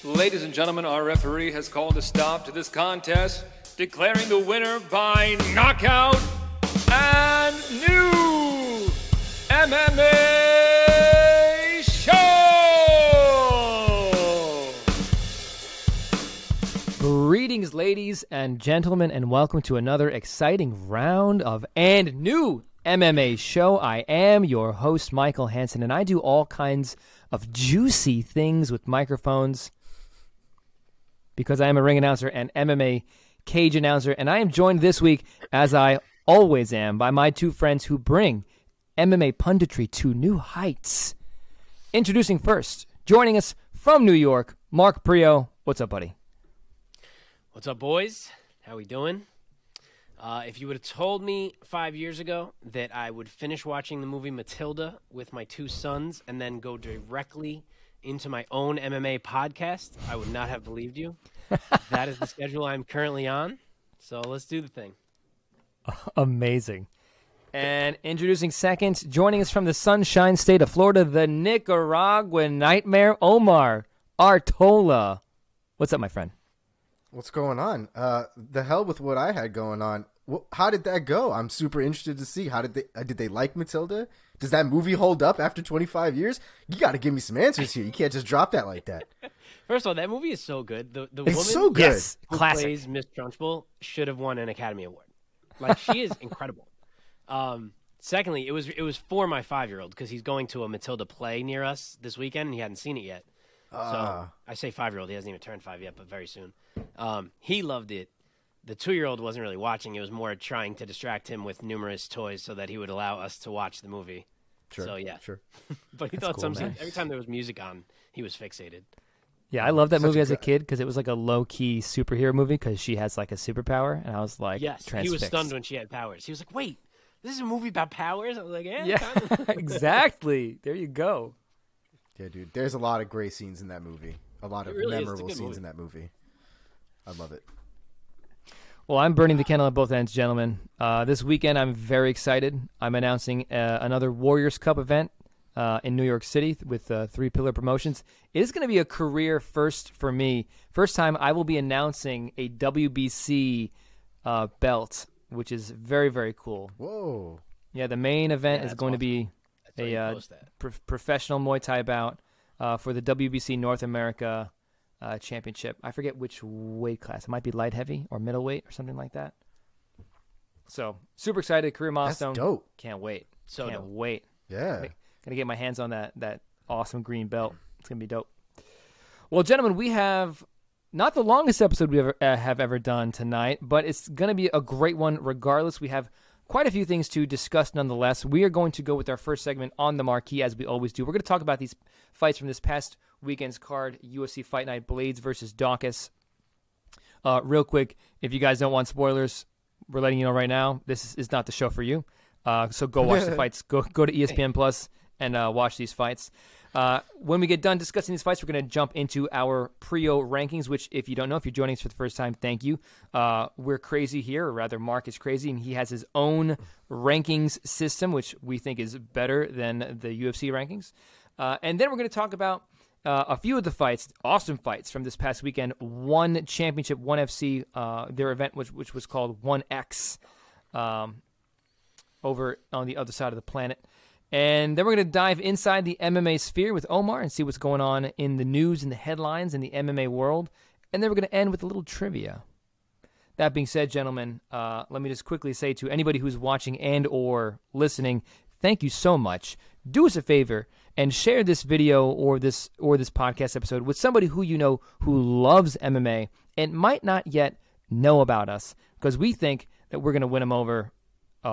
Ladies and gentlemen, our referee has called a stop to this contest, declaring the winner by knockout and new MMA show! Greetings, ladies and gentlemen, and welcome to another exciting round of and new MMA show. I am your host, Michael Hansen, and I do all kinds of juicy things with microphones because I am a ring announcer and MMA cage announcer, and I am joined this week, as I always am, by my two friends who bring MMA punditry to new heights. Introducing first, joining us from New York, Mark Prio. What's up, buddy? What's up, boys? How we doing? If you would have told me 5 years ago that I would finish watching the movie Matilda with my two sons and then go directly into my own MMA podcast, I would not have believed you. That is the schedule I'm currently on. So let's do the thing. Amazing. And introducing second, joining us from the Sunshine State of Florida, the Nicaraguan Nightmare, Omar Artola. What's up, my friend? What's going on? The hell with what I had going on. How did that go? I'm super interested to see. How did they like Matilda? Does that movie hold up after 25 years? You got to give me some answers here. You can't just drop that like that. First of all, that movie is so good. The It's woman so good. Yes, who classic. plays Miss Trunchbull should have won an Academy Award. Like, she is incredible. Secondly, it was for my 5-year-old because he's going to a Matilda play near us this weekend and he hadn't seen it yet. So I say 5-year-old, he hasn't even turned 5 yet, but very soon. He loved it. The 2-year-old wasn't really watching. It was more trying to distract him with numerous toys so that he would allow us to watch the movie. Sure. So yeah, Sure. But he That's thought cool, man. every time there was music on, he was fixated. Yeah, I love that Such movie a as a good- kid because it was like a low-key superhero movie because she has like a superpower, and I was like, Yes, he was transfixed. stunned when she had powers. He was like, "Wait, this is a movie about powers?" I was like, "Yeah, Yeah, kinda." exactly. There you go. Yeah, dude. There's a lot of great scenes in that movie. A lot of It really is. It's a memorable good scenes movie. in that movie. I love it. Well, I'm burning the candle at both ends, gentlemen. This weekend, I'm very excited. I'm announcing another Warriors Cup event in New York City with Three Pillar Promotions. It is going to be a career first for me. First time I will be announcing a WBC belt, which is very, very cool. Whoa. Yeah, the main event Yeah, is that's going to awesome. be I saw you a post that. professional Muay Thai bout for the WBC North America Championship. I forget which weight class. It might be light heavy or middleweight or something like that. So super excited, career That's milestone. dope. Can't wait. So Can't dope. wait. Yeah. Gonna get my hands on that awesome green belt. It's gonna be dope. Well, gentlemen, we have not the longest episode we have ever done tonight, but it's gonna be a great one regardless. We have quite a few things to discuss nonetheless. We are going to go with our first segment on the marquee as we always do. We're going to talk about these fights from this past weekend's card, UFC Fight Night, Blades versus Dawkins. Real quick, if you guys don't want spoilers, we're letting you know right now, this is not the show for you. So go watch the fights. Go to ESPN Plus and watch these fights. When we get done discussing these fights, we're going to jump into our Prio rankings, which, if you don't know, if you're joining us for the first time, thank you. We're crazy here, or rather Mark is crazy, and he has his own rankings system, which we think is better than the UFC rankings. And then we're going to talk about a few of the fights, awesome fights from this past weekend. One Championship, One FC, their event, which was called 1X, over on the other side of the planet. And then we're going to dive inside the MMA sphere with Omar and see what's going on in the news and the headlines in the MMA world. And then we're going to end with a little trivia. That being said, gentlemen, let me just quickly say to anybody who's watching and or listening, thank you so much. Do us a favor and share this video or this podcast episode with somebody who you know who loves MMA and might not yet know about us, because we think that we're going to win them over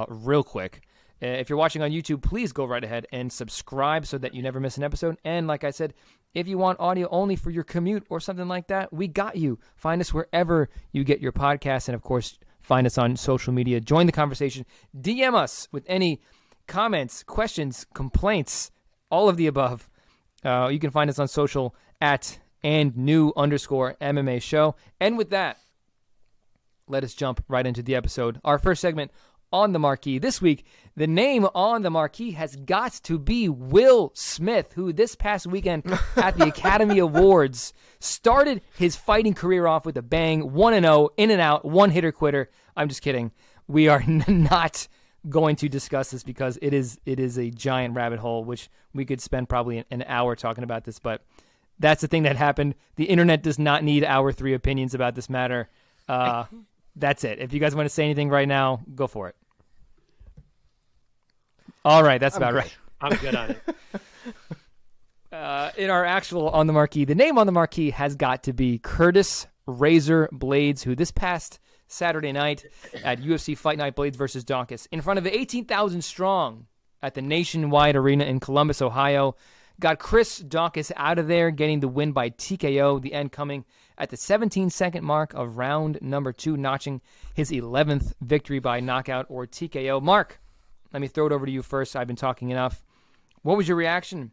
real quick. If you're watching on YouTube, please go right ahead and subscribe so that you never miss an episode. And like I said, if you want audio only for your commute or something like that, we got you. Find us wherever you get your podcasts. And, of course, find us on social media. Join the conversation. DM us with any comments, questions, complaints, all of the above. You can find us on social at @andnew_MMA show. And with that, let us jump right into the episode. Our first segment on the marquee. This week, the name on the marquee has got to be Will Smith, who this past weekend at the Academy Awards started his fighting career off with a bang, 1-0, in and out, one-hitter quitter. I'm just kidding. We are not going to discuss this because it is a giant rabbit hole, which we could spend probably an hour talking about this, but that's the thing that happened. The internet does not need our 3 opinions about this matter. That's it. If you guys want to say anything right now, go for it. All right, that's about right. I'm good on it. In our actual on the marquee, the name on the marquee has got to be Curtis Razor Blades, who this past Saturday night at UFC Fight Night Blades versus Daukaus, in front of 18,000 strong at the Nationwide Arena in Columbus, Ohio, got Chris Daukaus out of there, getting the win by TKO, the end coming at the 17-second mark of round number 2, notching his 11th victory by knockout or TKO. Mark, let me throw it over to you first. I've been talking enough. What was your reaction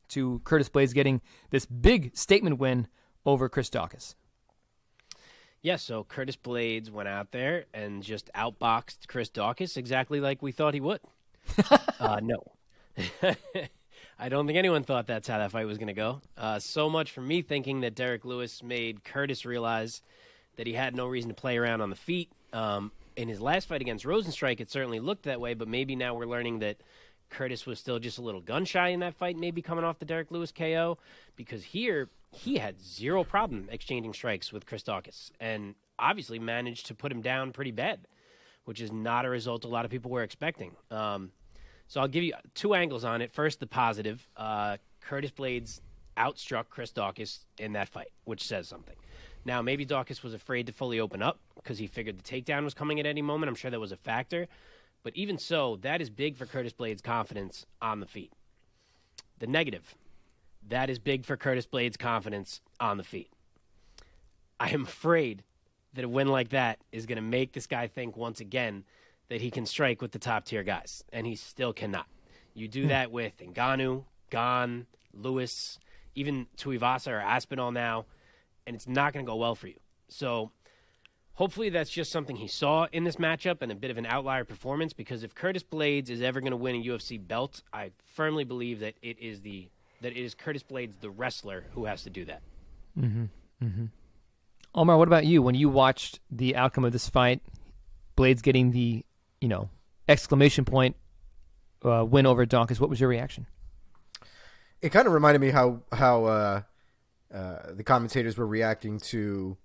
to Curtis Blades getting this big statement win over Chris Daukaus? Yeah, so Curtis Blades went out there and just outboxed Chris Daukaus exactly like we thought he would. No. I don't think anyone thought that's how that fight was going to go. So much for me thinking that Derek Lewis made Curtis realize that he had no reason to play around on the feet. In his last fight against Rosenstrike, it certainly looked that way, but maybe now we're learning that Curtis was still just a little gun-shy in that fight, maybe coming off the Derek Lewis KO, because here he had zero problem exchanging strikes with Chris Daukaus and obviously managed to put him down pretty bad, which is not a result a lot of people were expecting. So I'll give you 2 angles on it. First, the positive. Curtis Blades outstruck Chris Daukaus in that fight, which says something. Now, maybe Daukaus was afraid to fully open up because he figured the takedown was coming at any moment. I'm sure that was a factor. But even so, that is big for Curtis Blades' confidence on the feet. The negative, that is big for Curtis Blades' confidence on the feet. I am afraid that a win like that is going to make this guy think once again that he can strike with the top-tier guys, and he still cannot. You do that with Ngannou, Gane, Lewis, even Tuivasa or Aspinall now, and it's not going to go well for you. So hopefully that's just something he saw in this matchup and a bit of an outlier performance, because if Curtis Blades is ever going to win a UFC belt, I firmly believe that it is Curtis Blades, the wrestler, who has to do that. Mm-hmm. Mm-hmm. Omar, what about you? When you watched the outcome of this fight, Blades getting the exclamation point win over Daukaus, what was your reaction? It kind of reminded me how the commentators were reacting to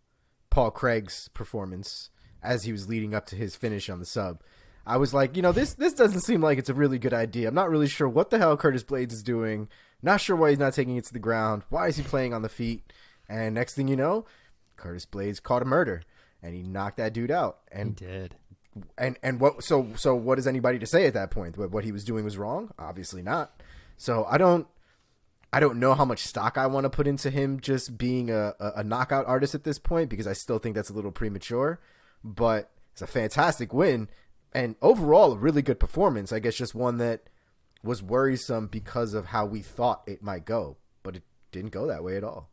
Paul Craig's performance as he was leading up to his finish on the sub. I was like, this doesn't seem like it's a really good idea. I'm not really sure what the hell Curtis Blades is doing. Not sure why he's not taking it to the ground. Why is he playing on the feet? And next thing you know, Curtis Blades caught a murder, and he knocked that dude out. And he did. And what? So what is anybody to say at that point? What he was doing was wrong? Obviously not. So I don't know how much stock I want to put into him just being a knockout artist at this point, because I still think that's a little premature. But it's a fantastic win, and overall a really good performance. I guess just one that was worrisome because of how we thought it might go, but it didn't go that way at all.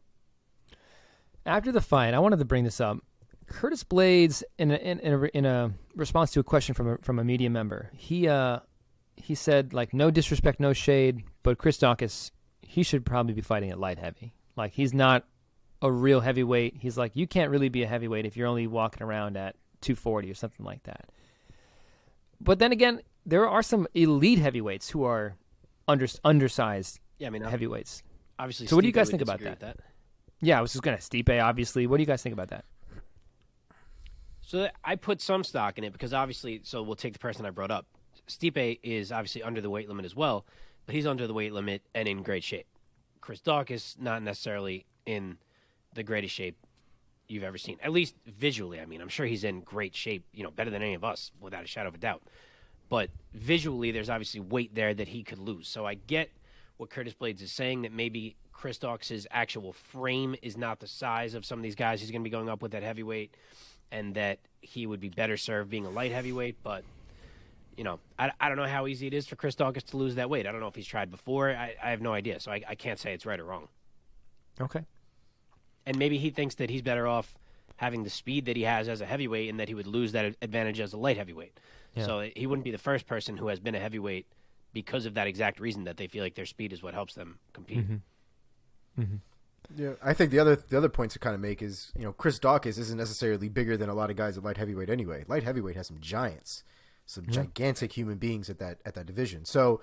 After the fight, I wanted to bring this up. Curtis Blades, in a response to a question from a media member, he said, like, no disrespect, no shade, but Chris Daukaus, he should probably be fighting at light heavy. Like, he's not a real heavyweight. He's like, you can't really be a heavyweight if you're only walking around at 240 or something like that. But then again, there are some elite heavyweights who are undersized heavyweights. Obviously, so what do you guys think about that? Yeah, I was just going to Stipe, obviously. What do you guys think about that? So I put some stock in it because obviously, so we'll take the person I brought up. Stipe is obviously under the weight limit as well, but he's under the weight limit and in great shape. Chris Daukaus, not necessarily in the greatest shape you've ever seen, at least visually. I mean, I'm sure he's in great shape, better than any of us, without a shadow of a doubt. But visually, there's obviously weight there that he could lose. So I get what Curtis Blades is saying, that maybe Chris Daukaus' actual frame is not the size of some of these guys he's going to be going up with at heavyweight, and that he would be better served being a light heavyweight. But, I don't know how easy it is for Chris Daukaus to lose that weight. I don't know if he's tried before. I have no idea, so I can't say it's right or wrong. Okay. And maybe he thinks that he's better off having the speed that he has as a heavyweight and that he would lose that advantage as a light heavyweight. Yeah. So he wouldn't be the first person who has been a heavyweight because of that exact reason, that they feel like their speed is what helps them compete. Yeah, I think the other point to kind of make is, Chris Dawkins isn't necessarily bigger than a lot of guys at light heavyweight anyway. Light heavyweight has some giants, some gigantic human beings at that division. So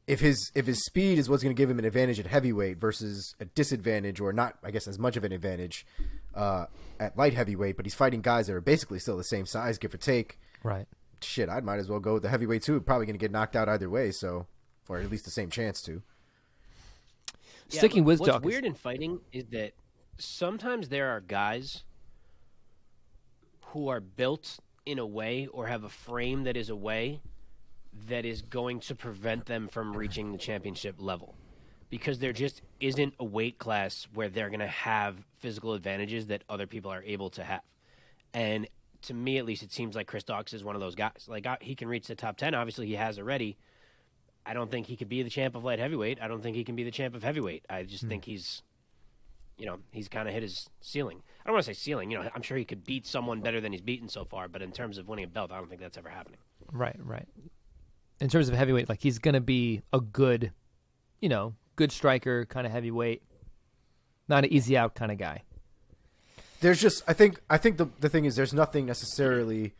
if his speed is what's going to give him an advantage at heavyweight versus a disadvantage, or not, I guess, as much of an advantage at light heavyweight, but he's fighting guys that are basically still the same size, give or take. Right. Shit, I might as well go with the heavyweight too. Probably going to get knocked out either way, so, or at least the same chance to. Sticking with what's Dawkins. weird in fighting is that sometimes there are guys who are built in a way or have a frame that is a way that is going to prevent them from reaching the championship level, because there just isn't a weight class where they're going to have physical advantages that other people are able to have. And to me, at least, it seems like Chris Dawkins is one of those guys. Like, he can reach the top 10. Obviously, he has already. I don't think he could be the champ of light heavyweight. I don't think he can be the champ of heavyweight. I just think he's kind of hit his ceiling. I don't want to say ceiling. I'm sure he could beat someone better than he's beaten so far, but in terms of winning a belt, I don't think that's ever happening. Right. In terms of heavyweight, like, he's going to be a good, good striker, kind of heavyweight, not an easy out kind of guy. There's just, I think the thing is, there's nothing necessarily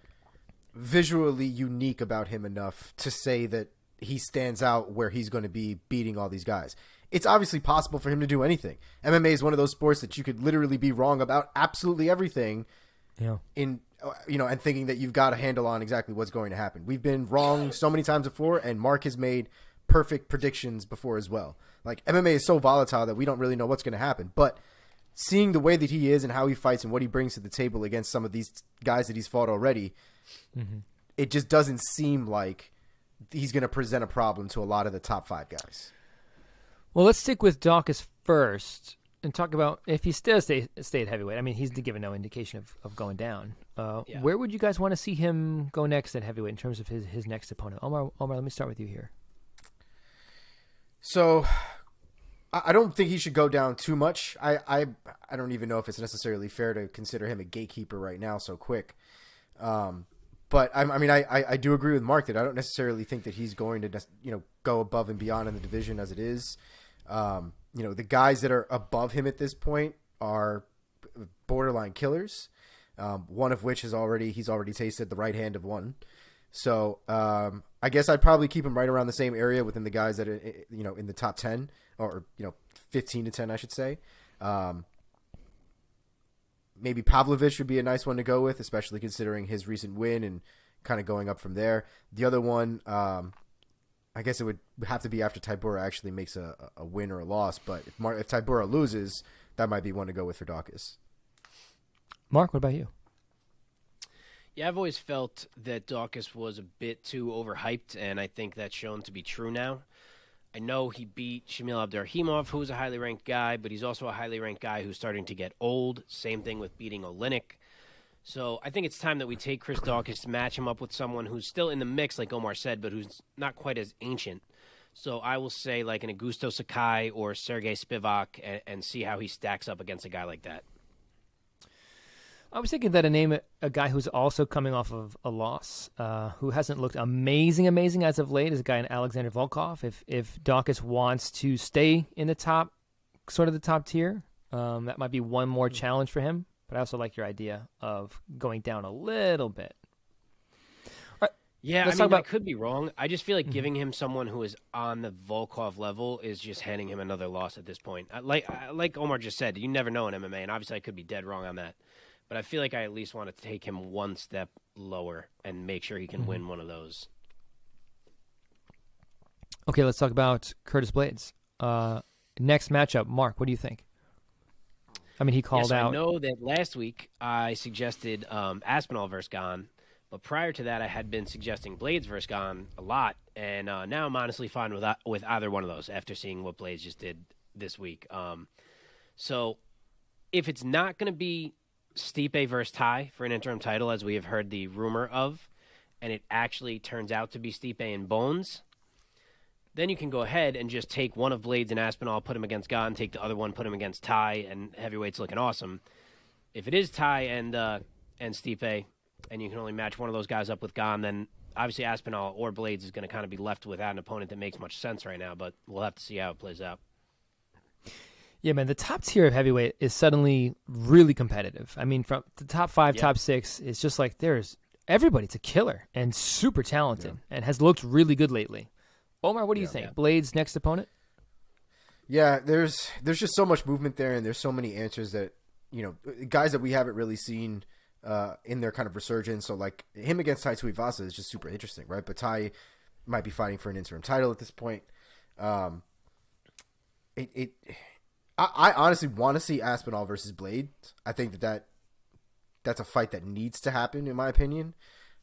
visually unique about him enough to say that he stands out where he's going to be beating all these guys. It's obviously possible for him to do anything. MMA is one of those sports that you could literally be wrong about absolutely everything. Yeah. And thinking that you've got a handle on exactly what's going to happen. We've been wrong so many times before, and Mark has made perfect predictions before as well. Like, MMA is so volatile that we don't really know what's going to happen. But seeing the way that he is and how he fights and what he brings to the table against some of these guys that he's fought already, it just doesn't seem like he's going to present a problem to a lot of the top 5 guys. Well, let's stick with Dawkins first and talk about if he still stay at heavyweight. I mean, he's given no indication of going down. Where would you guys want to see him go next at heavyweight in terms of his next opponent? Omar, let me start with you here. So I don't think he should go down too much. I don't even know if it's necessarily fair to consider him a gatekeeper right now so quick. But I do agree with Mark that I don't necessarily think that he's going to go above and beyond in the division as it is. The guys that are above him at this point are borderline killers. One of which he's already tasted the right hand of one. So I guess I'd probably keep him right around the same area within the guys that are in the top 10 or 15 to 10, I should say. Maybe Pavlovich would be a nice one to go with, especially considering his recent win and kind of going up from there. The other one, I guess it would have to be after Tybura actually makes a win or a loss. But if Tybura loses, that might be one to go with for Dawkins. Mark, what about you? Yeah, I've always felt that Dawkins was a bit too overhyped, and I think that's shown to be true now. I know he beat Shamil Abdurakhimov, who's a highly ranked guy, but he's also a highly ranked guy who's starting to get old. Same thing with beating Oleinik. So I think it's time that we take Chris Dawkins to match him up with someone who's still in the mix, like Omar said, but who's not quite as ancient. So I will say like an Augusto Sakai or Sergey Spivak and see how he stacks up against a guy like that. I was thinking that a guy who's also coming off of a loss, who hasn't looked amazing as of late, is a guy in Alexander Volkov. If Dawkins wants to stay in the top tier, that might be one more challenge for him. But I also like your idea of going down a little bit. Yeah, I could be wrong. I just feel like giving him someone who is on the Volkov level is just handing him another loss at this point. Like Omar just said, you never know in MMA, and obviously I could be dead wrong on that. But I feel like I at least want to take him one step lower and make sure he can win one of those. Okay, let's talk about Curtis Blades. Next matchup, Mark, what do you think? I mean, he called out. I know that last week I suggested Aspinall versus Gane, but prior to that I had been suggesting Blades versus Gane a lot, and now I'm honestly fine with either one of those after seeing what Blades just did this week. So if it's not going to be Stipe versus Tai for an interim title, as we have heard the rumor of, and it actually turns out to be Stipe and Bones, then you can go ahead and just take one of Blades and Aspinall, put him against Gane, take the other one, put him against Tai, and heavyweight's looking awesome. If it is Tai and Stipe, and you can only match one of those guys up with Gane, then obviously Aspinall or Blades is going to kind of be left without an opponent that makes much sense right now, but we'll have to see how it plays out. Yeah, man, the top tier of heavyweight is suddenly really competitive. I mean, from the top 5, top 6, it's just like everybody's a killer and super talented and has looked really good lately. Omar, what do you think? Yeah. Blades' next opponent? Yeah, there's just so much movement there, and there's so many answers that, guys that we haven't really seen in their kind of resurgence. So like him against Tai Tuivasa is just super interesting, right? But Tai might be fighting for an interim title at this point. I honestly want to see Aspinall versus Blades. I think that's a fight that needs to happen, in my opinion.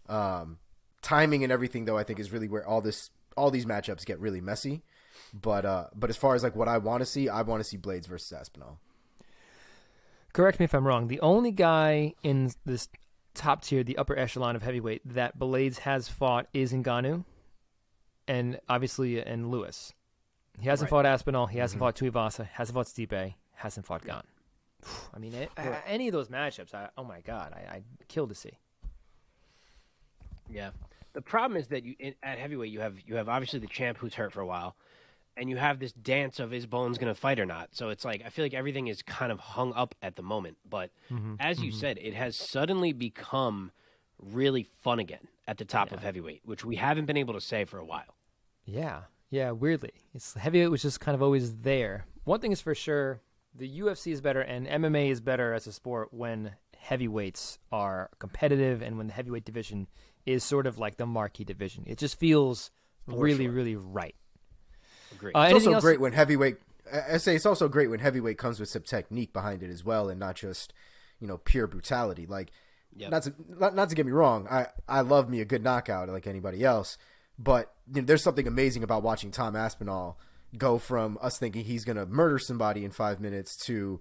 Timing and everything, though, I think is really where all these matchups get really messy. But as far as like what I want to see Blades versus Aspinall. Correct me if I'm wrong. The only guy in this top tier, the upper echelon of heavyweight, that Blades has fought is Ngannou, and obviously and Lewis. He hasn't fought Aspinall. He hasn't fought Tuivasa. Hasn't fought Stipe. Hasn't fought Gane. I mean, any of those matchups, oh my God, I'd kill to see. Yeah. The problem is that at heavyweight you have obviously the champ who's hurt for a while, and you have this dance of is Bones going to fight or not. So it's like I feel like everything is kind of hung up at the moment. But as you said, it has suddenly become really fun again at the top of heavyweight, which we haven't been able to say for a while. Yeah, weirdly. Heavyweight was just kind of always there. One thing is for sure, the UFC is better and MMA is better as a sport when heavyweights are competitive and when the heavyweight division is sort of like the marquee division. It just feels really right. Agreed. It's also great when heavyweight. I say it's also great when heavyweight comes with some technique behind it as well, and not just pure brutality. Like, not to get me wrong, I love me a good knockout like anybody else, but there's something amazing about watching Tom Aspinall go from us thinking he's gonna murder somebody in 5 minutes to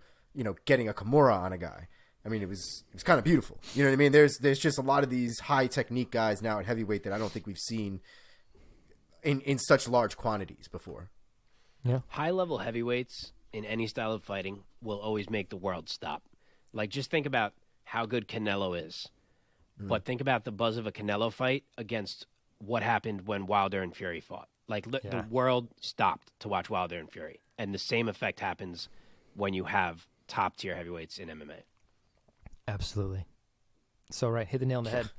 getting a Kimura on a guy. I mean, it was kind of beautiful. You know what I mean? There's just a lot of these high technique guys now at heavyweight that I don't think we've seen in such large quantities before. Yeah. High-level heavyweights in any style of fighting will always make the world stop. Like, just think about how good Canelo is. But think about the buzz of a Canelo fight against what happened when Wilder and Fury fought. Like, the world stopped to watch Wilder and Fury. And the same effect happens when you have top-tier heavyweights in MMA. Absolutely. So right, hit the nail on the head.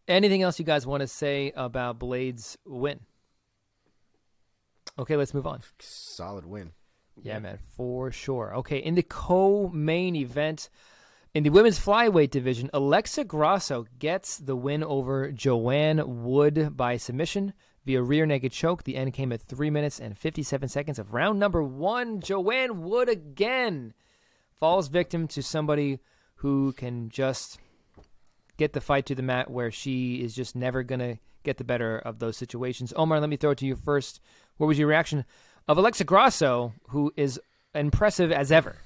Anything else you guys want to say about Blades' win? Okay, let's move on. Solid win. Yeah, man, for sure. Okay, in the co-main event, in the women's flyweight division, Alexa Grasso gets the win over Joanne Wood by submission via rear naked choke. The end came at 3 minutes and 57 seconds of round number 1. Joanne Wood again falls victim to somebody who can just get the fight to the mat where she is just never going to get the better of those situations. Omar, let me throw it to you first. What was your reaction of Alexa Grasso, who is impressive as ever?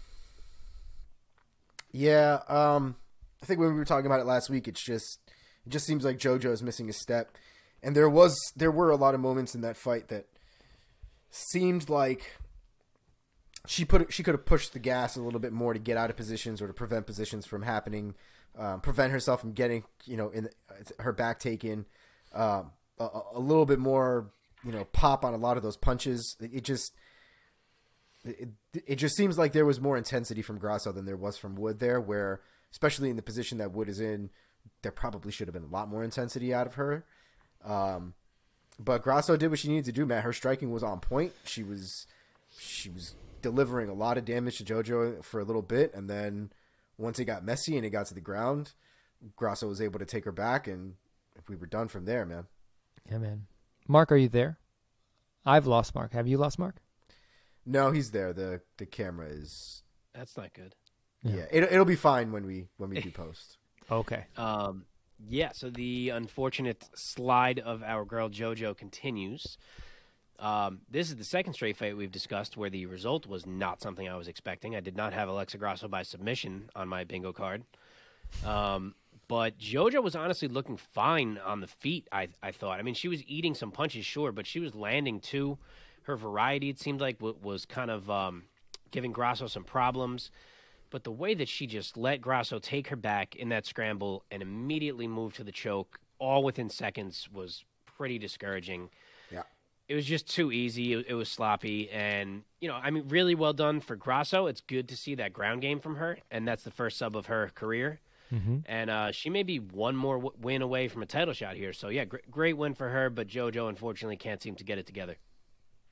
Yeah, I think when we were talking about it last week, it just seems like JoJo is missing a step. And there were a lot of moments in that fight that seemed like she could have pushed the gas a little bit more to get out of positions or to prevent positions from happening, prevent herself from getting her back taken, a little bit more pop on a lot of those punches. It just seems like there was more intensity from Grasso than there was from Wood there, where especially in the position that Wood is in, there probably should have been a lot more intensity out of her. But Grasso did what she needed to do, man. Her striking was on point. She was delivering a lot of damage to JoJo for a little bit, and then once it got messy and it got to the ground, Grasso was able to take her back, and we were done from there, man. Yeah, man. Mark, are you there? I've lost Mark. Have you lost Mark? No, he's there. The camera is. That's not good. Yeah, it'll be fine when we do post. Okay. Yeah. So the unfortunate slide of our girl JoJo continues. This is the second straight fight we've discussed where the result was not something I was expecting. I did not have Alexa Grasso by submission on my bingo card. But JoJo was honestly looking fine on the feet, I thought. I mean, she was eating some punches, sure, but she was landing too. Her variety, it seemed like, was kind of giving Grasso some problems. But the way that she just let Grasso take her back in that scramble and immediately move to the choke all within seconds was pretty discouraging. Yeah. It was just too easy. It was sloppy. And, I mean, really well done for Grasso. It's good to see that ground game from her. And that's the first sub of her career. Mm-hmm. And she may be one more win away from a title shot here. So, yeah, great win for her. But JoJo, unfortunately, can't seem to get it together.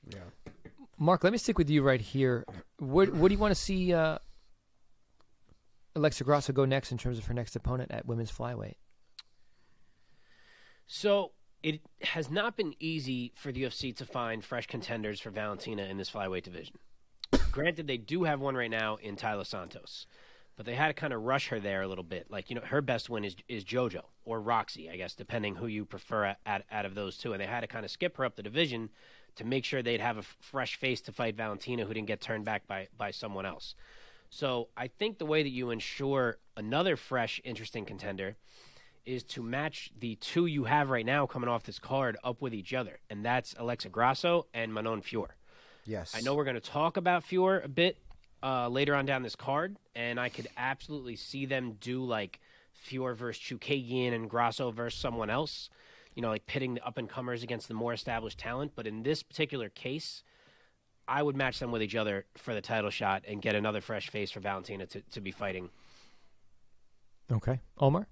Yeah. Mark, let me stick with you right here. Where do you want to see Alexa Grasso go next in terms of her next opponent at women's flyweight? So it has not been easy for the UFC to find fresh contenders for Valentina in this flyweight division. Granted, they do have one right now in Taila Santos, but they had to kind of rush her there a little bit. Like, her best win is JoJo or Roxy, I guess, depending who you prefer out of those two. And they had to kind of skip her up the division to make sure they'd have a fresh face to fight Valentina who didn't get turned back by someone else. So I think the way that you ensure another fresh, interesting contender is to match the two you have right now coming off this card up with each other, and that's Alexa Grasso and Manon Fior. Yes. I know we're going to talk about Fior a bit later on down this card, and I could absolutely see them do like Fior versus Chookagian and Grasso versus someone else, like pitting the up-and-comers against the more established talent. But in this particular case, I would match them with each other for the title shot and get another fresh face for Valentina to be fighting. Okay. Omar?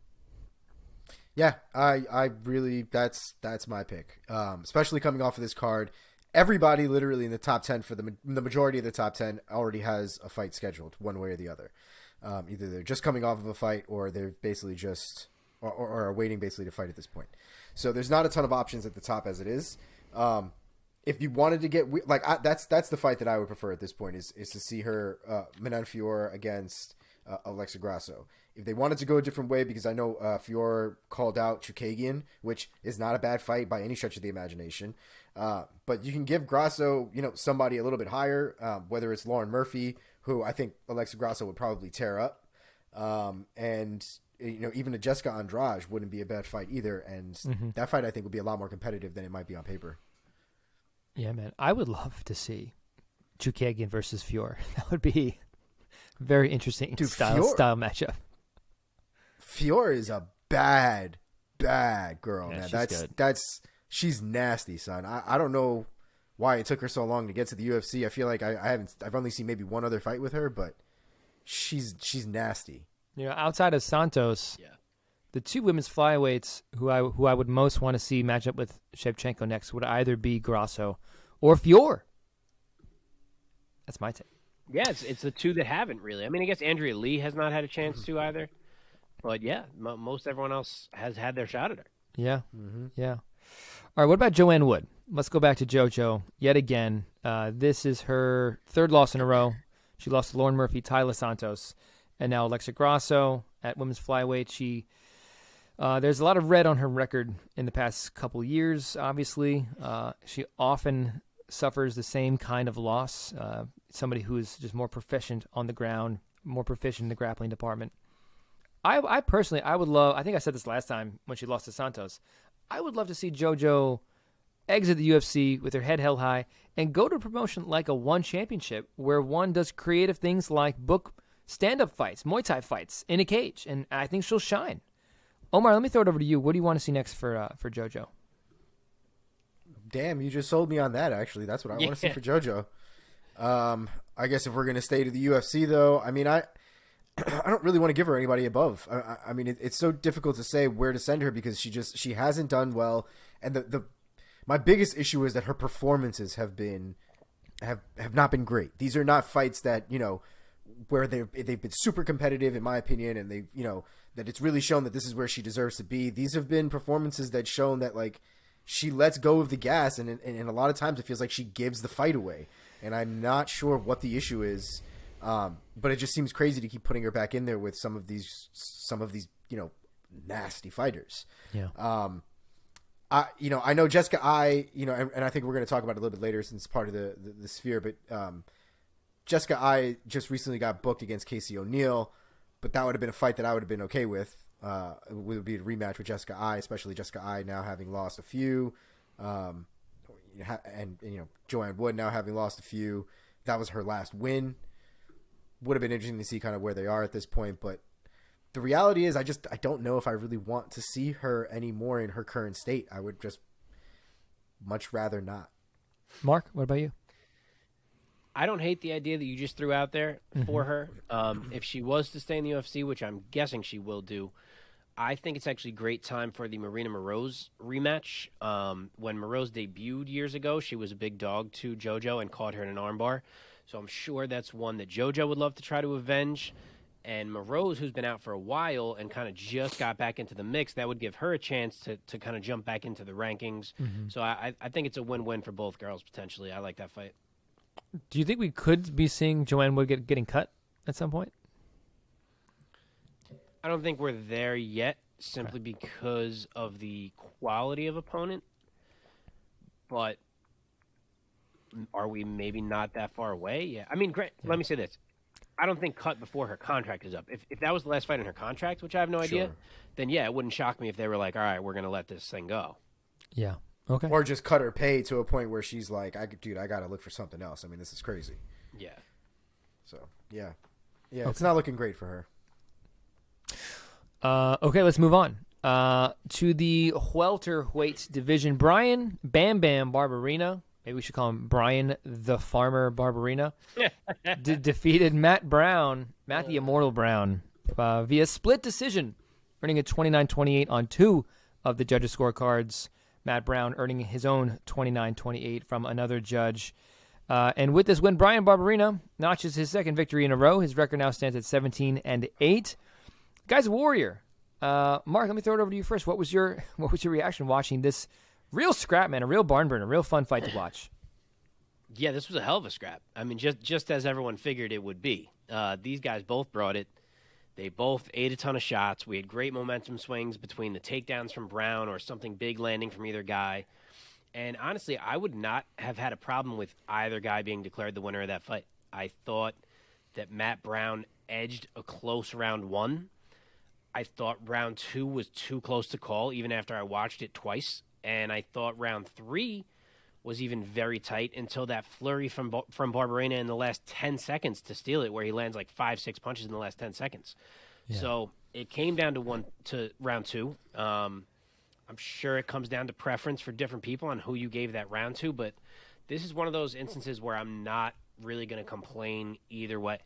Yeah, I really that's my pick. Especially coming off of this card, everybody literally in the top 10 for the majority of the top 10 already has a fight scheduled one way or the other. Either they're just coming off of a fight or they're basically just or are waiting basically to fight at this point. So there's not a ton of options at the top as it is. If you wanted to get that's the fight that I would prefer at this point is to see her Manon Fior against Alexa Grasso. If they wanted to go a different way, because I know Fior called out Chookagian, which is not a bad fight by any stretch of the imagination. But you can give Grasso, somebody a little bit higher, whether it's Lauren Murphy, who I think Alexa Grasso would probably tear up. And even a Jessica Andrade wouldn't be a bad fight either. And that fight, I think, would be a lot more competitive than it might be on paper. Yeah, man. I would love to see Chookagian versus Fior. That would be a very interesting style matchup. Fior is a bad girl, Yeah, man. She's nasty, son. I don't know why it took her so long to get to the UFC. I feel like I've only seen maybe one other fight with her, but she's nasty. Outside of Santos, the two women's flyweights who I would most want to see match up with Shevchenko next would either be Grasso or Fior. That's my take. Yeah, it's the two that haven't really. I mean, I guess Andrea Lee has not had a chance to either. But yeah, most everyone else has had their shot at her. Yeah, yeah. All right, what about Joanne Wood? Let's go back to JoJo yet again. This is her third loss in a row. She lost to Lauren Murphy, Taila Santos, and now Alexa Grasso at women's flyweight. There's a lot of red on her record in the past couple years, obviously. She often suffers the same kind of loss. Somebody who is just more proficient on the ground, more proficient in the grappling department. I personally, I would love, I think I said this last time when she lost to Santos, I would love to see JoJo exit the UFC with her head held high and go to a promotion like a One Championship where one does creative things like book stand-up fights, Muay Thai fights in a cage, and I think she'll shine. Omar, let me throw it over to you. What do you want to see next for JoJo? Damn, you just sold me on that, actually. That's what I want to see for JoJo. I guess if we're going to stay to the UFC, though, I mean, I don't really want to give her anybody above. I mean, it's so difficult to say where to send her because she hasn't done well. And my biggest issue is that her performances have not been great. These are not fights that, where they've been super competitive, in my opinion, and they, that it's really shown that this is where she deserves to be. These have been performances that shown that, like, she lets go of the gas, and a lot of times it feels like she gives the fight away. And I'm not sure what the issue is. But it just seems crazy to keep putting her back in there with some of these, nasty fighters. Yeah. I know Jessica Eye, and I think we're going to talk about it a little bit later since it's part of the sphere, but, Jessica Eye just recently got booked against Casey O'Neill, but that would have been a fight that I would have been okay with. It would be a rematch with Jessica Eye, especially Jessica Eye now having lost a few, and Joanne Wood now having lost a few. That was her last win. Would have been interesting to see kind of where they are at this point, but the reality is I don't know if I really want to see her anymore in her current state. I would just much rather not. Mark, what about you? I don't hate the idea that you just threw out there for her. If she was to stay in the UFC, which I'm guessing she will do, I think it's actually a great time for the Marina Moroz rematch. When Moroz debuted years ago, she was a big dog to JoJo and caught her in an armbar. So I'm sure that's one that JoJo would love to try to avenge. And Moroz, who's been out for a while and kind of just got back into the mix, that would give her a chance to kind of jump back into the rankings. So I think it's a win-win for both girls, potentially. I like that fight. Do you think we could be seeing Joanne Wood getting cut at some point? I don't think we're there yet, simply because of the quality of opponent. But are we maybe not that far away? Yeah. I mean, let me say this. I don't think cut before her contract is up. If that was the last fight in her contract, which I have no idea, then yeah, it wouldn't shock me if they were like, all right, we're going to let this thing go. Yeah. Okay. Or just cut her pay to a point where she's like, dude, I got to look for something else. I mean, this is crazy. Yeah. So, yeah. Yeah, It's not looking great for her. Okay, let's move on to the welterweight division. Brian Bam Bam Barberena, maybe we should call him Brian the Farmer Barberena, defeated Matt the Immortal Brown, via split decision, earning a 29-28 on two of the judges' scorecards. Matt Brown earning his own 29-28 from another judge. And with this win, Brian Barberena notches his second victory in a row. His record now stands at 17-8. Guy's a warrior. Mark, let me throw it over to you first. What was your reaction watching this real scrap, man, a real barn burner, a real fun fight to watch? Yeah, this was a hell of a scrap. I mean, just as everyone figured it would be. These guys both brought it. They both ate a ton of shots. We had great momentum swings between the takedowns from Brown or something big landing from either guy. And honestly, I would not have had a problem with either guy being declared the winner of that fight. I thought that Matt Brown edged a close round one. I thought round two was too close to call, even after I watched it twice. And I thought round three was even very tight until that flurry from Barberena in the last 10 seconds to steal it, where he lands like 5-6 punches in the last 10 seconds. Yeah. So it came down to round two. I'm sure it comes down to preference for different people on who you gave that round to, but this is one of those instances where I'm not really going to complain either way.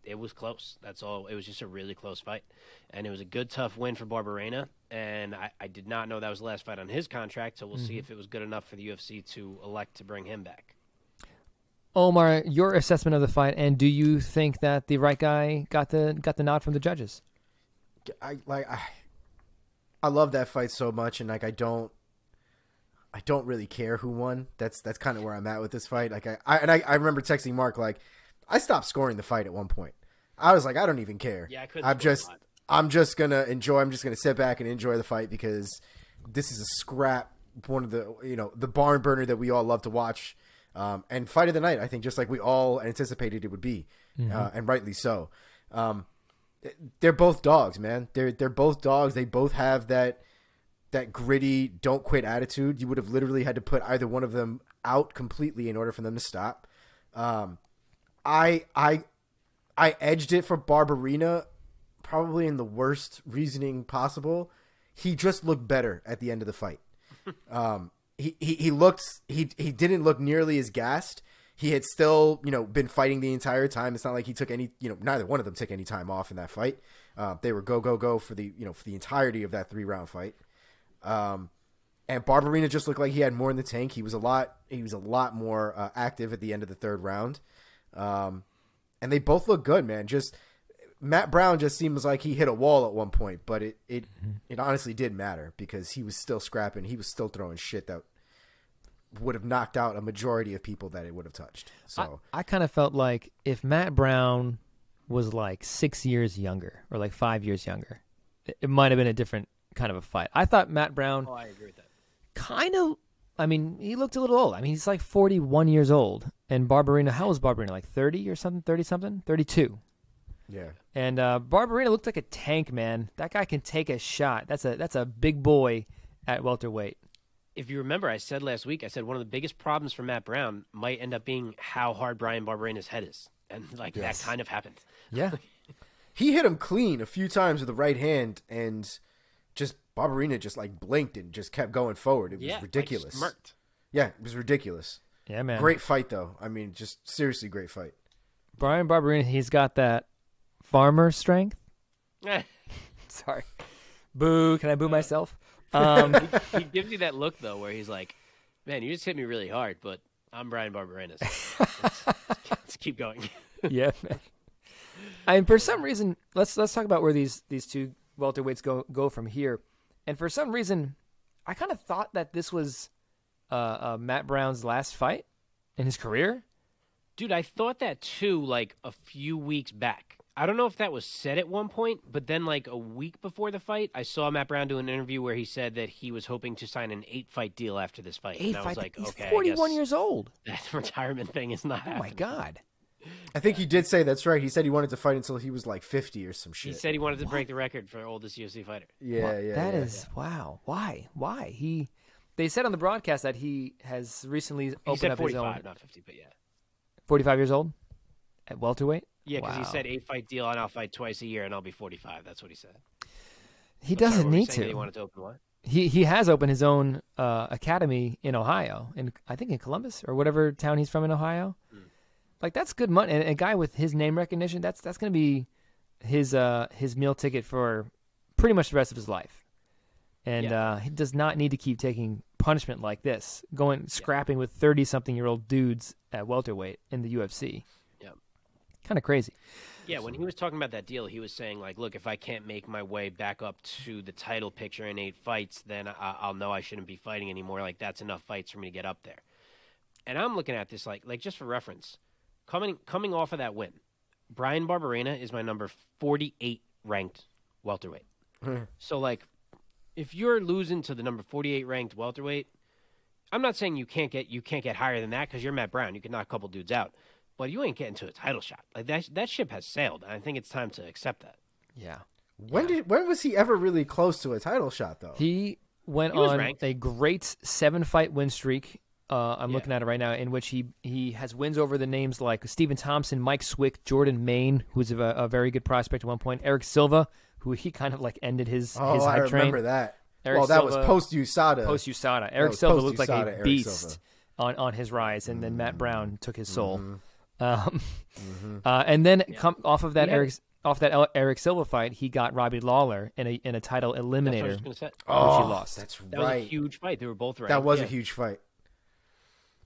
It was close. That's all. It was just a really close fight, and it was a good, tough win for Barberena. And I did not know that was the last fight on his contract, so we'll see if it was good enough for the UFC to elect to bring him back. Omar, your assessment of the fight, and do you think that the right guy got the nod from the judges? I love that fight so much, and like I don't really care who won. That's kind of where I'm at with this fight. Like I remember texting Mark, like, I stopped scoring the fight at one point. I was like, I don't even care. Yeah, I couldn't. I'm just gonna enjoy. I'm just gonna sit back and enjoy the fight because this is a scrap, one of the barn burner that we all love to watch. And fight of the night, I think, just like we all anticipated it would be, and rightly so. They're both dogs, man. They're both dogs. They both have that gritty, don't quit attitude. You would have literally had to put either one of them out completely in order for them to stop. I edged it for Barberena, probably in the worst reasoning possible. He just looked better at the end of the fight. He didn't look nearly as gassed. He had still, been fighting the entire time. It's not like he took any, neither one of them took any time off in that fight. They were go for the entirety of that 3-round fight. And Barberena just looked like he had more in the tank. He was a lot more active at the end of the 3rd round. And they both look good, man. Just Matt Brown just seems like he hit a wall at one point, but it honestly did matter because he was still scrapping. He was still throwing shit that would have knocked out a majority of people that it would have touched. So I kind of felt like if Matt Brown was like 6 years younger or like 5 years younger, it might have been a different kind of a fight. I thought Matt Brown, I agree with that. Kind of, I mean, he looked a little old. I mean, he's like 41 years old. And Barberena, how was Barberena? Like 30 or something? 30-something? 32. Yeah. And Barberena looked like a tank, man. That guy can take a shot. That's a big boy at welterweight. If you remember, I said last week, one of the biggest problems for Matt Brown might end up being how hard Brian Barberena's head is. And, that kind of happened. Yeah. He hit him clean a few times with the right hand, and just Barberena just, blinked and just kept going forward. It was ridiculous. Smirked. Yeah, it was ridiculous. Yeah, man. Great fight, though. I mean, just seriously great fight. Brian Barberina, he's got that farmer strength. Sorry. Boo. Can I boo myself? He gives you that look, though, where he's like, man, you just hit me really hard, but I'm Brian Barberena. So let's keep going. Yeah, man. I mean, for some reason, let's talk about where these two welterweights go from here. And for some reason, I kind of thought that this was Matt Brown's last fight in his career. Dude, I thought that too, like a few weeks back. I don't know if that was said at one point, but then like a week before the fight, I saw Matt Brown do an interview where he said that he was hoping to sign an 8-fight deal after this fight. And I was like, He's okay, 41 years old. that retirement thing is not Oh, happening. my God. I think he did say that's right. He said he wanted to fight until he was like 50 or some He shit. said he wanted to break the record for oldest UFC fighter. Yeah. That is wow. Why? They said on the broadcast that he has recently He opened said up his 45, own. not 50, but yeah. 45 years old at welterweight. Yeah, because Wow. he said 8-fight deal and I'll fight twice a year and I'll be 45. That's what he said. He Sorry, doesn't what were you need saying that He to. wanted to open what? He has opened his own academy in Ohio, I think in Columbus or whatever town he's from in Ohio. Like that's good money, and a guy with his name recognition, that's going to be his meal ticket for pretty much the rest of his life. And he does not need to keep taking punishment like this, scrapping with 30-something-year-old dudes at welterweight in the UFC. Yeah. Kind of crazy. Yeah, when he was talking about that deal, he was saying, like, look, if I can't make my way back up to the title picture in 8 fights, then I'll know I shouldn't be fighting anymore. Like, that's enough fights for me to get up there. And I'm looking at this, like just for reference, coming off of that win, Brian Barberena is my number 48 ranked welterweight. So, like, if you're losing to the number 48 ranked welterweight, I'm not saying you can't get higher than that because you're Matt Brown. You can knock a couple dudes out. But you ain't getting to a title shot. Like that ship has sailed. And I think it's time to accept that. Yeah. When was he ever really close to a title shot though? He went He was on ranked. a great 7-fight win streak. I'm looking at it right now, in which he has wins over the names like Stephen Thompson, Mike Swick, Jordan Maine, who's a very good prospect at one point, Eric Silva, who he kind of like ended his I hype train. remember that. Eric well, that was Silva- post USADA. Post USADA. Eric was Silva looked like post-USADA a Eric beast Silva. on his rise, and then Matt Brown took his soul. And then off of that Eric Silva fight, he got Robbie Lawler in a title That's what I eliminator, was going to say. which he Oh, lost. that's That was a right. huge fight. They were both ranked. That was Yeah. a huge fight.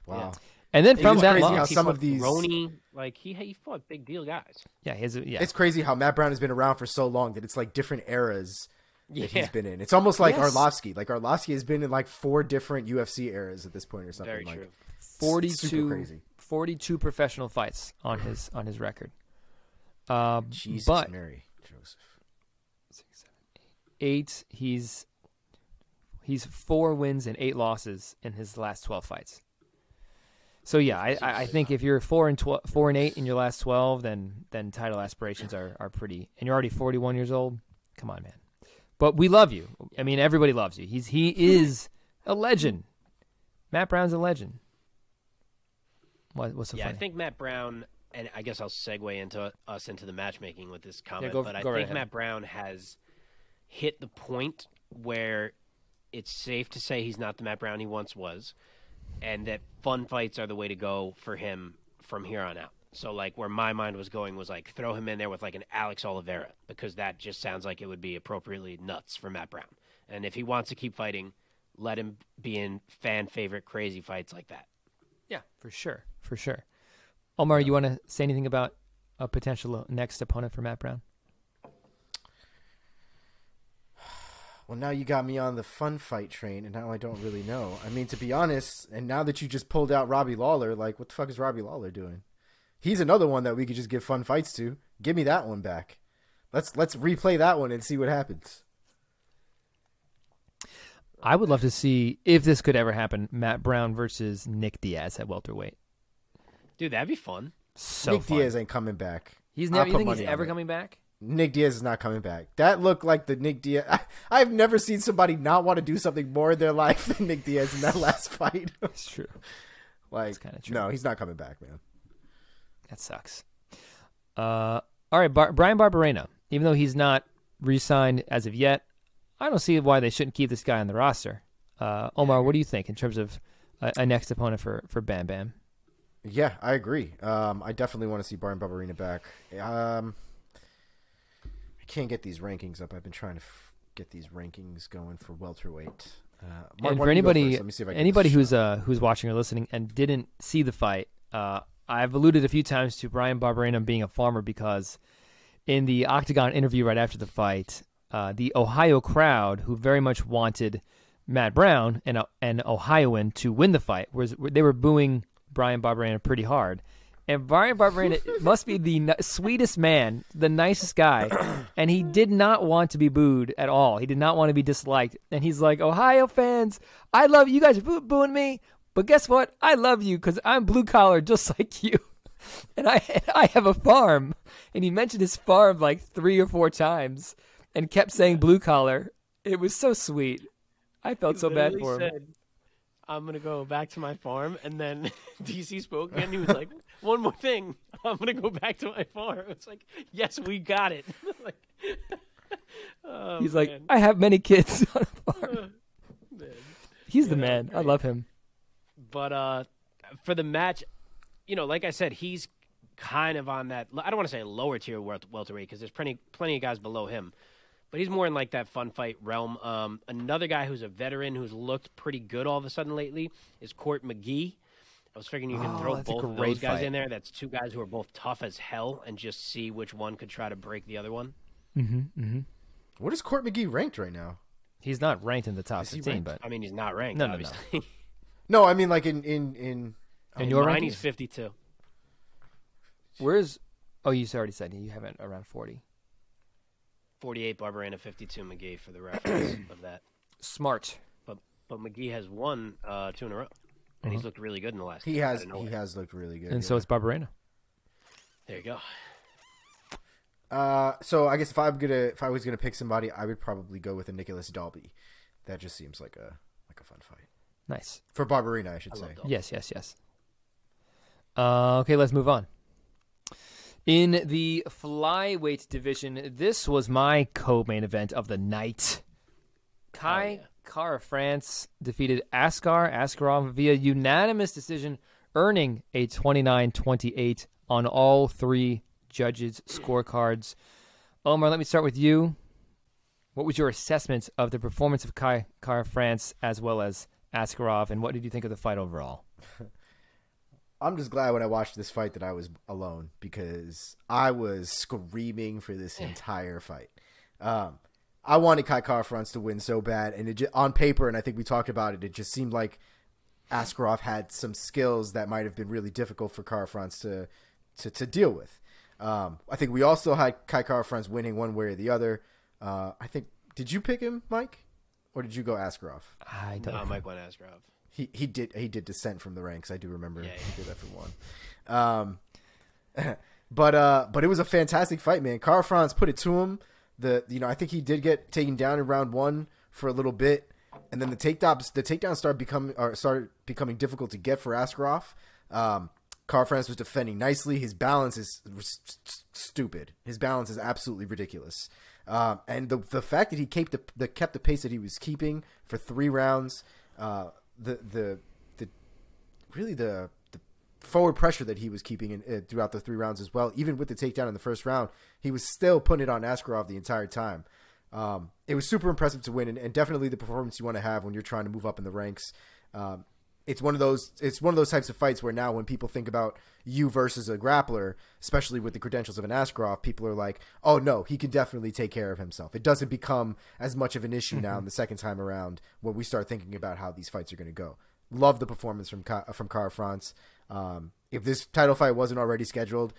Wow. And then It from was that crazy loss, how He some fought of these- Roney, like he fought big deal guys. It's crazy how Matt Brown has been around for so long that it's like different eras that Yeah. he's been in. It's almost like Yes. Arlovsky. Like Arlovsky has been in like 4 different UFC eras at this point or something. Very like, true. 42 professional fights on his record. Jesus but Mary Joseph. 8, he's 4 wins and 8 losses in his last 12 fights. So yeah, I think if you're 4 and 8 in your last 12, then title aspirations are pretty. And you're already 41 years old. Come on, man. But we love you. I mean, everybody loves you. He is a legend. Matt Brown's a legend. What's so Yeah, funny? I think Matt Brown, and I guess I'll segue into the matchmaking with this comment, go but I right think ahead. Matt Brown has hit the point where it's safe to say he's not the Matt Brown he once was, and that fun fights are the way to go for him from here on out. So, like, where my mind was going was, like, throw him in there with, like, an Alex Oliveira, because that just sounds like it would be appropriately nuts for Matt Brown. And if he wants to keep fighting, let him be in fan-favorite crazy fights like that. Yeah, for sure. Omar, you want to say anything about a potential next opponent for Matt Brown? Well, now you got me on the fun fight train, and now I don't really know. I mean, to be honest, and now that you just pulled out Robbie Lawler, like, what the fuck is Robbie Lawler doing? He's another one that we could just give fun fights to. Give me that one back. Let's replay that one and see what happens. I would love to see, if this could ever happen, Matt Brown versus Nick Diaz at welterweight. Dude, that'd be fun. So Nick fun. Diaz ain't coming back. He's I'll never. You put think he's money on ever it. coming back? Nick Diaz is not coming back. That looked like the Nick Diaz. I've never seen somebody not want to do something more in their life than Nick Diaz in that last fight. It's true. Like, kinda true. no, he's not coming back, man. That sucks. All right, Brian Barberena. Even though he's not re-signed as of yet, I don't see why they shouldn't keep this guy on the roster. Omar, what do you think in terms of a next opponent for Bam Bam. Yeah, I agree. I definitely want to see Bryan Barberena back. I can't get these rankings up. I've been trying to get these rankings going for welterweight. Mark, And why for don't you go anybody first? Let me see if I can anybody get this who's watching or listening and didn't see the fight, I've alluded a few times to Bryan Barberena being a farmer because in the Octagon interview right after the fight, the Ohio crowd, who very much wanted Matt Brown, an Ohioan, to win the fight, they were booing Bryan Barberena pretty hard. And Bryan Barberena must be the sweetest man, the nicest guy, and he did not want to be booed at all. He did not want to be disliked. And he's like, Ohio fans, I love you. You guys are booing me, but guess what? I love you because I'm blue collar just like you. And I have a farm. And he mentioned his farm like 3 or 4 times and kept saying blue collar. It was so sweet. I felt so bad for him. Said, I'm going to go back to my farm. And then DC spoke again. He was like, one more thing. I'm going to go back to my farm. It's like, yes, we got it. Like, oh, He's man. like, I have many kids on a farm. Man. He's the man. I love him. But for the match, like I said, he's kind of on that. I don't want to say lower tier welterweight because there's plenty of guys below him. But he's more in like that fun fight realm. Another guy who's a veteran who's looked pretty good all of a sudden lately is Court McGee. I was figuring you can throw that's a both of great those guys fight. in there. That's 2 guys who are both tough as hell and just see which one could try to break the other one. What is Court McGee ranked right now? He's not ranked in the top Is he 15, ranked? but I mean, he's not ranked, No. obviously. No, I mean like in in your Mine, rankings? he's 52. Where's? Oh, you already said you have it around 40. 48 Barberena, 52 McGee for the reference of that. Smart. But McGee has won 2 in a row, and he's looked really good in the last. he two out has of nowhere. he has looked really good. And so it's Barberena. There you go. So I guess if I was gonna pick somebody, I would probably go with a Nicholas Dalby. That just seems like a fun fight Nice. for Barberena, I should say. love Dalby. Yes. Okay, let's move on. In the flyweight division, this was my co-main event of the night. Kai Kara France defeated Askar Askarov via unanimous decision, earning a 29-28 on all 3 judges' scorecards. Omar, let me start with you. What was your assessment of the performance of Kai Kara France as well as Askarov, and what did you think of the fight overall? I'm just glad when I watched this fight that I was alone because I was screaming for this entire fight. I wanted Kai Kara France to win so bad, and on paper, and I think we talked about it, it just seemed like Askarov had some skills that might have been really difficult for Kara France to deal with. I think we all still had Kai Kara France winning one way or the other. I think, did you pick him, Mike? Or did you go Askarov? I don't know. Mike went Askarov. He did descent from the ranks. I do remember Yeah, he did that for one. But it was a fantastic fight, man. Kara France put it to him. I think he did get taken down in round 1 for a little bit, and then the takedowns started becoming difficult to get for Askarov. Kara France was defending nicely. His balance is stupid. His balance is absolutely ridiculous. And the fact that he kept the pace that he was keeping for 3 rounds, the forward pressure that he was keeping throughout the 3 rounds as well, even with the takedown in the first round, he was still putting it on Askarov the entire time. It was super impressive to win, and definitely the performance you want to have when you're trying to move up in the ranks. It's one of those types of fights where now when people think about you versus a grappler, especially with the credentials of an Askarov, people are like, oh no, he can definitely take care of himself. It doesn't become as much of an issue now in the second time around when we start thinking about how these fights are going to go. Love the performance from Kara France. If this title fight wasn't already scheduled,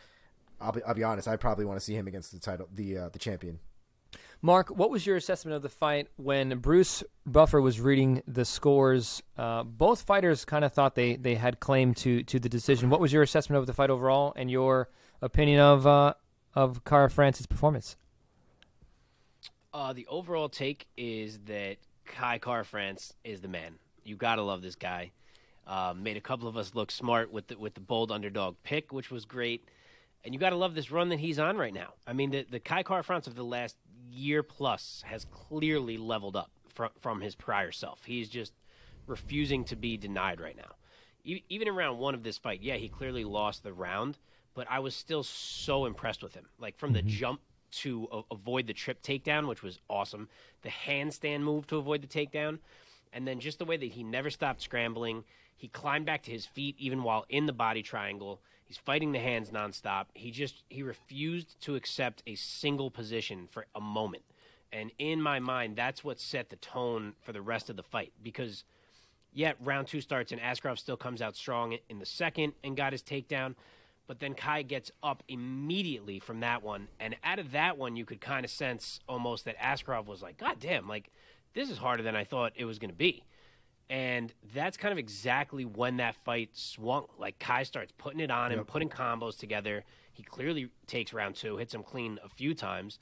I'll be honest, I'd probably want to see him against the champion. Mark, what was your assessment of the fight when Bruce Buffer was reading the scores? Both fighters kind of thought they had claim to the decision. What was your assessment of the fight overall and your opinion of Kara France's performance? The overall take is that Kai Kara France is the man. You gotta love this guy. Made a couple of us look smart with the bold underdog pick, which was great. And you got to love this run that he's on right now. I mean, the Kai Kara France of the last year plus has clearly leveled up from his prior self. He's just refusing to be denied right now. Even in round 1 of this fight, yeah, he clearly lost the round, but I was still so impressed with him. Like, from the jump to avoid the trip takedown, which was awesome, the handstand move to avoid the takedown, and then just the way that he never stopped scrambling. He climbed back to his feet even while in the body triangle. He's fighting the hands nonstop. He refused to accept a single position for a moment. And in my mind, that's what set the tone for the rest of the fight. Because, yeah, round 2 starts and Askarov still comes out strong in the second and got his takedown. But then Kai gets up immediately from that one. And out of that one, you could kind of sense almost that Askarov was like, God damn, like, this is harder than I thought it was going to be. And that's kind of exactly when that fight swung. Like, Kai starts putting it on him, putting combos together. He clearly takes round 2, hits him clean a few times.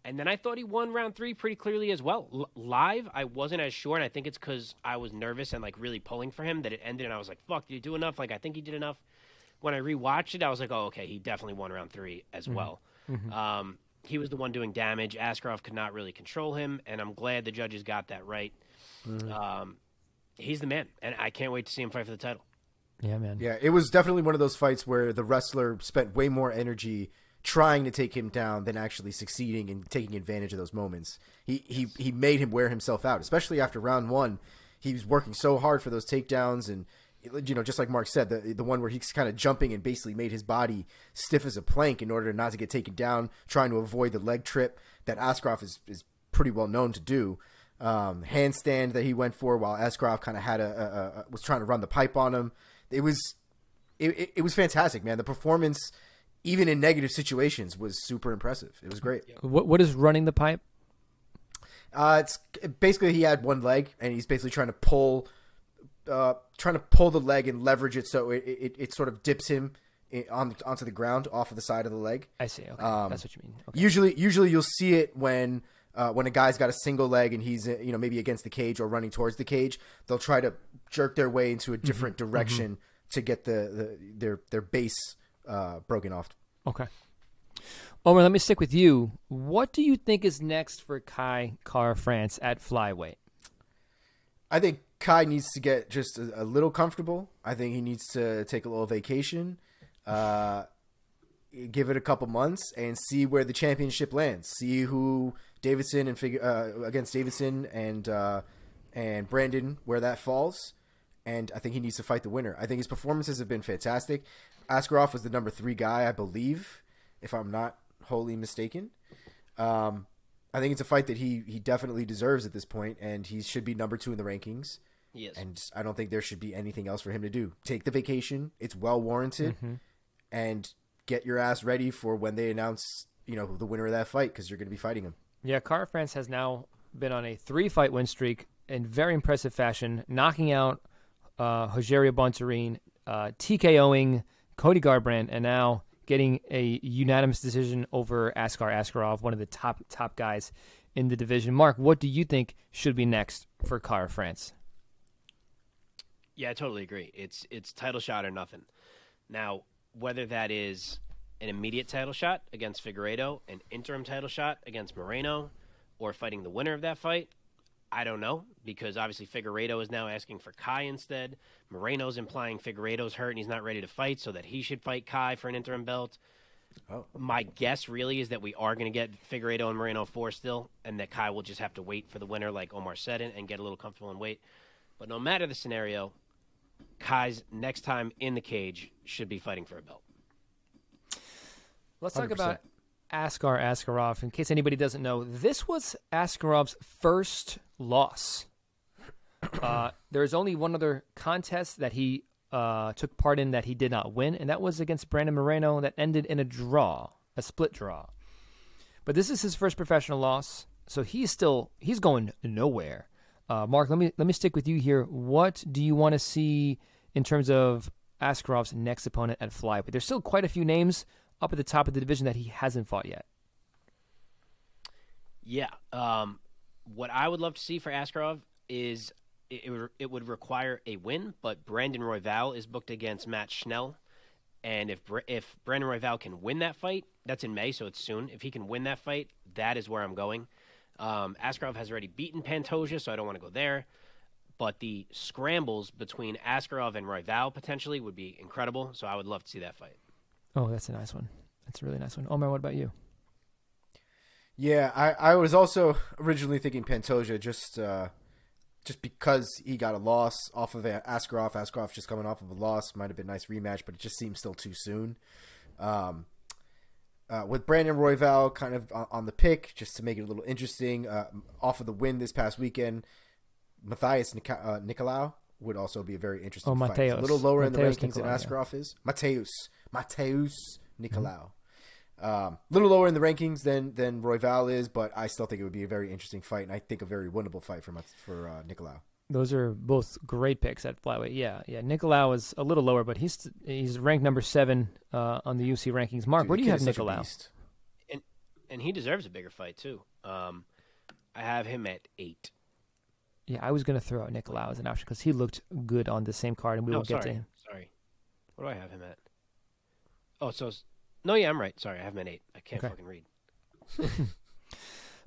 And then I thought he won round 3 pretty clearly as well. Live, I wasn't as sure, and I think it's because I was nervous and, like, really pulling for him that it ended, and I was like, fuck, did he do enough? Like, I think he did enough. When I rewatched it, I was like, oh, okay, he definitely won round 3 as well. He was the one doing damage. Askarov could not really control him, and I'm glad the judges got that right. He's the man, and I can't wait to see him fight for the title. Yeah, man. Yeah, it was definitely one of those fights where the wrestler spent way more energy trying to take him down than actually succeeding and taking advantage of those moments. He made him wear himself out, especially after round 1. He was working so hard for those takedowns, and just like Mark said, the one where he's kind of jumping and basically made his body stiff as a plank in order not to get taken down, trying to avoid the leg trip that Askarov is pretty well known to do. Handstand that he went for while Askarov kind of had was trying to run the pipe on him. It was fantastic, man. The performance, even in negative situations, was super impressive. It was great. What is running the pipe? It's basically he had one leg and he's basically trying to pull the leg and leverage it so it sort of dips him onto the ground off of the side of the leg. I see. Okay, that's what you mean. Okay. Usually you'll see it when a guy's got a single leg and he's maybe against the cage or running towards the cage. They'll try to jerk their way into a different direction to get their base broken off. Okay. Omar, let me stick with you. What do you think is next for Kai Kara-France at flyweight? I think Kai needs to get just a little comfortable. I think he needs to take a little vacation, give it a couple months, and see where the championship lands. See who Davidson against Davidson and Brandon, where that falls. And I think he needs to fight the winner. I think his performances have been fantastic. Askarov was the number 3 guy, I believe, if I'm not wholly mistaken. I think it's a fight that he definitely deserves at this point, and he should be number 2 in the rankings. Yes. And I don't think there should be anything else for him to do. Take the vacation. It's well warranted. And get your ass ready for when they announce, the winner of that fight, because you're going to be fighting him. Yeah, Kara-France has now been on a 3-fight win streak in very impressive fashion, knocking out Rogerio Bontorin, TKOing Cody Garbrandt, and now getting a unanimous decision over Askar Askarov, one of the top guys in the division. Mark, what do you think should be next for Kara-France? Yeah, I totally agree. It's title shot or nothing. Now, whether that is an immediate title shot against Figueiredo, an interim title shot against Moreno, or fighting the winner of that fight, I don't know, because obviously Figueiredo is now asking for Kai instead. Moreno's implying Figueiredo's hurt and he's not ready to fight, so that he should fight Kai for an interim belt. My guess really is that we are going to get Figueiredo and Moreno 4 still, and that Kai will just have to wait for the winner, like Omar said, and get a little comfortable and wait. But no matter the scenario, Kai's next time in the cage should be fighting for a belt. Let's talk about Askar Askarov. In case anybody doesn't know, this was Askarov's first loss. There's only one other contest that he took part in that he did not win, and that was against Brandon Moreno that ended in a split draw. But this is his first professional loss, so he's going nowhere. Mark, let me stick with you here. What do you want to see in terms of Askarov's next opponent at flyweight? There's still quite a few names up at the top of the division that he hasn't fought yet. Yeah. What I would love to see for Askarov is it would require a win, but Brandon Royval is booked against Matt Schnell. And if Brandon Royval can win that fight, that's in May, so it's soon. If he can win that fight, that is where I'm going. Askarov has already beaten Pantoja, so I don't want to go there. but the scrambles between Askarov and Royval potentially would be incredible. So I would love to see that fight. Oh, that's a nice one. That's a really nice one. Omar, what about you? Yeah, I was also originally thinking Pantoja just because he got a loss off of Askarov. Askarov just coming off of a loss. Might have been a nice rematch, but it just seems still too soon. With Brandon Royval kind of on the pick, just to make it a little interesting, off of the win this past weekend, Matthias Nicolau would also be a very interesting fight. Mateus. A little lower in the Mateus rankings than Nicolau, Askarov is. Mateus Nicolau. A little lower in the rankings than Royval is, but I still think it would be a very interesting fight, and I think a very winnable fight for Nicolau. Those are both great picks at flyweight. Yeah. Nicolau is a little lower, but he's ranked number 7 on the UFC rankings. Mark, Dude, where do you have the kid is such a Nicolau? beast. And he deserves a bigger fight too. I have him at 8. Yeah, I was going to throw out Nicolau as an option because he looked good on the same card, and we will get to him. Sorry. What do I have him at? Oh, no, yeah, I'm right. Sorry, I have him at 8. I can't fucking read.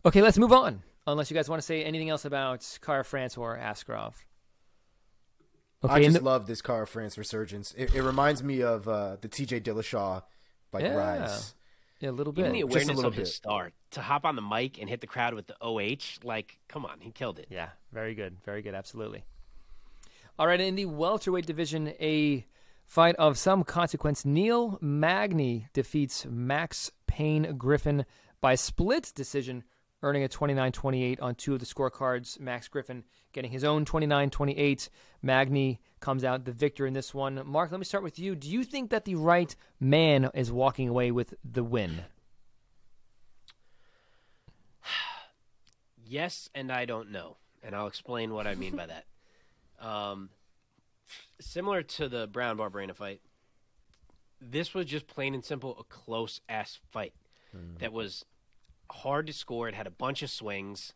Okay, let's move on. Unless you guys want to say anything else about Kara France or Askarov. Okay, I just love this Kara France resurgence. It reminds me of the TJ Dillashaw rise. Yeah, a little Even bit. the Just a awareness little of his bit. start to hop on the mic and hit the crowd with the OH, like, come on, he killed it. Yeah, very good, absolutely. All right, in the welterweight division, a fight of some consequence. Neil Magny defeats Max Payne Griffin by split decision, earning a 29-28 on 2 of the scorecards. Max Griffin getting his own 29-28. Magny comes out the victor in this one. Mark, let me start with you. Do you think that the right man is walking away with the win? Yes, and I don't know, and I'll explain what I mean by that. Similar to the Brown Barberena fight, this was just plain and simple a close-ass fight that was hard to score. It had a bunch of swings.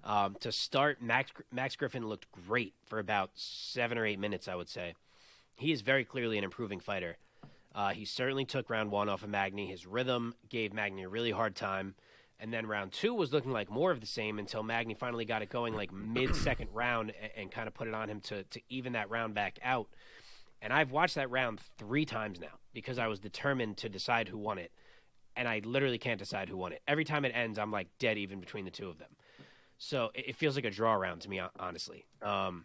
To start, Max Griffin looked great for about 7 or 8 minutes, I would say. He is very clearly an improving fighter. He certainly took round 1 off of Magny. His rhythm gave Magny a really hard time. And then round 2 was looking like more of the same until Magny finally got it going like mid-second round and kind of put it on him to even that round back out. And I've watched that round 3 times now because I was determined to decide who won it. And I literally can't decide who won it. Every time it ends, I'm like dead even between the two of them. So it feels like a draw round to me, honestly. And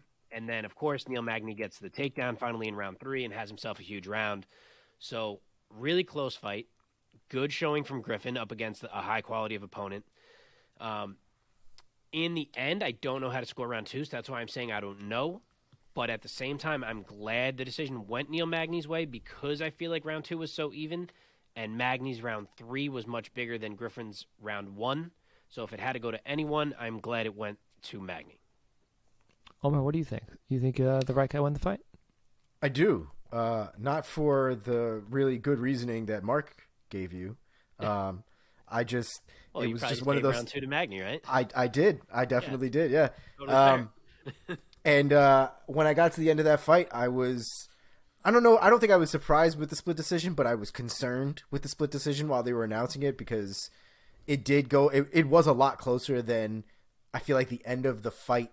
then, of course, Neil Magny gets the takedown finally in round 3 and has himself a huge round. So really close fight. Good showing from Griffin up against a high quality of opponent. In the end, I don't know how to score round 2, so that's why I'm saying I don't know. But at the same time, I'm glad the decision went Neil Magny's way because I feel like round 2 was so even, and Magny's round 3 was much bigger than Griffin's round 1. So if it had to go to anyone, I'm glad it went to Magny. Omar, what do you think? You think the right guy won the fight? I do. Not for the really good reasoning that Mark gave you. I just it was just one of those round 2 to Magny, right? I did. I definitely did. Yeah. Totally And when I got to the end of that fight, I don't know. I don't think I was surprised with the split decision, but I was concerned with the split decision while they were announcing it because it did go. It was a lot closer than I feel like the end of the fight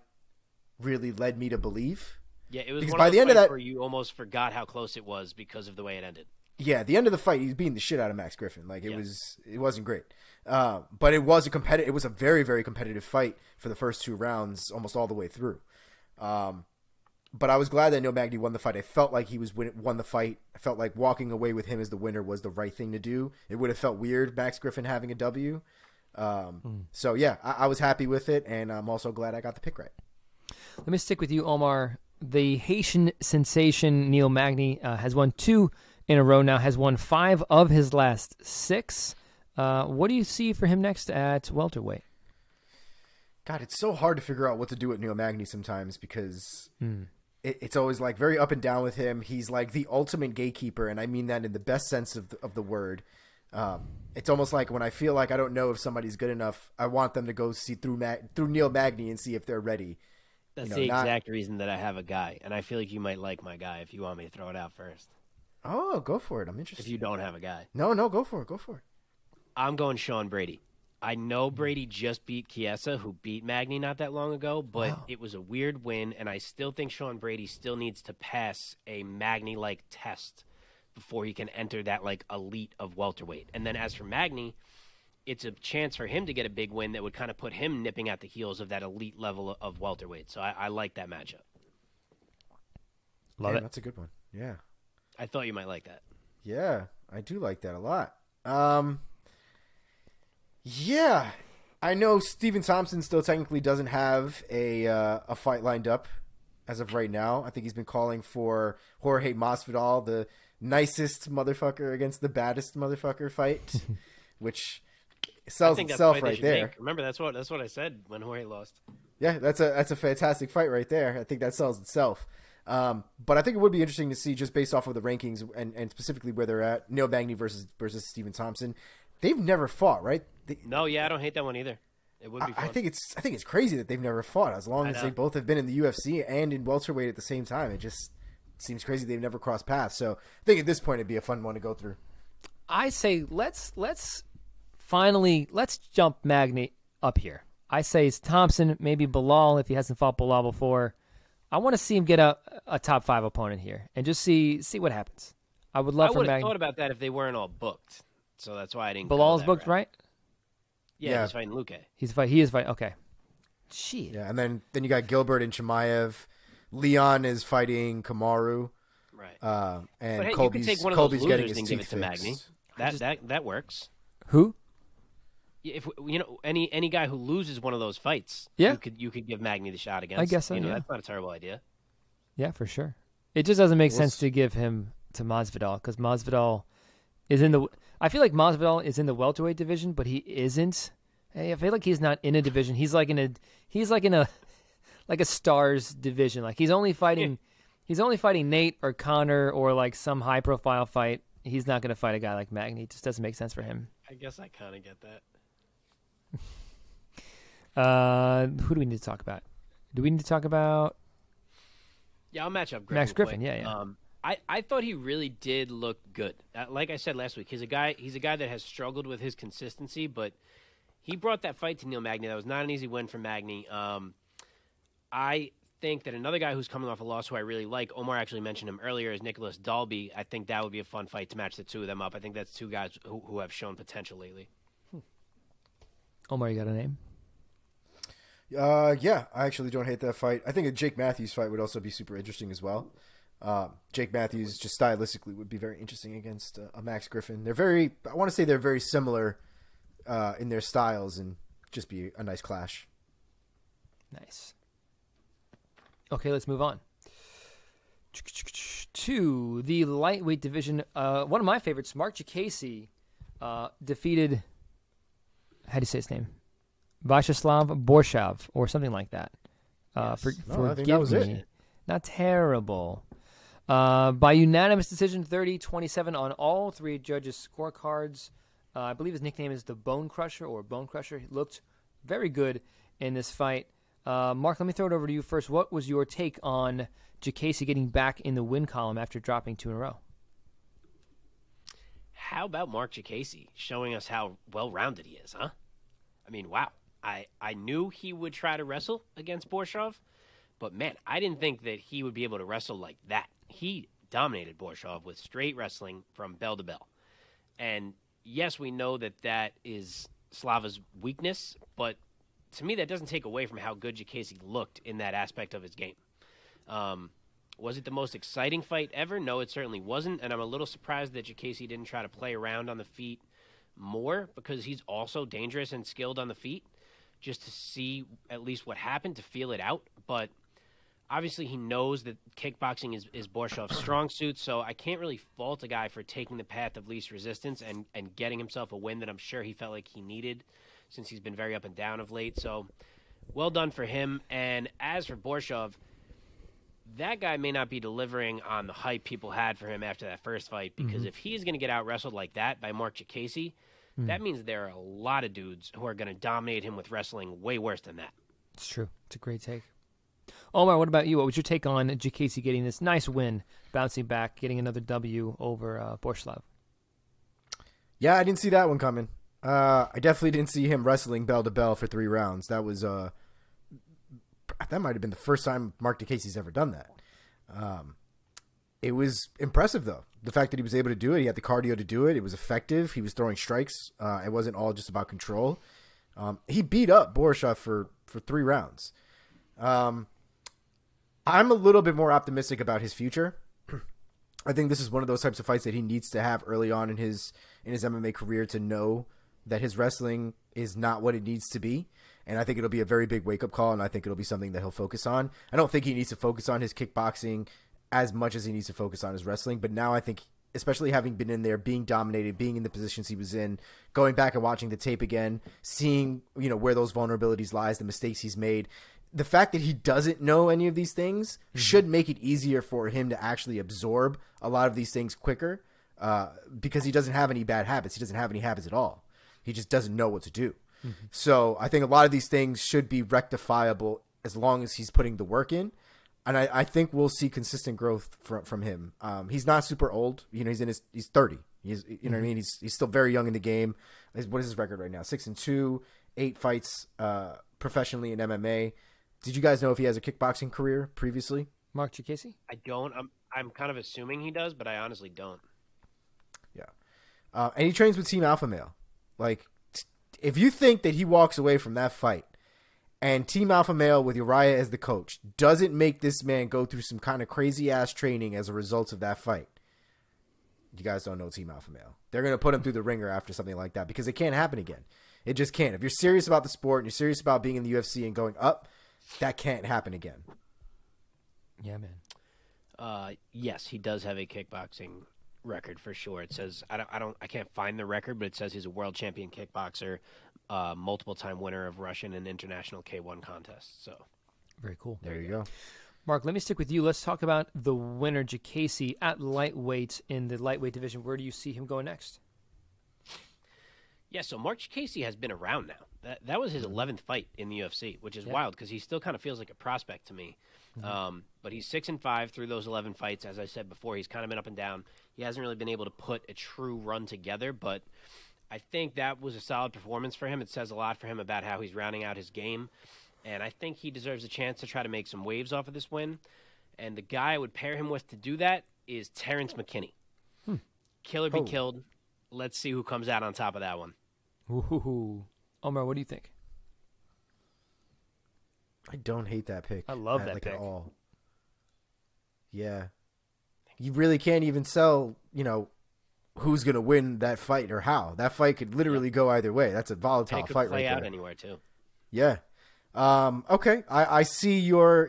really led me to believe. Yeah, it was because one by of the those end of fights that, where you almost forgot how close it was because of the way it ended. Yeah, at the end of the fight, he's beating the shit out of Max Griffin. Like it wasn't great, but it was It was a very, very competitive fight for the first 2 rounds, almost all the way through. But I was glad that Neil Magny won the fight. I felt like he won the fight. I felt like walking away with him as the winner was the right thing to do. It would have felt weird, Max Griffin having a W. So yeah, I was happy with it, and I'm also glad I got the pick right. Let me stick with you, Omar. The Haitian sensation Neil Magny has won 2 in a row now, has won 5 of his last 6. What do you see for him next at welterweight? God, it's so hard to figure out what to do with Neil Magny sometimes because it's always like very up and down with him. He's like the ultimate gatekeeper, and I mean that in the best sense of the word. It's almost like when I feel like I don't know if somebody's good enough, I want them to go see through Neil Magny and see if they're ready. That's the exact reason that I have a guy, and I feel like you might like my guy if you want me to throw it out first. Oh, go for it. I'm interested. If you don't have a guy. No, go for it. Go for it. I'm going Sean Brady. I know Brady just beat Chiesa, who beat Magny not that long ago, but it was a weird win, and I still think Sean Brady still needs to pass a Magny-like test before he can enter that like elite of welterweight. And then as for Magny, it's a chance for him to get a big win that would kind of put him nipping at the heels of that elite level of welterweight. So I like that matchup. Love it. That's a good one. Yeah. I thought you might like that. Yeah, I do like that a lot. Yeah, I know Stephen Thompson still technically doesn't have a fight lined up as of right now. I think he's been calling for Jorge Masvidal, the nicest motherfucker against the baddest motherfucker fight, which sells itself right there. Remember, that's what I said when Jorge lost. Yeah, that's a fantastic fight right there. I think that sells itself. But I think it would be interesting to see, just based off of the rankings and specifically where they're at, Neil Magny versus Stephen Thompson. They've never fought, right? No, yeah, I don't hate that one either. It would be fun. I think it's crazy that they've never fought, as long as they both have been in the UFC and in welterweight at the same time. It just seems crazy they've never crossed paths. So I think at this point it'd be a fun one to go through. I say let's jump Magny up here. I say it's Thompson, maybe Bilal if he hasn't fought Bilal before. I want to see him get a top 5 opponent here and just see what happens. I would love for Magny. I would have thought about that if they weren't all booked. So that's why I didn't. Bilal's booked, right? Yeah, he's fighting Luque. He is fighting. Okay. Shit. Yeah, and then you got Gilbert and Chimaev. Leon is fighting Kamaru. Right. And but hey, Colby's, you could take one of Colby's those getting losers his and give teeth it to fixed. Magny. That works. Who? If any guy who loses one of those fights, yeah, you could give Magny the shot against. I guess so. That's not a terrible idea. Yeah, for sure. It just doesn't make sense to give him to Masvidal because Masvidal is in the. I feel like Masvidal is in the welterweight division, but he isn't. I feel like he's not in a division. He's like in a stars division. Like he's only fighting Nate or Connor or like some high profile fight. He's not going to fight a guy like Magny. It just doesn't make sense for him. I guess I kind of get that. Who do we need to talk about? Do we need to talk about? Yeah, I'll match up Griffin. Max Griffin. Quick. Yeah. I thought he really did look good. Like I said last week, he's a guy that has struggled with his consistency, but he brought that fight to Neil Magny. That was not an easy win for Magny. I think that another guy who's coming off a loss who I really like, Omar actually mentioned him earlier, is Nicholas Dalby. I think that would be a fun fight to match the two of them up. I think that's two guys who have shown potential lately. Omar, you got a name? Yeah, I actually don't hate that fight. I think a Jake Matthews fight would also be super interesting as well. Jake Matthews, just stylistically, would be very interesting against a Max Griffin. I want to say they're very similar in their styles, and just be a nice clash. Nice. Okay, let's move on to the lightweight division. One of my favorites, Mark Jacasey, defeated. How do you say his name? Vyacheslav Borshov or something like that. I think that was it. Not terrible. By unanimous decision, 30-27 on all three judges' scorecards. I believe his nickname is the Bone Crusher or Bone Crusher. He looked very good in this fight. Mark, let me throw it over to you first. What was your take on Jacasey getting back in the win column after dropping 2 in a row? How about Mark Jacasey showing us how well-rounded he is, huh? I mean, wow. I knew he would try to wrestle against Borshov, but man, I didn't think that he would be able to wrestle like that. He dominated Borshov with straight wrestling from bell to bell. And yes, we know that is Slava's weakness, but to me that doesn't take away from how good Jacasey looked in that aspect of his game. Was it the most exciting fight ever? No, it certainly wasn't, and I'm a little surprised that Jacasey didn't try to play around on the feet more because he's also dangerous and skilled on the feet, just to see at least what happened, to feel it out. But obviously he knows that kickboxing is Borshov's strong suit, so I can't really fault a guy for taking the path of least resistance and getting himself a win that I'm sure he felt like he needed since he's been very up and down of late. So well done for him. And as for Borshov, that guy may not be delivering on the hype people had for him after that first fight, because if he's going to get out-wrestled like that by Mark Jacasey, that means there are a lot of dudes who are going to dominate him with wrestling way worse than that. It's true. It's a great take. Omar, what about you? What was your take on Jacasey getting this nice win, bouncing back, getting another W over Borshov? Yeah, I didn't see that one coming. I definitely didn't see him wrestling bell to bell for 3 rounds. That was that might have been the first time Mark DeCasey's ever done that. It was impressive though. The fact that he was able to do it, he had the cardio to do it. It was effective. He was throwing strikes. It wasn't all just about control. He beat up Borisov for 3 rounds. I'm a little bit more optimistic about his future. I think this is one of those types of fights that he needs to have early on in his MMA career to know that his wrestling is not what it needs to be. And I think it'll be a very big wake-up call, and I think it'll be something that he'll focus on. I don't think he needs to focus on his kickboxing as much as he needs to focus on his wrestling. But now I think, especially having been in there, being dominated, being in the positions he was in, going back and watching the tape again, seeing, where those vulnerabilities lies, the mistakes he's made, the fact that he doesn't know any of these things should make it easier for him to actually absorb a lot of these things quicker, because he doesn't have any bad habits. He doesn't have any habits at all. He just doesn't know what to do. Mm-hmm. So I think a lot of these things should be rectifiable as long as he's putting the work in. And I think we'll see consistent growth from him. He's not super old. He's 30. He's, what I mean? He's still very young in the game. What is his record right now? 6-2, 8 fights professionally in MMA. Did you guys know if he has a kickboxing career previously? Mark Chikese? I don't. I'm kind of assuming he does, but I honestly don't. Yeah. And he trains with Team Alpha Male. Like, if you think that he walks away from that fight and Team Alpha Male with Uriah as the coach doesn't make this man go through some kind of crazy-ass training as a result of that fight, you guys don't know Team Alpha Male. They're going to put him through the ringer after something like that because it can't happen again. It just can't. If you're serious about the sport and you're serious about being in the UFC and going up, that can't happen again. Yeah, man. Yes, he does have a kickboxing record for sure. It says I can't find the record, but it says he's a world champion kickboxer, multiple time winner of Russian and international K1 contests. So very cool. There you go. Mark, let me stick with you. Let's talk about the winner, Jacasey, at lightweight in the lightweight division. Where do you see him going next? Yeah, so Mark Jacasey has been around now. That was his 11th fight in the UFC, which is wild because he still kind of feels like a prospect to me. Mm-hmm. But he's 6-5 through those 11 fights. As I said before, he's kind of been up and down. He hasn't really been able to put a true run together, but I think that was a solid performance for him. It says a lot for him about how he's rounding out his game, and I think he deserves a chance to try to make some waves off of this win. And the guy I would pair him with to do that is Terrence McKinney. Kill or be killed. Let's see who comes out on top of that one. Ooh. Omar, what do you think? I don't hate that pick. I love that pick. At all. Yeah. You really can't even sell, who's going to win that fight or how. That fight could literally go either way. That's a volatile fight right there. It could play out anywhere too. Yeah. Okay. I see your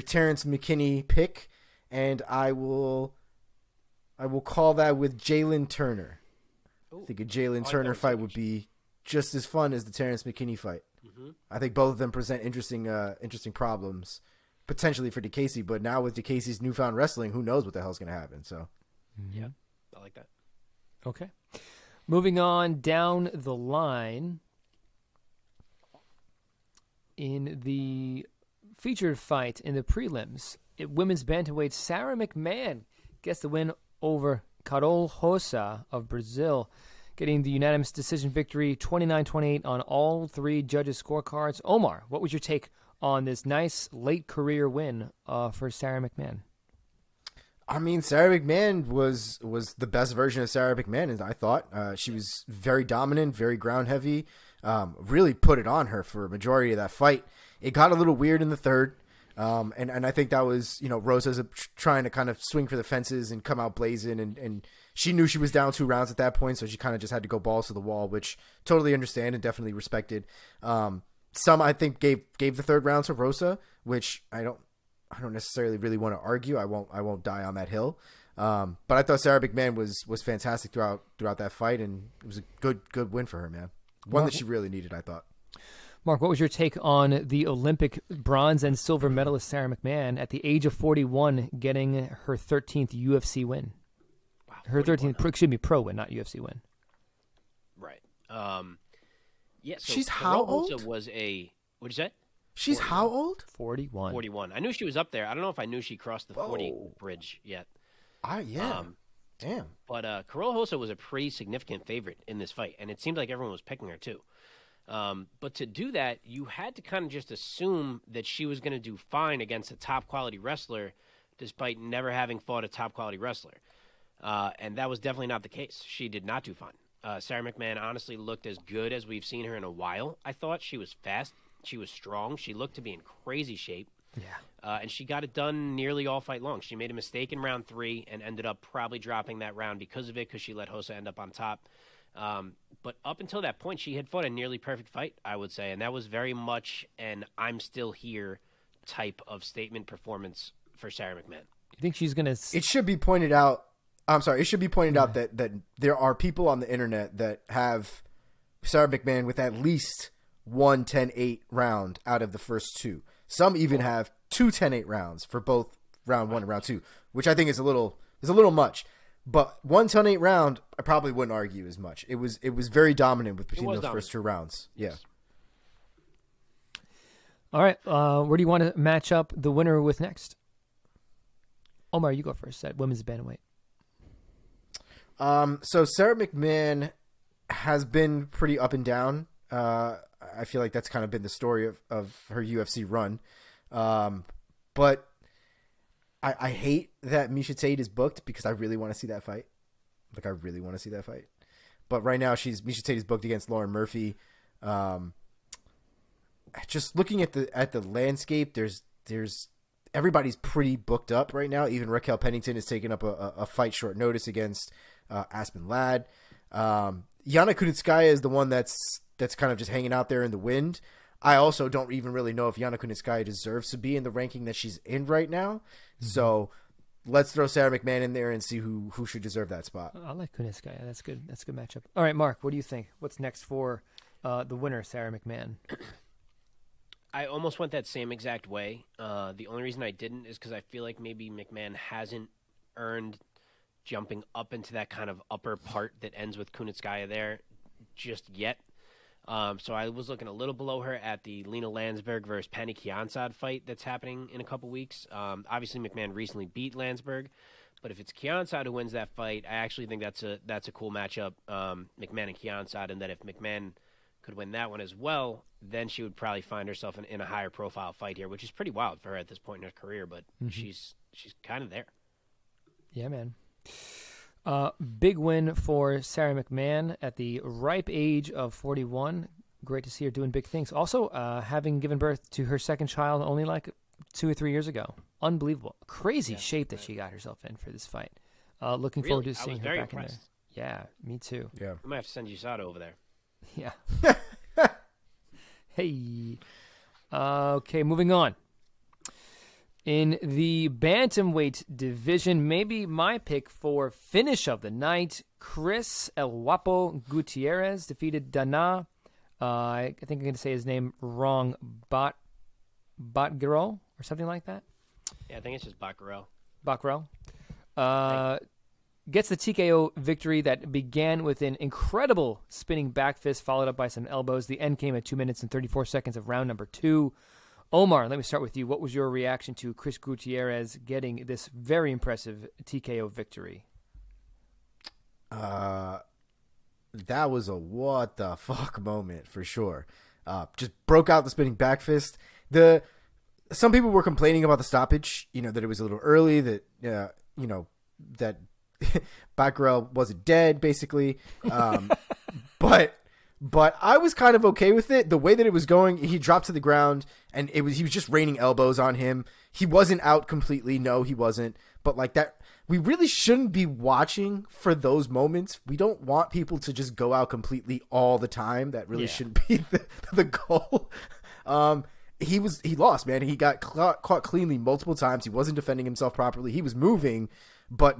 Terrence McKinney pick, and I will call that with Jalen Turner. Ooh. I think a Jalen Turner fight would be just as fun as the Terrence McKinney fight. Mm-hmm. I think both of them present interesting problems potentially for DeCasey, but now with DeCasey's newfound wrestling, who knows what the hell's going to happen. So, yeah, I like that. Okay. Moving on down the line in the featured fight in the prelims, women's bantamweight Sarah McMahon gets the win over Carol Rosa of Brazil, getting the unanimous decision victory 29-28 on all 3 judges' scorecards. Omar, what was your take on this nice late career win for Sarah McMahon? I mean, Sarah McMahon was the best version of Sarah McMahon, I thought. She was very dominant, very ground heavy, really put it on her for a majority of that fight. It got a little weird in the third. And I think that was, Rosa's trying to kind of swing for the fences and come out blazing. And she knew she was down 2 rounds at that point. So she kind of just had to go balls to the wall, which totally understand and definitely respected. Some I think gave the third round to Rosa, which I don't necessarily really want to argue. I won't die on that hill. But I thought Sarah McMahon was fantastic throughout that fight. And it was a good win for her, man. One that she really needed, I thought. Mark, what was your take on the Olympic bronze and silver medalist Sarah McMahon at the age of 41 getting her 13th UFC win? Wow, her 13th, pro win, not UFC win. Right. Yeah. So she's how old? Was a what'd you say? She's 41. How old? 41. 41. I knew she was up there. I don't know if I knew she crossed the 40 bridge yet. Yeah. Damn. But Carola Hossa was a pretty significant favorite in this fight, and it seemed like everyone was picking her too. But to do that, you had to kind of just assume that she was going to do fine against a top quality wrestler, despite never having fought a top quality wrestler. And that was definitely not the case. She did not do fine. Sarah McMahon honestly looked as good as we've seen her in a while. I thought she was fast. She was strong. She looked to be in crazy shape. Yeah. And she got it done nearly all fight long. She made a mistake in round 3 and ended up probably dropping that round because of it, because she let Hossa end up on top. But up until that point, she had fought a nearly perfect fight, I would say. And that was very much an I'm still here type of statement performance for Sarah McMahon. You think she's going to... It should be pointed out. I'm sorry. It should be pointed out that there are people on the internet that have Sarah McMahon with at least one 10-8 round out of the first 2. Some even have 2 10-8 rounds for both round 1 and round 2, which I think is a little much. But one 10-8 round, I probably wouldn't argue as much. It was very dominant between those first 2 rounds. Yeah. All right. Where do you want to match up the winner with next? Omar, you go first at women's bantamweight. So Sarah McMahon has been pretty up and down. I feel like that's kind of been the story of her UFC run. But I hate that Miesha Tate is booked because I really want to see that fight. Like, I really want to see that fight. But right now Miesha Tate is booked against Lauren Murphy. Just looking at the landscape, there's everybody's pretty booked up right now. Even Raquel Pennington is taking up a fight short notice against Aspen Ladd. Yana Kunitskaya is the one that's kind of just hanging out there in the wind. I also don't even really know if Yana Kunitskaya deserves to be in the ranking that she's in right now. Mm-hmm. So let's throw Sarah McMahon in there and see who should deserve that spot. I like Kunitskaya. That's good. That's a good matchup. All right, Mark, what do you think? What's next for the winner, Sarah McMahon? I almost went that same exact way. The only reason I didn't is because I feel like maybe McMahon hasn't earned jumping up into that kind of upper part that ends with Kunitskaya there just yet. So I was looking a little below her at the Lena Landsberg versus Penny Kiansad fight that's happening in a couple weeks. Obviously, McMahon recently beat Landsberg, but if it's Kiansad who wins that fight, I actually think that's a cool matchup, McMahon and Kiansad, and that if McMahon could win that one as well, then she would probably find herself in a higher profile fight here, which is pretty wild for her at this point in her career, but she's kind of there. Yeah, man. Big win for Sarah McMahon at the ripe age of 41. Great to see her doing big things. Also, having given birth to her second child only like 2 or 3 years ago. Unbelievable. Crazy shape that she got herself in for this fight. Looking forward to seeing her back impressed. In there. Yeah, me too. Yeah. I might have to send USADA over there. Yeah. Hey. Okay, moving on. In the bantamweight division, maybe my pick for finish of the night, Chris El Guapo Gutierrez defeated Dana. I think I'm going to say his name wrong. Batgarel or something like that. Yeah, I think it's just Batgarel. Batgarel. Gets the TKO victory that began with an incredible spinning back fist, followed up by some elbows. The end came at 2 minutes and 34 seconds of round number 2. Omar, let me start with you. What was your reaction to Chris Gutierrez getting this very impressive TKO victory? That was a what the fuck moment for sure. Just broke out the spinning back fist. Some people were complaining about the stoppage, that it was a little early, that that Batgarel wasn't dead, basically. But I was kind of okay with it. The way that it was going, he dropped to the ground, and he was just raining elbows on him. He wasn't out completely. No, he wasn't. But like that, we really shouldn't be watching for those moments. We don't want people to just go out completely all the time. That really shouldn't be the goal. He lost, man. He got caught cleanly multiple times. He wasn't defending himself properly. He was moving, but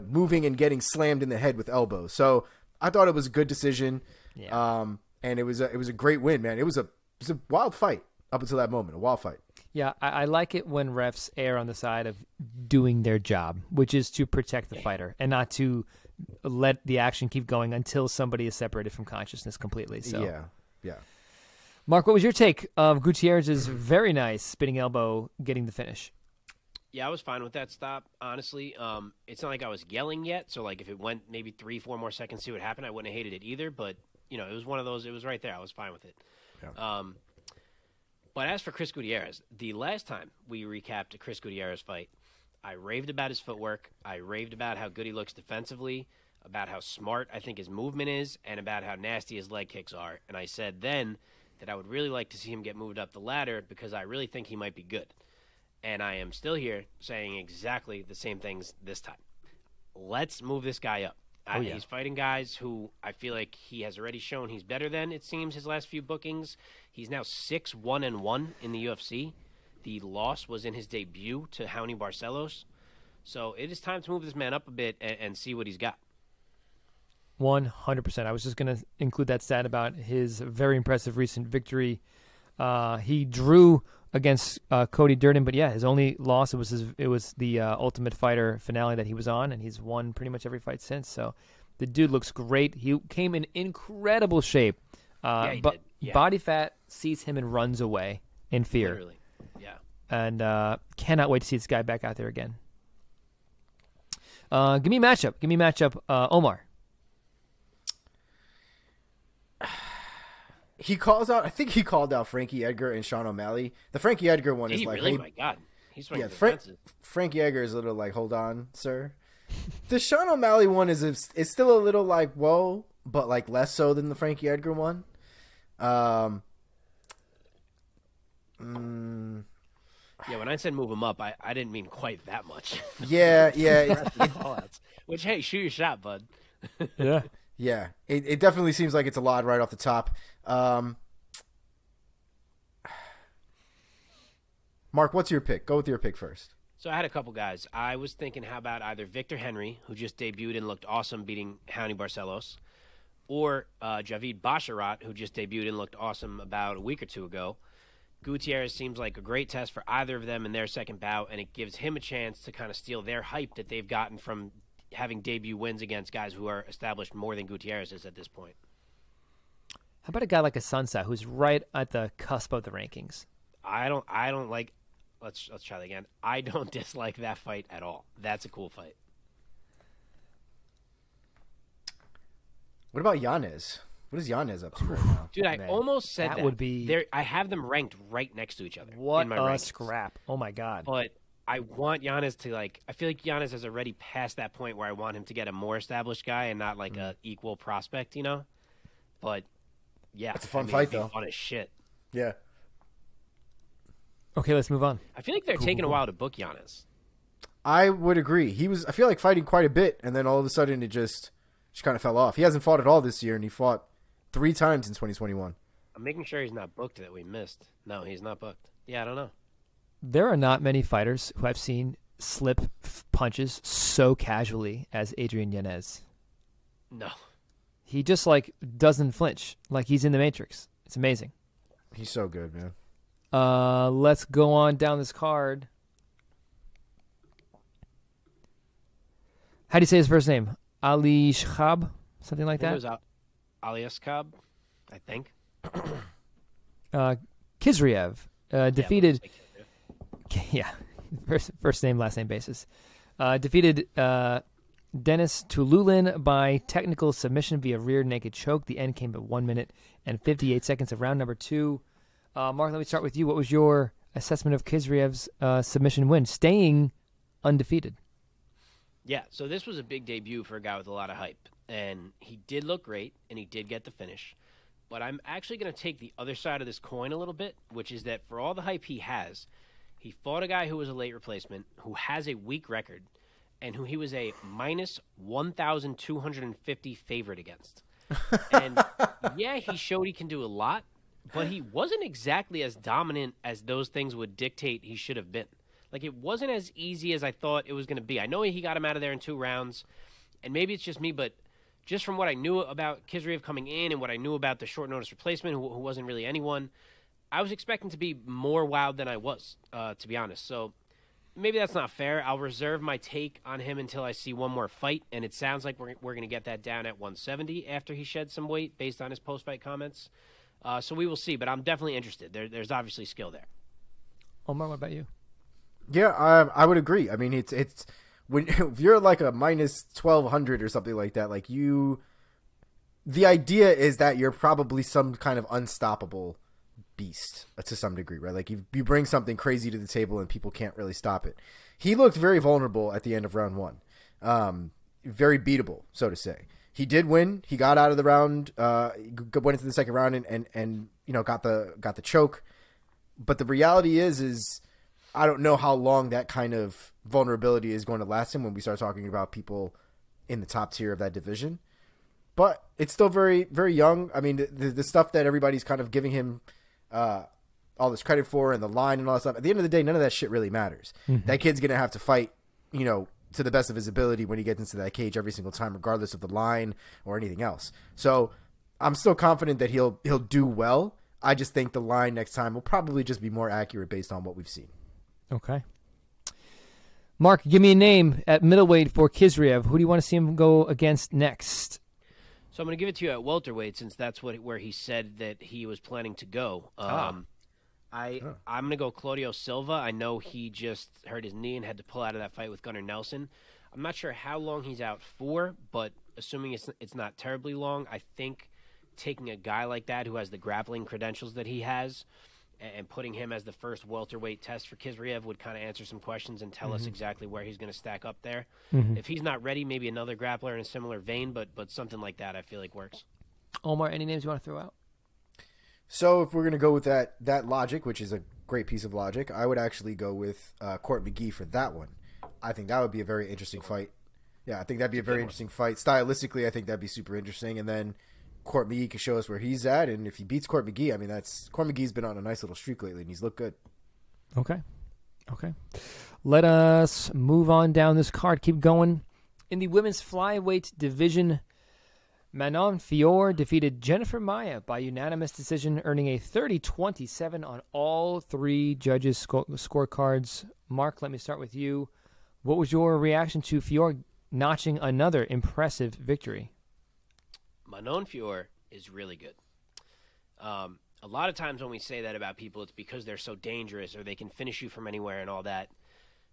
moving and getting slammed in the head with elbows. So I thought it was a good decision. Yeah. And it was a great win, man. It was a wild fight up until that moment. A wild fight. Yeah, I like it when refs err on the side of doing their job, which is to protect the fighter and not to let the action keep going until somebody is separated from consciousness completely. So yeah. Mark, what was your take of Gutierrez's very nice spinning elbow getting the finish? Yeah, I was fine with that stop, honestly. It's not like I was yelling yet, so like if it went maybe 3-4 more seconds to see what happened, I wouldn't have hated it either. But you know, it was one of those. It was right there. I was fine with it. Yeah. But as for Chris Gutierrez, the last time we recapped a Chris Gutierrez fight, I raved about his footwork. I raved about how good he looks defensively, about how smart I think his movement is, and about how nasty his leg kicks are. And I said then that I would really like to see him get moved up the ladder because I really think he might be good. And I am still here saying exactly the same things this time. Let's move this guy up. Yeah. He's fighting guys who I feel like he has already shown he's better than, it seems, his last few bookings. He's now 6-1-1 in the UFC. The loss was in his debut to Raoni Barcelos. So it is time to move this man up a bit and see what he's got. 100%. I was just going to include that stat about his very impressive recent victory. He drew against Cody Durden, but yeah, his only loss it was the Ultimate Fighter finale that he was on, and he's won pretty much every fight since. So the dude looks great. He came in incredible shape, He but did. Yeah. body fat sees him and runs away in fear. Literally. Yeah. And cannot wait to see this guy back out there again. Give me a matchup. Omar. I think he called out Frankie Edgar and Sean O'Malley. The Frankie Edgar one Did is he like, really? hey, My God. He's swinging yeah, for the fences. Frankie Edgar is a little like, hold on, sir. The Sean O'Malley one is still a little like, whoa, but like less so than the Frankie Edgar one. Yeah, when I said move him up, I didn't mean quite that much. Yeah. Which, hey, shoot your shot, bud. Yeah. Yeah, it definitely seems like it's a lot right off the top. Mark, what's your pick? Go with your pick first. So I had a couple guys. I was thinking, how about either Victor Henry, who just debuted and looked awesome beating Raoni Barcelos, or Javid Basharat, who just debuted and looked awesome about a week or two ago. Gutierrez seems like a great test for either of them in their second bout, and it gives him a chance to kind of steal their hype that they've gotten from having debut wins against guys who are established more than Gutierrez is at this point. How about a guy like a Sunsa who's right at the cusp of the rankings? I don't like. Let's try that again. I don't dislike that fight at all. That's a cool fight. What about Yanez? What is Yanez up to right now? Dude, I Man, almost said that. would be There, I have them ranked right next to each other. what in my a rankings. scrap! Oh my God. But I want Giannis to I feel like Giannis has already passed that point where I want him to get a more established guy and not like a equal prospect, you know? But yeah, It's a fun it'd fight, be though. Fun as shit. Yeah. Okay, let's move on. I feel like they're taking a while to book Giannis. I would agree. I feel like fighting quite a bit, and then all of a sudden it just kind of fell off. He hasn't fought at all this year, and he fought 3 times in 2021. I'm making sure he's not booked that we missed. No, he's not booked. Yeah, I don't know. There are not many fighters who I've seen slip punches so casually as Adrian Yanez. No. He just doesn't flinch, like he's in the Matrix. It's amazing. He's so good, man. Let's go on down this card. How do you say his first name? Ali Shahab? Something like I think that? it was Alias Cobb, I think. Kizriev defeated... Yeah, Yeah, first name, last name basis. Defeated Dennis Tululin by technical submission via rear naked choke. The end came at 1 minute and 58 seconds of round number 2. Mark, let me start with you. What was your assessment of Kizriev's submission win, staying undefeated? Yeah, so this was a big debut for a guy with a lot of hype. And he did look great, and he did get the finish. But I'm actually going to take the other side of this coin a little bit, which is that for all the hype he has, he fought a guy who was a late replacement, who has a weak record, and who he was a minus 1,250 favorite against. And yeah, he showed he can do a lot, but he wasn't exactly as dominant as those things would dictate he should have been. Like, it wasn't as easy as I thought it was going to be. I know he got him out of there in 2 rounds, and maybe it's just me, but just from what I knew about Kizriev coming in and what I knew about the short notice replacement, who wasn't really anyone, I was expecting to be more wowed than I was, to be honest. So maybe that's not fair. I'll reserve my take on him until I see one more fight, and it sounds like we're going to get that down at 170 after he sheds some weight based on his post-fight comments. So we will see, but I'm definitely interested. There's obviously skill there. Omar, what about you? Yeah, I would agree. I mean, it's when if you're like a minus 1,200 or something like that, like the idea is that you're probably some kind of unstoppable beast to some degree, right? Like you bring something crazy to the table and people can't really stop it. He looked very vulnerable at the end of round one, very beatable, so to say. He did win. He got out of the round, went into the second round and got the choke. But the reality is I don't know how long that kind of vulnerability is going to last him when we start talking about people in the top tier of that division. But it's still very, very young. I mean, the stuff that everybody's kind of giving him all this credit for and the line and all that stuff, at the end of the day, none of that shit really matters. Mm-hmm. That kid's going to have to fight, to the best of his ability when he gets into that cage every single time, regardless of the line or anything else. So I'm still confident that he'll do well. I just think the line next time will probably just be more accurate based on what we've seen. Okay. Mark, give me a name at middleweight for Khizriev. Who do you want to see him go against next? So I'm going to give it to you at welterweight since that's where he said that he was planning to go. I'm going to go Claudio Silva. I know he just hurt his knee and had to pull out of that fight with Gunnar Nelson. I'm not sure how long he's out for, but assuming it's not terribly long, I think taking a guy like that who has the grappling credentials that he has and putting him as the first welterweight test for Khizriev would kind of answer some questions and tell us exactly where he's going to stack up there. Mm-hmm. If he's not ready, maybe another grappler in a similar vein, but something like that I feel like works. Omar, any names you want to throw out? So if we're going to go with that logic, which is a great piece of logic, I would actually go with Court McGee for that one. I think that would be a very interesting fight. Yeah, I think that'd be a very interesting fight. Stylistically, I think that'd be super interesting. And then Court McGee can show us where he's at. And if he beats Court McGee, I mean, Court McGee's been on a nice little streak lately, and he's looked good. Okay. Let us move on down this card. Keep going. In the women's flyweight division, Manon Fior defeated Jennifer Maia by unanimous decision, earning a 30-27 on all three judges' scorecards. Mark, let me start with you. What was your reaction to Fior notching another impressive victory? Manon Fior is really good. A lot of times when we say that about people, it's because they're so dangerous or they can finish you from anywhere and all that.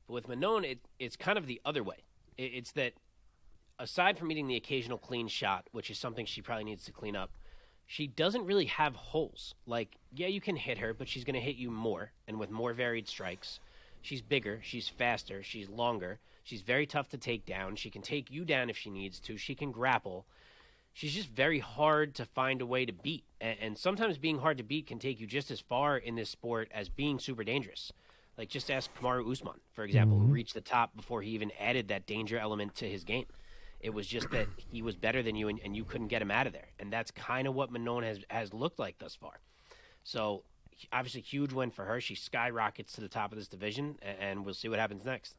But with Manon, it's kind of the other way. It's that aside from eating the occasional clean shot, which is something she probably needs to clean up, she doesn't really have holes. Like, yeah, you can hit her, but she's going to hit you more and with more varied strikes. She's bigger, she's faster, she's longer, she's very tough to take down. She can take you down if she needs to. She can grapple. She's just very hard to find a way to beat. And sometimes being hard to beat can take you just as far in this sport as being super dangerous. Like, just ask Kamaru Usman, for example, who reached the top before he even added that danger element to his game. It was just that he was better than you, and you couldn't get him out of there. And that's kind of what Manon has looked like thus far. So, obviously, huge win for her. She skyrockets to the top of this division, and we'll see what happens next.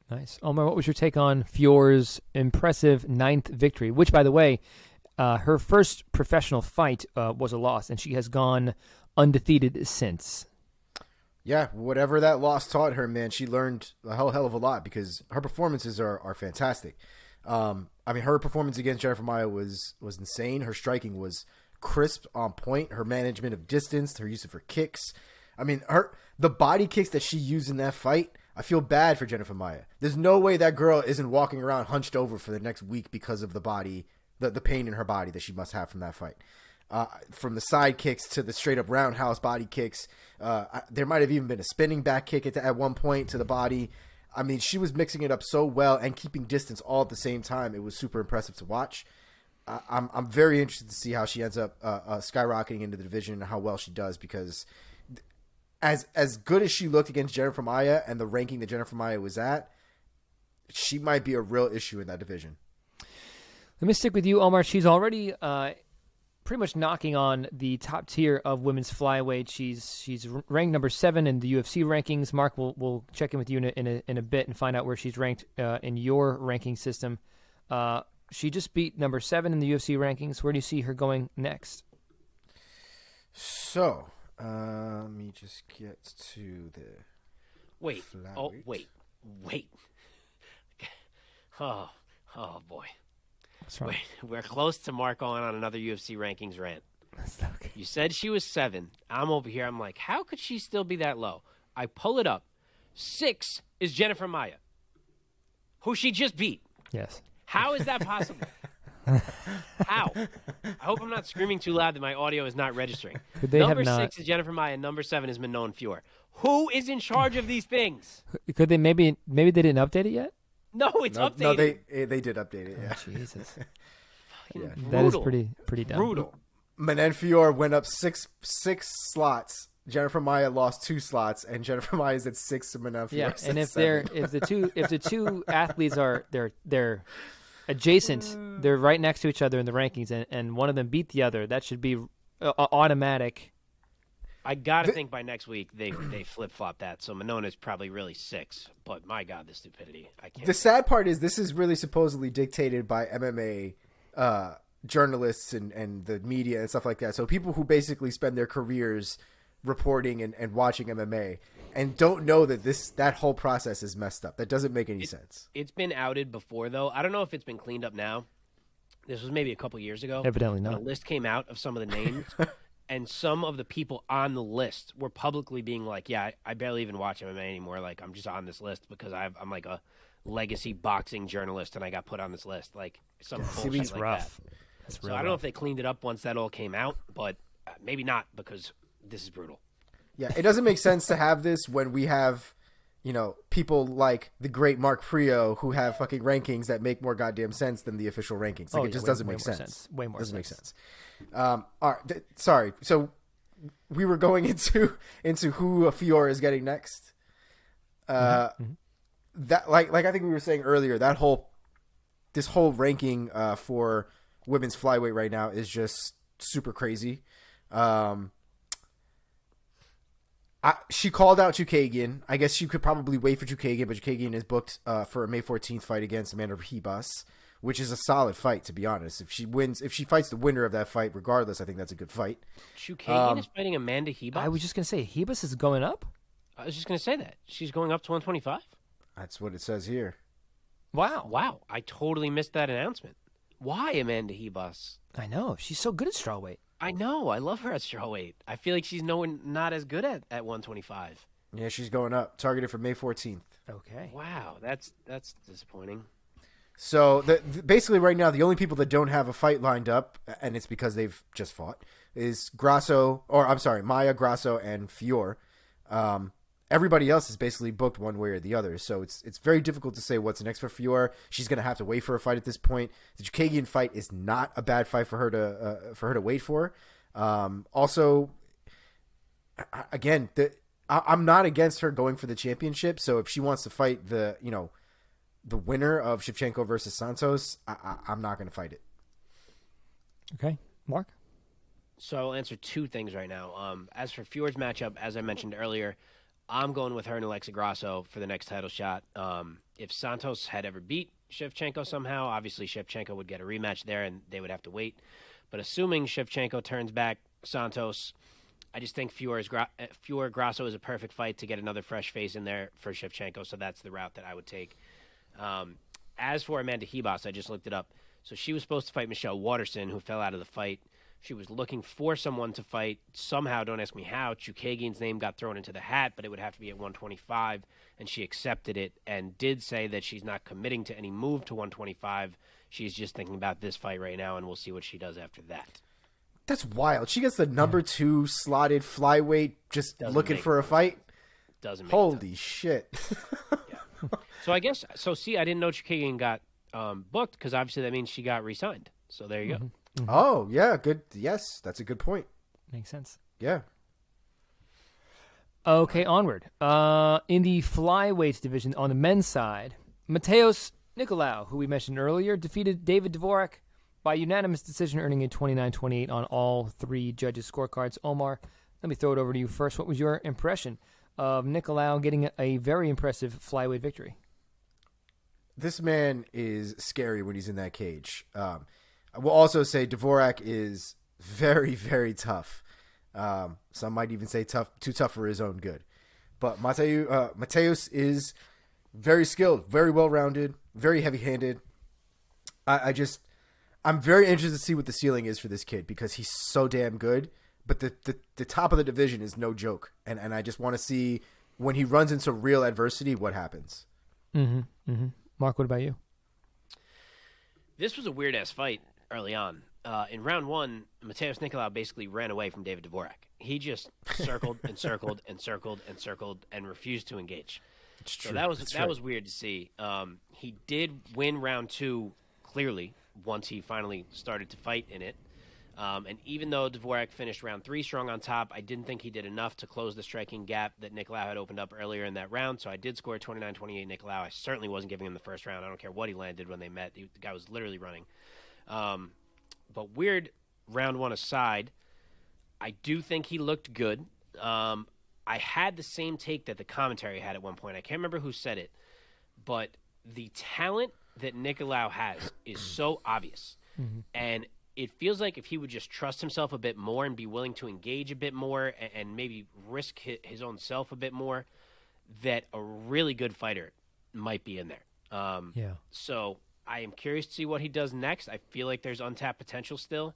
Nice. Omar, what was your take on Fior's impressive 9th victory? Which, by the way, her first professional fight was a loss, and she has gone undefeated since. Yeah, whatever that loss taught her, man, she learned a hell of a lot because her performances are fantastic. I mean, her performance against Jennifer Maia was insane. Her striking was crisp, on point. Her management of distance, her use of her kicks. I mean, the body kicks that she used in that fight, I feel bad for Jennifer Maia. There's no way that girl isn't walking around hunched over for the next week because of the body, the pain in her body that she must have from that fight. From the side kicks to the straight up roundhouse body kicks. There might have even been a spinning back kick at one point to the body. I mean, she was mixing it up so well and keeping distance all at the same time. It was super impressive to watch. I'm very interested to see how she ends up skyrocketing into the division and how well she does, because as good as she looked against Jennifer Maia and the ranking that Jennifer Maia was at, she might be a real issue in that division. Let me stick with you, Omar. She's already pretty much knocking on the top tier of women's flyweight. She's ranked number 7 in the UFC rankings. Mark, we'll check in with you in a bit and find out where she's ranked in your ranking system. She just beat number 7 in the UFC rankings. Where do you see her going next? So, let me just get to the Wait. flyweight. Oh, wait. Oh, boy. What's wrong? Wait, we're close to Mark going on another UFC rankings rant. Okay. You said she was 7. I'm over here. I'm like, how could she still be that low? I pull it up. 6 is Jennifer Maia, who she just beat. Yes. How is that possible? How? I hope I'm not screaming too loud that my audio is not registering. They Number have not. 6 is Jennifer Maia. Number 7 is Manon Fior. Who is in charge of these things? Could they maybe they didn't update it yet? No, it's updated. No, they did update it. Yeah. Oh, Jesus. Fucking That is brutal. pretty dumb. Brutal. Manon Fior went up six slots. Jennifer Maia lost 2 slots, and Jennifer Maia is at 6 and Manon Fior Yeah, is and at if 7. the two athletes are they're adjacent, they're right next to each other in the rankings, and one of them beat the other, that should be automatic. I gotta think by next week they flip flop that. So Manon is probably really 6. But my God, the stupidity! I can't. The sad part is this is really supposedly dictated by MMA journalists and the media and stuff like that. So people who basically spend their careers reporting and watching MMA and don't know that that whole process is messed up. That doesn't make any sense. It's been outed before, though. I don't know if it's been cleaned up now. This was maybe a couple years ago. Evidently when not. a list came out of some of the names, and some of the people on the list were publicly being like, yeah, I barely even watch MMA anymore. Like, I'm just on this list because I'm like a legacy boxing journalist, and I got put on this list. Like, some bullshit That's like rough. that. That's So real I don't know rough. if they cleaned it up once that all came out, but maybe not because this is brutal. Yeah, it doesn't make sense to have this when we have, people like the great Mark Prio who have fucking rankings that make more goddamn sense than the official rankings. Like, Oh, it yeah, just way- doesn't way make more sense. Way more doesn't sense. make sense. All right, sorry. So we were going into who Fior is getting next. That like I think we were saying earlier, this whole ranking for women's flyweight right now is just super crazy. She called out Chukagian. I guess she could probably wait for Chukagian, but Chukagian is booked for a May 14th fight against Amanda Ribas, which is a solid fight, to be honest. If she fights the winner of that fight, regardless, I think that's a good fight. Chukagian is fighting Amanda Ribas. I was just gonna say Hebus is going up. I was just going to say that. She's going up to 125? That's what it says here. Wow. Wow, I totally missed that announcement. Why Amanda Ribas? I know she's so good at strawweight. I know. I love her at strawweight. I feel like she's not as good at 125. Yeah, she's going up. Targeted for May 14th. Okay. Wow, that's disappointing. So basically right now, the only people that don't have a fight lined up, and it's because they've just fought, is Maia, Grasso, and Fior. Everybody else is basically booked one way or the other, so it's very difficult to say what's next for Fior. She's going to have to wait for a fight at this point. The Chukagian fight is not a bad fight for her to wait for. Also, again, I'm not against her going for the championship. So if she wants to fight the winner of Shevchenko versus Santos, I'm not going to fight it. Okay. Mark. So I'll answer 2 things right now. As for Fior's matchup, as I mentioned earlier, I'm going with her and Alexa Grasso for the next title shot. If Santos had ever beat Shevchenko somehow, obviously Shevchenko would get a rematch there and they would have to wait. But assuming Shevchenko turns back Santos, I just think Fior Grasso is a perfect fight to get another fresh face in there for Shevchenko, so that's the route that I would take. As for Amanda Ribas, I just looked it up. So she was supposed to fight Michelle Waterson, who fell out of the fight. She was looking for someone to fight. Somehow, don't ask me how, Chukagian's name got thrown into the hat, but it would have to be at 125, and she accepted it and did say that she's not committing to any move to 125. She's just thinking about this fight right now, and we'll see what she does after that. That's wild. She gets the number 2 slotted flyweight just looking for a fight. Doesn't make Holy shit. So I guess see, I didn't know Chukagian got booked because obviously that means she got re-signed. So there you go. Oh, yeah, good. Yes, that's a good point. Makes sense. Yeah. Okay, onward. In the flyweight division on the men's side, Mateos Nicolau, who we mentioned earlier, defeated David Dvorak by unanimous decision, earning a 29-28 on all 3 judges' scorecards. Omar, let me throw it over to you first. What was your impression of Nicolau getting a very impressive flyweight victory? This man is scary when he's in that cage. I will also say Dvorak is very, very tough. Some might even say too tough for his own good. But Mateus is very skilled, very well-rounded, very heavy-handed. I'm very interested to see what the ceiling is for this kid because he's so damn good. But the top of the division is no joke, and I just want to see when he runs into real adversity, what happens? Mark, what about you? This was a weird ass fight early on. In round one, Mateus Nicolau basically ran away from David Dvorak. He just circled and circled and circled and circled and refused to engage. It's So true. that was That's that right. was weird to see. He did win round two clearly once he finally started to fight in it. And even though Dvorak finished round three strong on top, I didn't think he did enough to close the striking gap that Nicolau had opened up earlier in that round. So I did score 29-28 Nicolau. I certainly wasn't giving him the first round. I don't care what he landed when they met. The guy was literally running. But weird, round one aside, I do think he looked good. I had the same take that the commentary had at one point. I can't remember who said it, but the talent that Nicolau has is so obvious. And it feels like if he would just trust himself a bit more and be willing to engage a bit more and maybe risk his own self a bit more, that a really good fighter might be in there. Yeah. So I am curious to see what he does next. I feel like there's untapped potential still,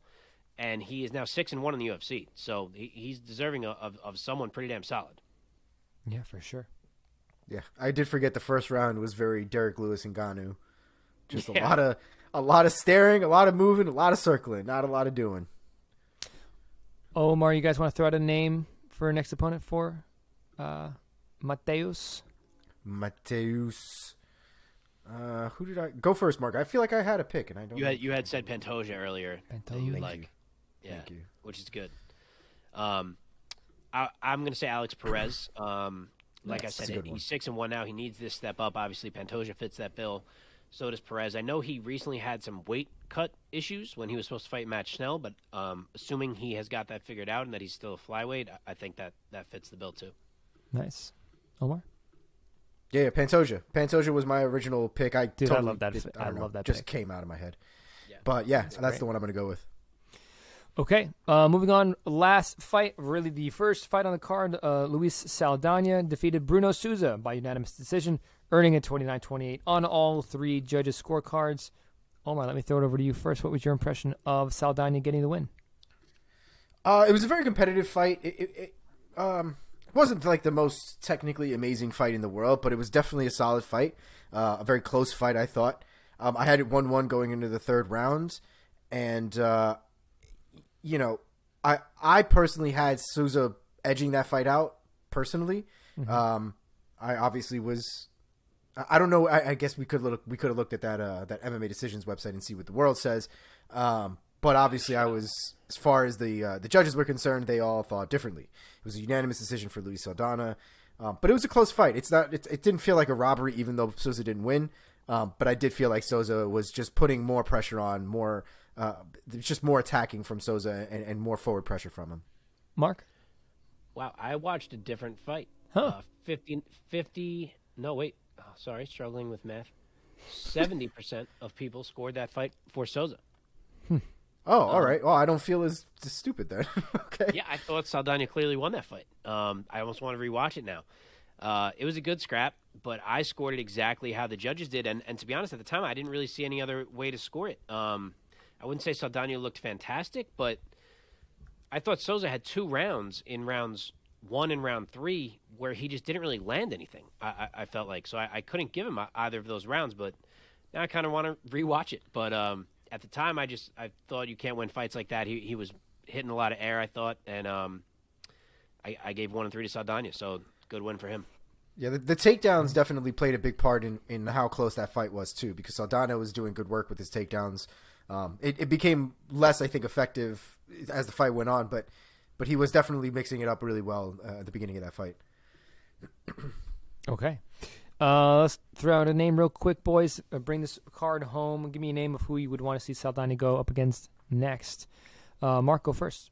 and he is now 6-1 in the UFC. So he's deserving of someone pretty damn solid. Yeah, for sure. Yeah, I did forget the first round was very Derek Lewis and Ngannou. Just Yeah. a lot of staring, a lot of moving, a lot of circling, not a lot of doing. Omar, you guys want to throw out a name for next opponent for Mateus? Mateus. Who did I go first, Mark? I feel like I had a pick, and I don't. You had said Pantoja earlier. That you Pantoja. like. you. Yeah, Thank you. which is good. I'm going to say Alex Perez. Like I Nice. said, That's a good he's 6-1 now. He needs this step up. Obviously, Pantoja fits that bill. So does Perez. I know he recently had some weight cut issues when he was supposed to fight Matt Schnell, but assuming he has got that figured out and that he's still a flyweight, I think that fits the bill too. Nice. Omar? Yeah, Pantoja. Pantoja was my original pick. I Dude, I totally love that. did- I don't know, love that Just pick. came out of my head. Yeah. But yeah, that's great. the one I'm going to go with. Okay, moving on. Last fight, really the first fight on the card. Luis Saldana defeated Bruno Souza by unanimous decision, earning a 29-28 on all three judges' scorecards. Omar, let me throw it over to you first. What was your impression of Saldana getting the win? It was a very competitive fight. It wasn't like the most technically amazing fight in the world, but it was definitely a solid fight. A very close fight, I thought. I had it 1-1 going into the third round, and I personally had Souza edging that fight out. Personally, I obviously was. I don't know. I guess we could have looked at that MMA Decisions website and see what the world says. But obviously, I was, as far as the judges were concerned, they all thought differently. It was a unanimous decision for Luis Saldana, but it was a close fight. It didn't feel like a robbery, even though Souza didn't win. But I did feel like Souza was just putting more pressure on, just more attacking from Souza and more forward pressure from him. Mark? Wow, I watched a different fight. Huh. 50. No, wait. Oh, sorry, struggling with math. 70% of people scored that fight for Souza. Oh, all right. Well, I don't feel as stupid then. Okay. Yeah, I thought Saldana clearly won that fight. I almost want to rewatch it now. It was a good scrap, but I scored it exactly how the judges did. And to be honest, at the time, I didn't really see any other way to score it. I wouldn't say Saldana looked fantastic, but I thought Souza had 2 rounds in rounds 1 and round 3 where he just didn't really land anything, I felt like. So I couldn't give him either of those rounds, but now I kind of want to rewatch it. But at the time, I thought you can't win fights like that. He was hitting a lot of air, I thought, and I gave 1 and 3 to Saldana, so good win for him. Yeah, the takedowns definitely played a big part in how close that fight was too, because Saldana was doing good work with his takedowns. It became less, I think, effective as the fight went on, but he was definitely mixing it up really well at the beginning of that fight. Okay. Let's throw out a name real quick, boys. Bring this card home. Give me a name of who you would want to see Saldana go up against next. Mark, go first.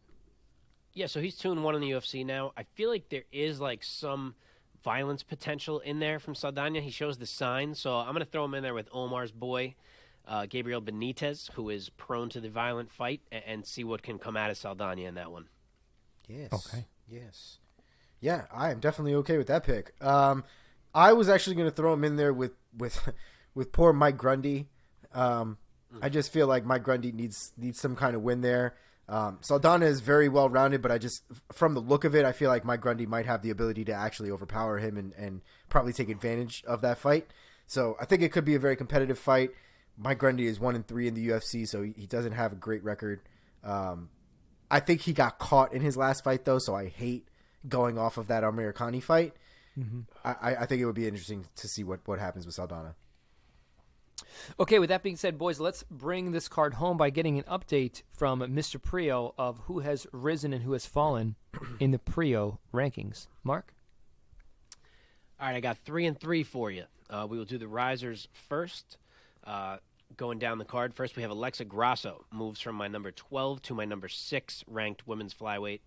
Yeah, so he's 2-1 in the UFC now. I feel like there is like some violence potential in there from Saldana. He shows the signs, so I'm going to throw him in there with Omar's boy, Gabriel Benitez, who is prone to the violent fight, and see what can come out of Saldana in that one. Yes. Okay. Yes. Yeah, I am definitely okay with that pick. I was actually going to throw him in there with poor Mike Grundy. I just feel like Mike Grundy needs some kind of win there. Saldana is very well rounded, but from the look of it, I feel like Mike Grundy might have the ability to actually overpower him and probably take advantage of that fight. So I think it could be a very competitive fight. Mike Grundy is 1-3 in the UFC, so he doesn't have a great record. I think he got caught in his last fight, though, so I hate going off of that Americani fight. Mm-hmm. I think it would be interesting to see what happens with Saldana. Okay, with that being said, boys, let's bring this card home by getting an update from Mr. Prio of who has risen and who has fallen in the Prio rankings. Mark? All right, I got 3 and 3 for you. We will do the risers first. Going down the card, first we have Alexa Grasso, moves from my number 12 to my number 6 ranked women's flyweight.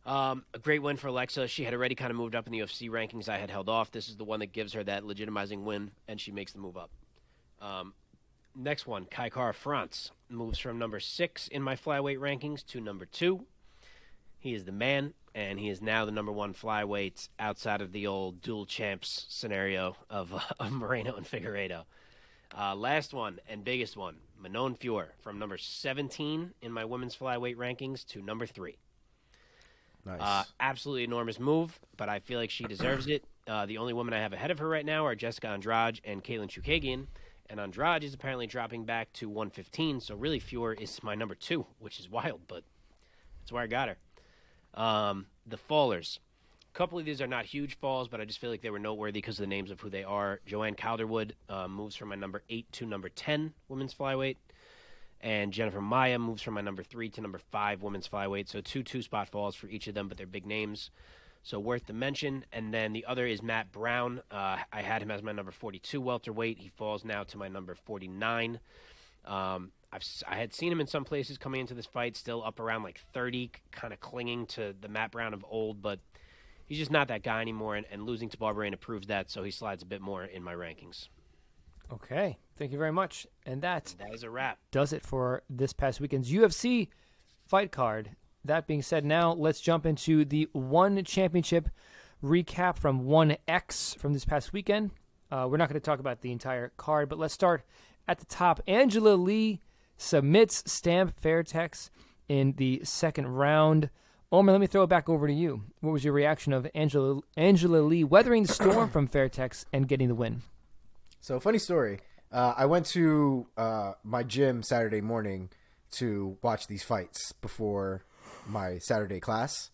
A great win for Alexa. She had already kind of moved up in the UFC rankings. I had held off. This is the one that gives her that legitimizing win, and she makes the move up. Next one, Kai Kara France, moves from number 6 in my flyweight rankings to number 2. He is the man, and he is now the number 1 flyweight outside of the old dual champs scenario of Moreno and Figueiredo. Last one and biggest one, Manon Fior, from number 17 in my women's flyweight rankings to number 3. Nice. Absolutely enormous move, but I feel like she deserves it. The only women I have ahead of her right now are Jessica Andrade and Katlyn Chookagian, and Andrade is apparently dropping back to 115, so really Fior is my number 2, which is wild, but that's where I got her. The fallers. A couple of these are not huge falls, but I just feel like they were noteworthy because of the names of who they are. Joanne Calderwood moves from my number 8 to number 10 women's flyweight. And Jennifer Maia moves from my number 3 to number 5 women's flyweight. So 2 two-spot falls for each of them, but they're big names. So worth the mention. And then the other is Matt Brown. I had him as my number 42 welterweight. He falls now to my number 49. I had seen him in some places coming into this fight, still up around like 30, kind of clinging to the Matt Brown of old, but he's just not that guy anymore, and losing to Barberena proves that, so he slides a bit more in my rankings. Okay, thank you very much. And that is a wrap. Does it for this past weekend's UFC fight card. That being said, now let's jump into the One Championship recap from 1X from this past weekend. We're not going to talk about the entire card, but let's start at the top. Angela Lee submits Stamp Fairtex in the second round. Omer, let me throw it back over to you. What was your reaction of Angela Lee weathering the storm from Fairtex and getting the win? So, funny story. I went to my gym Saturday morning to watch these fights before my Saturday class.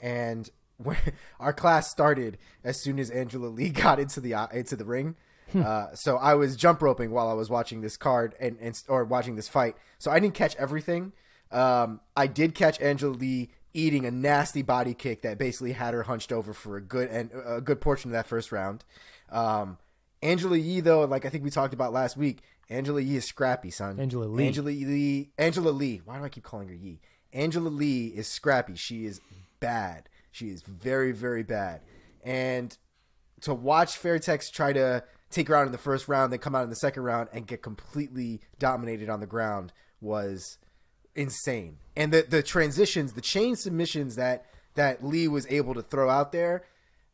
And when our class started as soon as Angela Lee got into the ring. So I was jump roping while I was watching this card or watching this fight. So I didn't catch everything. I did catch Angela Lee eating a nasty body kick that basically had her hunched over for a good portion of that first round. Angela Yee, though, like I think we talked about last week, Angela Yee is scrappy, son. Angela Lee. Why do I keep calling her Yee? Angela Lee is scrappy. She is bad. She is very, very bad. And to watch Fairtex try to take her out in the first round, then come out in the second round and get completely dominated on the ground was insane. And the transitions, the chain submissions that Lee was able to throw out there,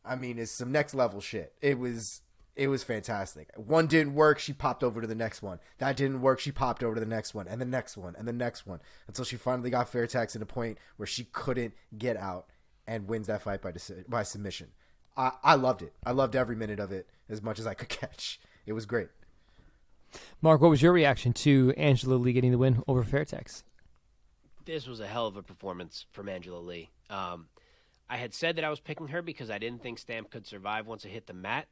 I mean, is some next level shit. It was fantastic. One didn't work, she popped over to the next one. That didn't work, she popped over to the next one, and the next one, and the next one, until she finally got Fairtex at a point where she couldn't get out and wins that fight by submission. I loved it. I loved every minute of it as much as I could catch. It was great. Mark, what was your reaction to Angela Lee getting the win over Fairtex? This was a hell of a performance from Angela Lee. I had said that I was picking her because I didn't think Stamp could survive once it hit the mat,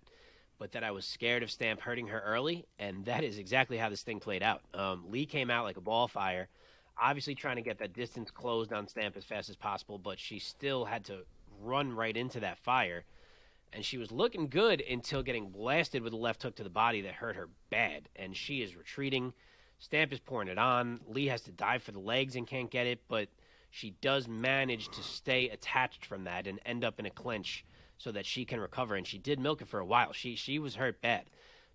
but that I was scared of Stamp hurting her early, and that is exactly how this thing played out. Lee came out like a ball of fire, obviously trying to get that distance closed on Stamp as fast as possible, but she still had to run right into that fire. And she was looking good until getting blasted with a left hook to the body that hurt her bad. And she is retreating. Stamp is pouring it on. Lee has to dive for the legs and can't get it, but she does manage to stay attached from that and end up in a clinch so that she can recover. And she did milk it for a while. She was hurt bad.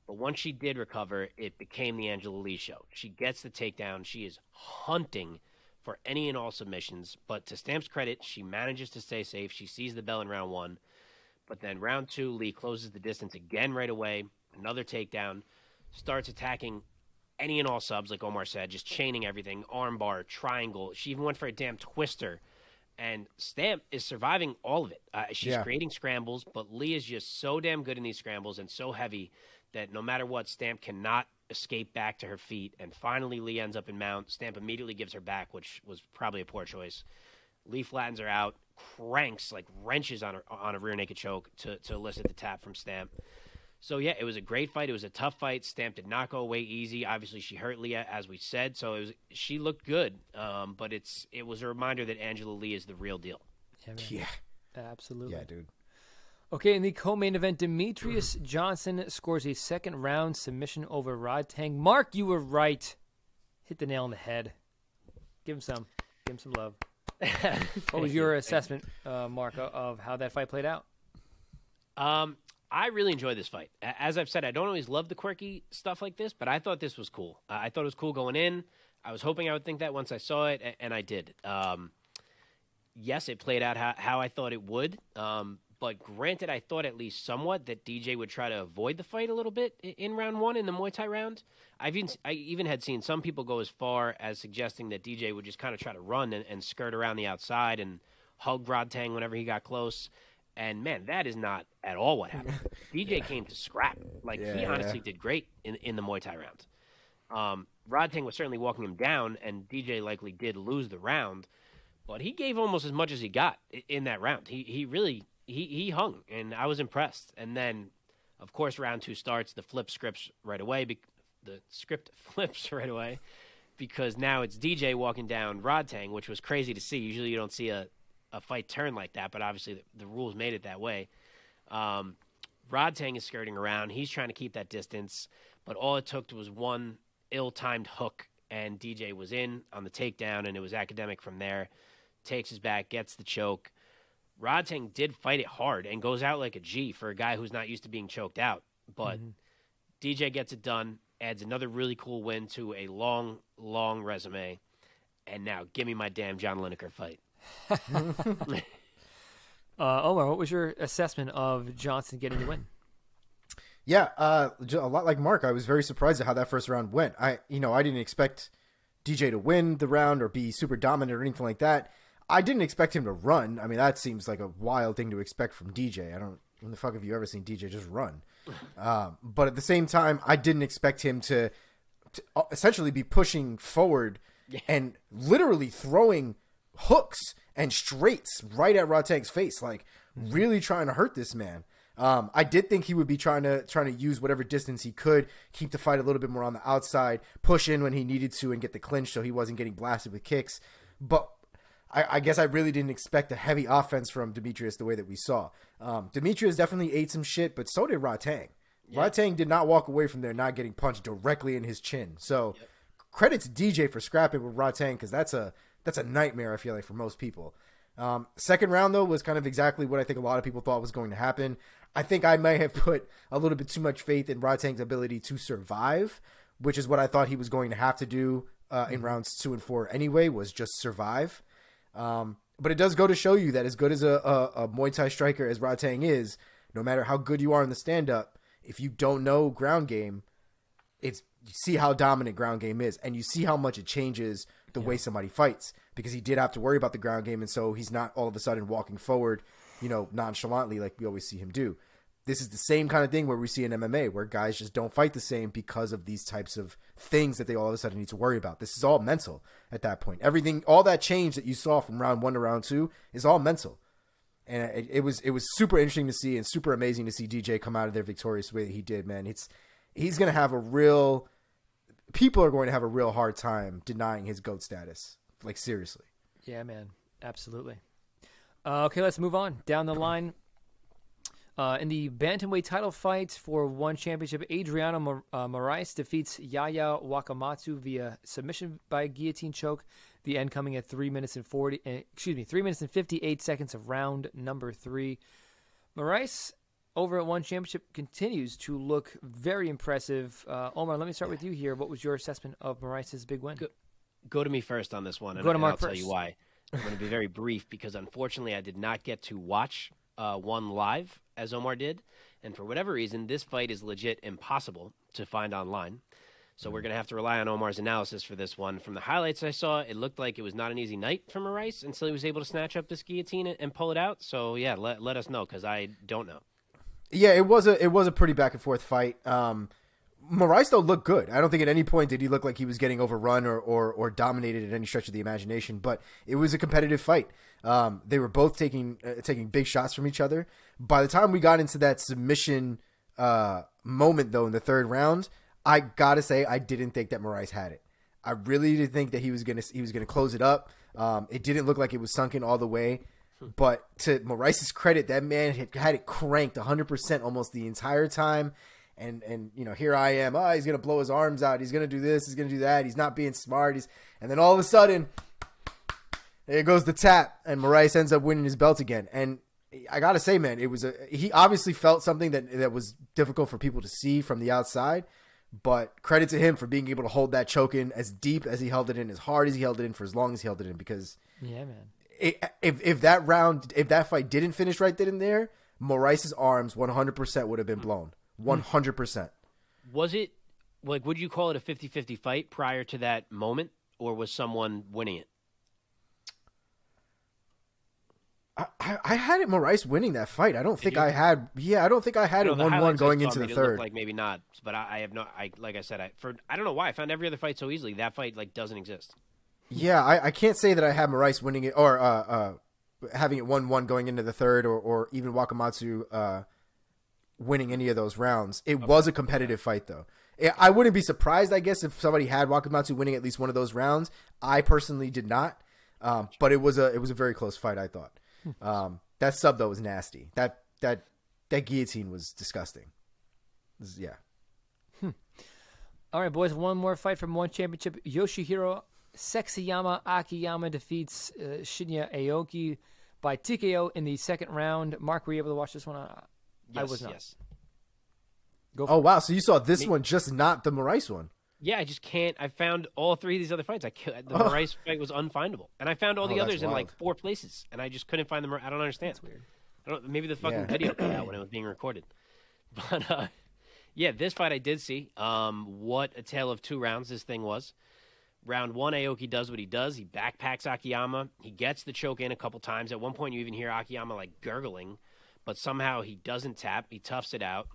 But once she did recover, it became the Angela Lee show. She gets the takedown. She is hunting for any and all submissions. But to Stamp's credit, she manages to stay safe. She sees the bell in round 1. But then round 2, Lee closes the distance again right away. Another takedown. Starts attacking any and all subs, like Omar said, just chaining everything, armbar, triangle. She even went for a damn twister. And Stamp is surviving all of it. She's creating scrambles, but Lee is just so damn good in these scrambles and so heavy that no matter what, Stamp cannot escape back to her feet. And finally, Lee ends up in mount. Stamp immediately gives her back, which was probably a poor choice. Lee flattens her out, cranks, like wrenches on a rear naked choke to elicit the tap from Stamp. So, yeah, it was a great fight. It was a tough fight. Stamp did not go away easy. Obviously, she hurt Leah, as we said, so she looked good. But it was a reminder that Angela Lee is the real deal. Yeah. Absolutely. Yeah, dude. Okay, in the co-main event, Demetrius Johnson scores a second-round submission over Rodtang. Mark, you were right. Hit the nail on the head. Give him some love. What was your assessment, Mark, of how that fight played out? I really enjoyed this fight. As I've said, I don't always love the quirky stuff like this, but I thought this was cool. I thought it was cool going in. I was hoping I would think that once I saw it, and I did. Yes, it played out how I thought it would. But granted, I thought at least somewhat that DJ would try to avoid the fight a little bit in round one, in the Muay Thai round. I even had seen some people go as far as suggesting that DJ would just kind of try to run and skirt around the outside and hug Rodtang whenever he got close. And, man, that is not at all what happened. DJ came to scrap. He honestly did great in the Muay Thai round. Rodtang was certainly walking him down, and DJ likely did lose the round. But he gave almost as much as he got in that round. He really hung, and I was impressed. And then, of course, round two starts. The script flips right away because now it's DJ walking down Rodtang, which was crazy to see. Usually you don't see a fight turn like that, but obviously the rules made it that way. Rodtang is skirting around. He's trying to keep that distance, but all it took was one ill-timed hook, and DJ was in on the takedown, and it was academic from there. Takes his back, gets the choke. Rodtang did fight it hard and goes out like a G for a guy who's not used to being choked out, but DJ gets it done, adds another really cool win to a long, long resume, and now give me my damn John Lineker fight. Omar, what was your assessment of Johnson getting the win? Yeah, a lot like Mark, I was very surprised at how that first round went. I didn't expect DJ to win the round or be super dominant or anything like that. I didn't expect him to run. I mean, that seems like a wild thing to expect from DJ. When the fuck have you ever seen DJ just run? But at the same time, I didn't expect him to essentially be pushing forward and literally throwing hooks and straights right at Rodtang's face, really trying to hurt this man. I did think he would be trying to use whatever distance he could, keep the fight a little bit more on the outside, push in when he needed to, and get the clinch so he wasn't getting blasted with kicks. But I guess I really didn't expect a heavy offense from Demetrius the way that we saw. Demetrius definitely ate some shit, but so did Rodtang. Yeah. Rodtang did not walk away from there not getting punched directly in his chin. So credit to DJ for scrapping with Rodtang, because that's a nightmare, I feel like, for most people. Second round, though, was kind of exactly what I think a lot of people thought was going to happen. I think I may have put a little bit too much faith in Rodtang's ability to survive, which is what I thought he was going to have to do in rounds 2 and 4 anyway, was just survive. But it does go to show you that as good as a Muay Thai striker as Rodtang is, no matter how good you are in the stand-up, if you don't know ground game, you see how dominant ground game is, and you see how much it changes the way somebody fights, because he did have to worry about the ground game, and so he's not all of a sudden walking forward, nonchalantly like we always see him do. This is the same kind of thing where we see in MMA, where guys just don't fight the same because of these types of things that they all of a sudden need to worry about. This is all mental at that point. Everything, all that change that you saw from round 1 to round 2 is all mental. And it was super interesting to see and super amazing to see DJ come out of there victorious the way that he did, man. He's going to have people are going to have a real hard time denying his GOAT status. Like, seriously. Yeah, man. Absolutely. Okay, let's move on. Down the line. In the bantamweight title fight for one championship, Adriano Moraes defeats Yaya Wakamatsu via submission by guillotine choke. The end coming at 3 minutes and 58 seconds of round number 3. Moraes over at One Championship continues to look very impressive. Omar, let me start with you here. What was your assessment of Moraes' big win? Go to me first on this one, and I'll tell you why. I'm going to be very brief because, unfortunately, I did not get to watch one live as Omar did, and for whatever reason, this fight is legit impossible to find online. So we're going to have to rely on Omar's analysis for this one. From the highlights I saw, it looked like it was not an easy night for Moraes until he was able to snatch up this guillotine and pull it out. So, yeah, let us know because I don't know. Yeah, it was a pretty back and forth fight. Moraes, though, looked good. I don't think at any point did he look like he was getting overrun or dominated at any stretch of the imagination, but it was a competitive fight. They were both taking big shots from each other. By the time we got into that submission moment, though, in the third round, I got to say I didn't think that Moraes had it. I really did think that he was gonna close it up. It didn't look like it was sunken all the way. But to Moraes' credit, that man had it cranked 100% almost the entire time. And you know, here I am. Oh, he's gonna blow his arms out. He's gonna do this. He's gonna do that. He's not being smart. And then all of a sudden, there goes the tap, and Moraes ends up winning his belt again. And I gotta say, man, he obviously felt something that was difficult for people to see from the outside. But credit to him for being able to hold that choke in as deep as he held it in, as hard as he held it in, for as long as he held it in. Because yeah, man. If that fight didn't finish right then and there, Moraes' arms 100% would have been blown. 100%. Was it, like, would you call it a 50-50 fight prior to that moment, or was someone winning it? I had it Moraes winning that fight. I don't think I had it 1-1 going into the third. Like maybe not, but I have no. Like I said, I don't know why I found every other fight so easily. That fight like doesn't exist. Yeah, I can't say that I had Moraes winning it or having it 1-1 going into the third, or even Wakamatsu winning any of those rounds. It was a competitive fight, though. I wouldn't be surprised, I guess, if somebody had Wakamatsu winning at least one of those rounds. I personally did not, but it was a very close fight, I thought. That sub, though, was nasty. That guillotine was disgusting. Yeah. All right, boys. One more fight from one championship. Yoshihiro Sexyama Akiyama defeats Shinya Aoki by TKO in the second round. Mark, were you able to watch this one? Yes, I was not. Yes. Oh, wow. So you saw this one, just not the Moraes one. Yeah, I just can't. I found all three of these other fights. The Moraes fight was unfindable. And I found all the others in like 4 places. And I just couldn't find them. I don't understand. That's weird. Maybe the fucking video cut out when it was being recorded. But, yeah, this fight I did see. What a tale of 2 rounds this thing was. Round 1, Aoki does what he does. He backpacks Akiyama. He gets the choke in a couple times. At one point, you even hear Akiyama, like, gurgling. But somehow he doesn't tap. He toughs it out.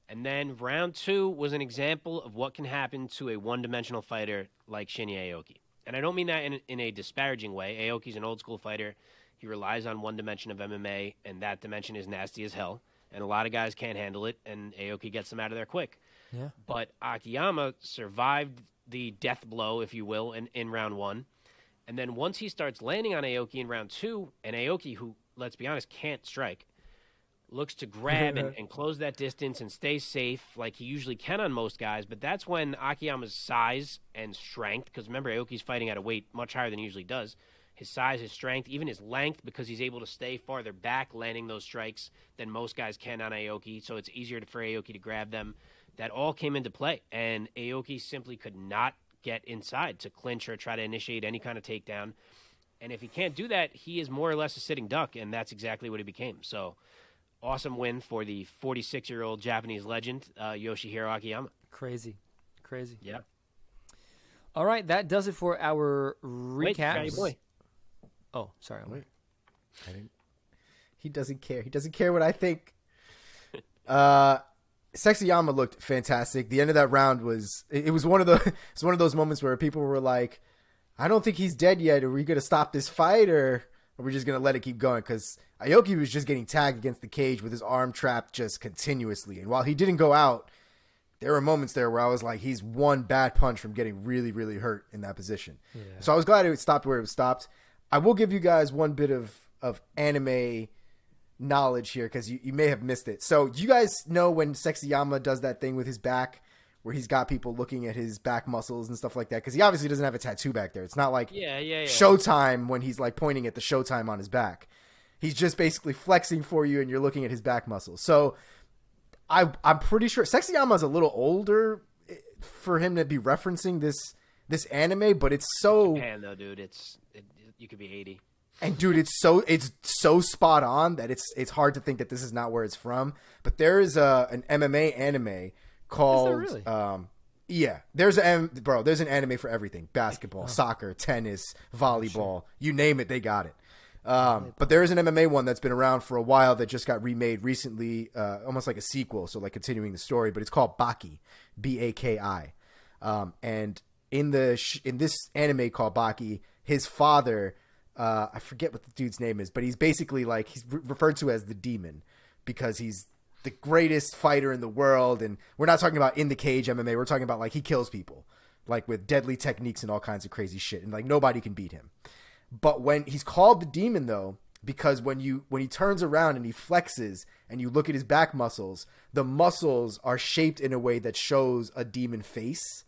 And then round 2 was an example of what can happen to a one-dimensional fighter like Shinya Aoki. And I don't mean that in a disparaging way. Aoki's an old-school fighter. He relies on one dimension of MMA, and that dimension is nasty as hell. And a lot of guys can't handle it, and Aoki gets them out of there quick. Yeah. But Akiyama survived the death blow, if you will, in round 1. And then once he starts landing on Aoki in round 2, and Aoki, who, let's be honest, can't strike, looks to grab and close that distance and stay safe like he usually can on most guys. But that's when Akiyama's size and strength, because remember, Aoki's fighting at a weight much higher than he usually does. His size, his strength, even his length, because he's able to stay farther back landing those strikes than most guys can on Aoki. So it's easier for Aoki to grab them. That all came into play. And Aoki simply could not get inside to clinch or try to initiate any kind of takedown. And if he can't do that, he is more or less a sitting duck, and that's exactly what he became. So awesome win for the 46-year-old Japanese legend, Yoshihiro Akiyama. Crazy. Yeah. All right, that does it for our Wait, recaps. boy. Oh, sorry. Wait. He doesn't care. He doesn't care what I think. Sexyama looked fantastic. The end of that round was one of those moments where people were like, I don't think he's dead yet. Are we going to stop this fight, or are we just going to let it keep going? Because Aoki was just getting tagged against the cage with his arm trapped just continuously. And while he didn't go out, there were moments there where I was like, he's one bad punch from getting really, really hurt in that position. Yeah. So I was glad it stopped where it was stopped. I will give you guys one bit of anime knowledge here, because you may have missed it. So you guys know when Sexyama does that thing with his back where he's got people looking at his back muscles and stuff like that, because he obviously doesn't have a tattoo back there. It's not like Showtime when he's like pointing at the Showtime on his back. He's just basically flexing for you and you're looking at his back muscles. So I'm pretty sure Sexyama's a little older for him to be referencing this anime, but it's so Japan, though, dude. You could be 80. And dude, it's so spot on that it's hard to think that this is not where it's from. But there is an MMA anime called Is there really? Yeah, there's an anime for everything: basketball, soccer, tennis, volleyball, you name it, they got it. But there is an MMA one that's been around for a while that just got remade recently, almost like a sequel, so like continuing the story. But it's called Baki, Baki. And in this anime called Baki, his father, I forget what the dude's name is, but he's basically like he's referred to as the demon because he's the greatest fighter in the world. And we're not talking about in the cage MMA. We're talking about like he kills people like with deadly techniques and all kinds of crazy shit. And like nobody can beat him. But when he's called the demon though, because when he turns around and he flexes and you look at his back muscles, the muscles are shaped in a way that shows a demon face.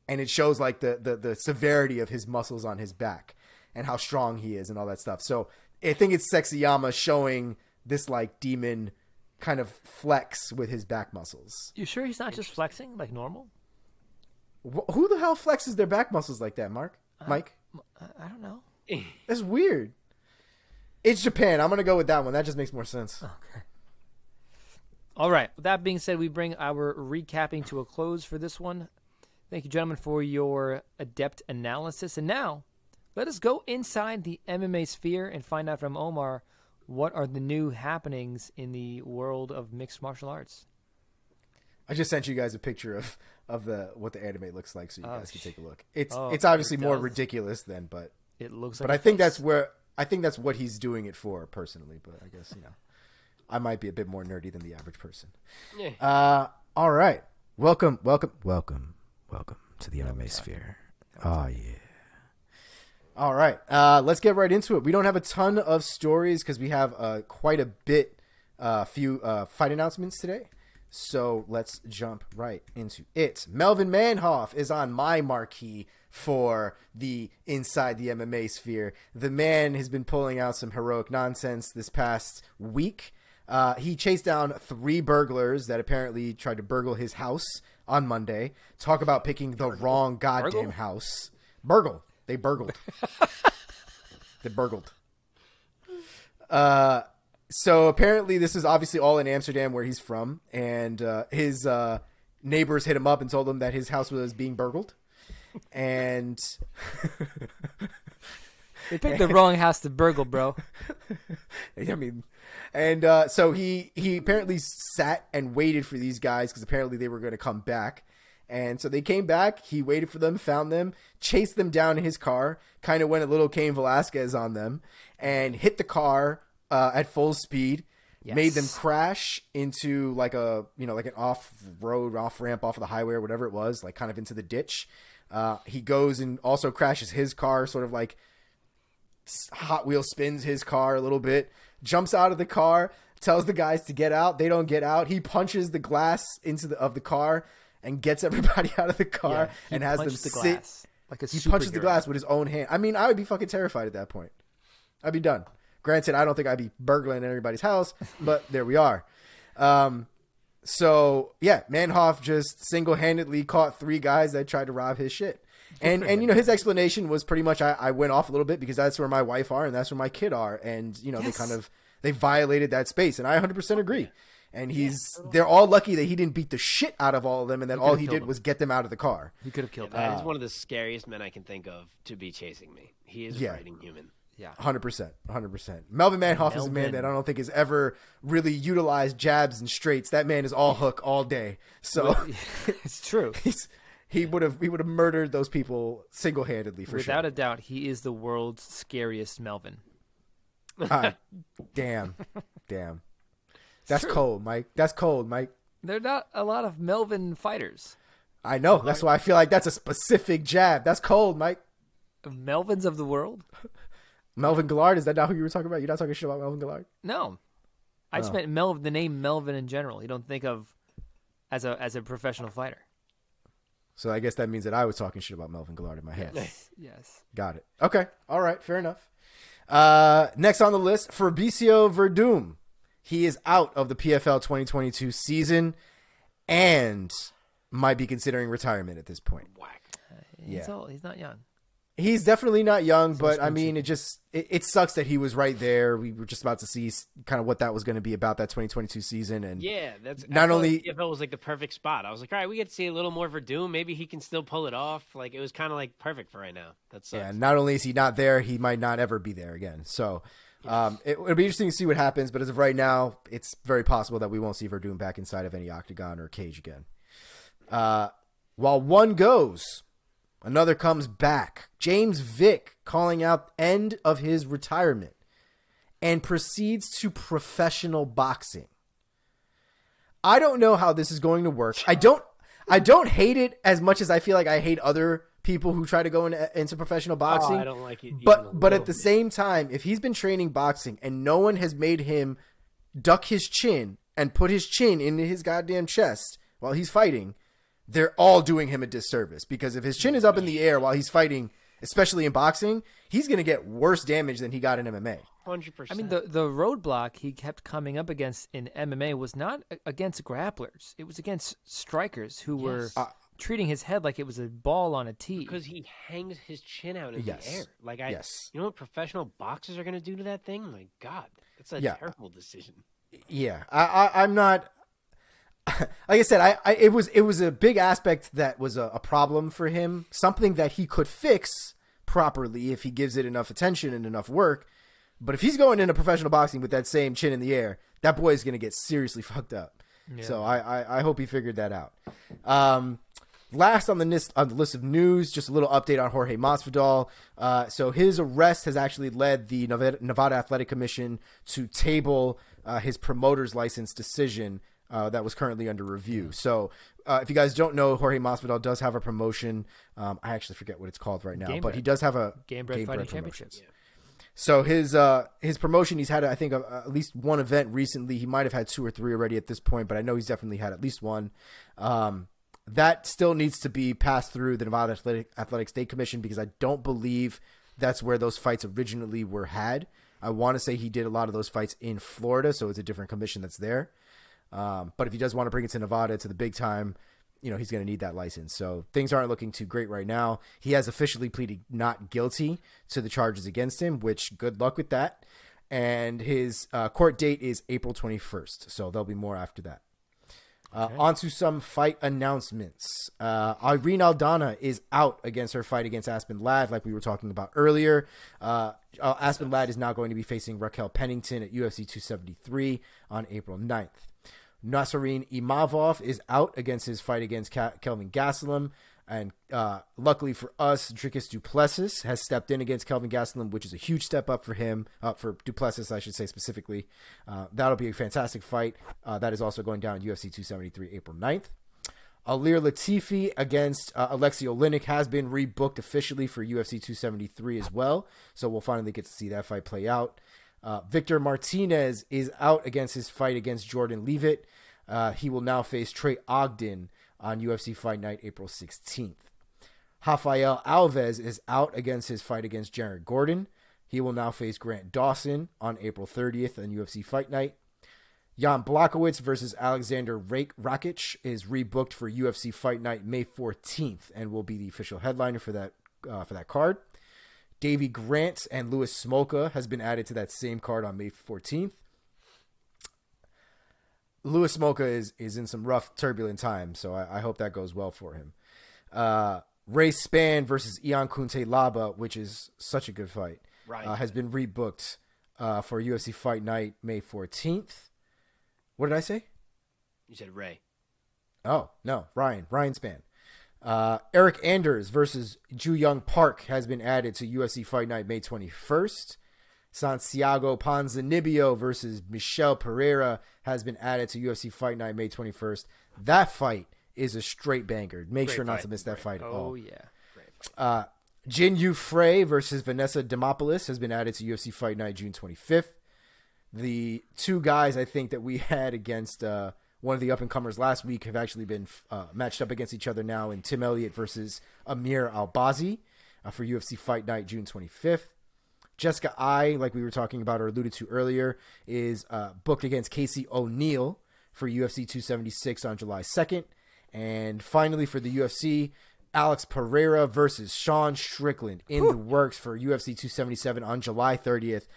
And it shows like the severity of his muscles on his back and how strong he is and all that stuff. So I think it's Sexyama showing this like demon kind of flex with his back muscles. You sure he's not just flexing like normal? Who the hell flexes their back muscles like that, Mike? I don't know. That's weird. It's Japan. I'm going to go with that one. That just makes more sense. Okay. All right. With that being said, we bring our recapping to a close for this one. Thank you, gentlemen, for your adept analysis. And now, let us go inside the MMA sphere and find out from Omar what are the new happenings in the world of mixed martial arts. I just sent you guys a picture of what the anime looks like, so you guys can take a look. It's it obviously more does. ridiculous than, but It looks like. I think that's what he's doing it for personally. But I guess I might be a bit more nerdy than the average person. Yeah. All right, welcome to the MMA sphere. Oh yeah. All right, let's get right into it. We don't have a ton of stories because we have quite a few fight announcements today. So let's jump right into it. Melvin Manhoff is on my marquee for the Inside the MMA Sphere. The man has been pulling out some heroic nonsense this past week. He chased down 3 burglars that apparently tried to burgle his house on Monday. Talk about picking the wrong goddamn house. They burgled. They burgled. So apparently this is obviously all in Amsterdam where he's from. And his neighbors hit him up and told him that his house was being burgled. And They picked the wrong house to burgle, bro. I mean, and so he apparently sat and waited for these guys because apparently they were going to come back. And so they came back. He waited for them, found them, chased them down in his car, kind of went a little Cain Velasquez on them, and hit the car at full speed. Yes. Made them crash into like an off-road, off-ramp off of the highway or whatever it was, like kind of into the ditch. He goes and also crashes his car, sort of like Hot Wheel spins his car a little bit, jumps out of the car, tells the guys to get out. They don't get out. He punches the glass of the car and gets everybody out of the car and has them sit. Like a he punches the glass with his own hand. I mean, I would be fucking terrified at that point. I'd be done. Granted, I don't think I'd be burgling everybody's house, but there we are. So yeah, Manhoff just single-handedly caught 3 guys that tried to rob his shit. And his explanation was pretty much I went off a little bit because that's where my wife are and that's where my kid are. And, they violated that space. And I 100% agree. And they're all lucky that he didn't beat the shit out of all of them and that all he did was get them out of the car. He could have killed them. That is one of the scariest men I can think of to be chasing me. He is a fighting human. Yeah, 100%. Melvin Manhoff is a man that I don't think has ever really utilized jabs and straights. That man is all hook all day. So it's true. He would have murdered those people single-handedly for sure. Without a doubt, he is the world's scariest Melvin. Damn. That's cold, Mike. That's cold, Mike. There are not a lot of Melvin fighters. I know. That's why I feel like that's a specific jab. That's cold, Mike. Melvins of the world? Melvin Gillard, is that not who you were talking about? You're not talking shit about Melvin Gillard? No. I just meant the name Melvin in general. You don't think of as a professional fighter. So I guess that means that I was talking shit about Melvin Gillard in my head. Yes. Got it. Okay. All right. Fair enough. Next on the list, Fabricio Verdum. He is out of the PFL 2022 season and might be considering retirement at this point. Whack. He's not young. He's definitely not young, but I mean, it sucks that he was right there. We were just about to see kind of what that was going to be about that 2022 season, and Yeah, that's not only if it was like the perfect spot. I was like, all right, we get to see a little more Verdum. Maybe he can still pull it off. Like it was kind of like perfect for right now. That's yeah, not only is he not there, he might not ever be there again. So it'll be interesting to see what happens. But as of right now, it's very possible that we won't see Verdum back inside of any octagon or cage again. While one goes, another comes back. James Vick calling out end of his retirement and proceeds to professional boxing. I don't know how this is going to work. I don't hate it as much as I feel like I hate other people who try to go into professional boxing. I don't like it. But at the same time, if he's been training boxing and no one has made him duck his chin and put his chin into his goddamn chest while he's fighting, they're all doing him a disservice, because if his chin is up in the air while he's fighting, especially in boxing, he's going to get worse damage than he got in MMA. 100%. I mean, the roadblock he kept coming up against in MMA was not against grapplers. It was against strikers who were treating his head like it was a ball on a tee. Because he hangs his chin out in the air. Like you know what professional boxers are going to do to that thing? My God, that's a terrible decision. Yeah, I'm not. Like I said, it was a big aspect that was a problem for him, something that he could fix properly if he gives it enough attention and enough work. But if he's going into professional boxing with that same chin in the air, that boy is going to get seriously fucked up. Yeah. So I hope he figured that out. Last on the list of news, just a little update on Jorge Masvidal. So his arrest has actually led the Nevada Athletic Commission to table his promoter's license decision that was currently under review. So if you guys don't know, Jorge Masvidal does have a promotion. I actually forget what it's called right now, but he does have a Game Bread Fighting Championships. Yeah. So his promotion, he's had, I think, at least one event recently. He might have had 2 or 3 already at this point, but I know he's definitely had at least one. That still needs to be passed through the Nevada Athletic State Commission, because I don't believe that's where those fights originally were had. I want to say he did a lot of those fights in Florida, so it's a different commission that's there. But if he does want to bring it to Nevada, to the big time, he's going to need that license. So things aren't looking too great right now. He has officially pleaded not guilty to the charges against him, which good luck with that. And his court date is April 21st. So there'll be more after that. On to some fight announcements. Irene Aldana is out against her fight against Aspen Ladd, like we were talking about earlier. Aspen Ladd is now going to be facing Raquel Pennington at UFC 273 on April 9th. Nassourdine Imavov is out against his fight against Kelvin Gastelum. And luckily for us, Dricus du Plessis has stepped in against Kelvin Gastelum, which is a huge step up for him, for du Plessis, I should say specifically. That'll be a fantastic fight. That is also going down at UFC 273 April 9th. Alir Latifi against Alexei Oleinik has been rebooked officially for UFC 273 as well. So we'll finally get to see that fight play out. Victor Martinez is out against his fight against Jordan Leavitt. He will now face Trey Ogden on UFC Fight Night, April 16th. Rafael Alves is out against his fight against Jared Gordon. He will now face Grant Dawson on April 30th on UFC Fight Night. Jan Blachowicz versus Alexander Rakic is rebooked for UFC Fight Night May 14th and will be the official headliner for that card. Davey Grant and Louis Smolka has been added to that same card on May 14th. Louis Smolka is in some rough, turbulent times, so I hope that goes well for him. Ray Spann versus Ian Kunte-Laba, which is such a good fight, has been rebooked for UFC Fight Night May 14th. What did I say? You said Ray. Oh, no, Ryan Spann. Eric Anders versus Ju Young Park has been added to UFC Fight Night May 21st. Santiago Ponzinibbio versus Michel Pereira has been added to UFC Fight Night May 21st. That fight is a straight banger. Make sure not to miss that fight at all. Oh, yeah. Jin Yu Frey versus Vanessa Demopoulos has been added to UFC Fight Night June 25th. The two guys I think that we had against one of the up-and-comers last week have actually been matched up against each other now in Tim Elliott versus Amir Albazi for UFC Fight Night June 25th. Jessica I, like we were talking about or alluded to earlier, is booked against Casey O'Neill for UFC 276 on July 2nd. And finally for the UFC, Alex Pereira versus Sean Strickland in the works for UFC 277 on July 30th.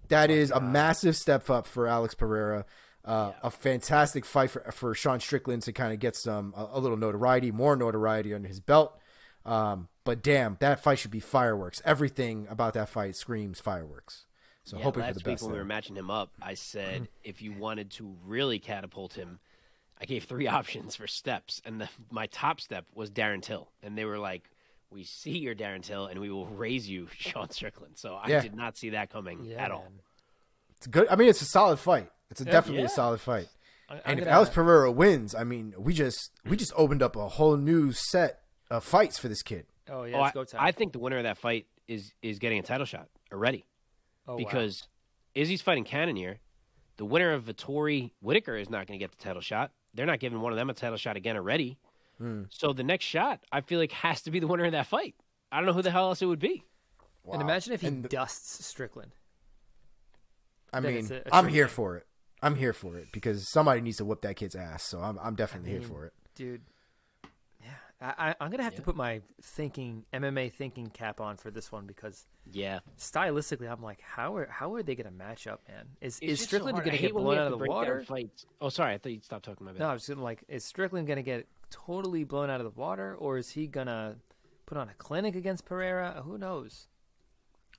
That is a massive step up for Alex Pereira. A fantastic fight for Sean Strickland to kind of get a little notoriety, more notoriety under his belt. But damn, that fight should be fireworks. Everything about that fight screams fireworks. So hoping for the best. Last week when we were matching him up, I said if you wanted to really catapult him, I gave 3 options for steps, and my top step was Darren Till, and they were like, "We see your Darren Till, and we will raise you, Sean Strickland." So I did not see that coming at all. It's good. I mean, it's a solid fight. It's definitely a solid fight. And if Alex Pereira wins, I mean, we just opened up a whole new set of fights for this kid. Oh yeah, it's go time. I think the winner of that fight is getting a title shot already, because Izzy's fighting Cannonier. The winner of Vettori Whitaker is not going to get the title shot. They're not giving one of them a title shot again already. So the next shot, I feel like, has to be the winner of that fight. I don't know who the hell else it would be. Wow. And imagine if he dusts Strickland. I mean, I'm here for it. I'm here for it because somebody needs to whoop that kid's ass. So I'm definitely here for it, dude. Yeah, I'm gonna have to put my MMA thinking cap on for this one because stylistically, I'm like, how are they gonna match up, man? Is Strickland gonna get blown out of the water? Oh, sorry, I thought you'd stop talking about that. No, I was gonna is Strickland gonna get totally blown out of the water, or is he gonna put on a clinic against Pereira? Who knows?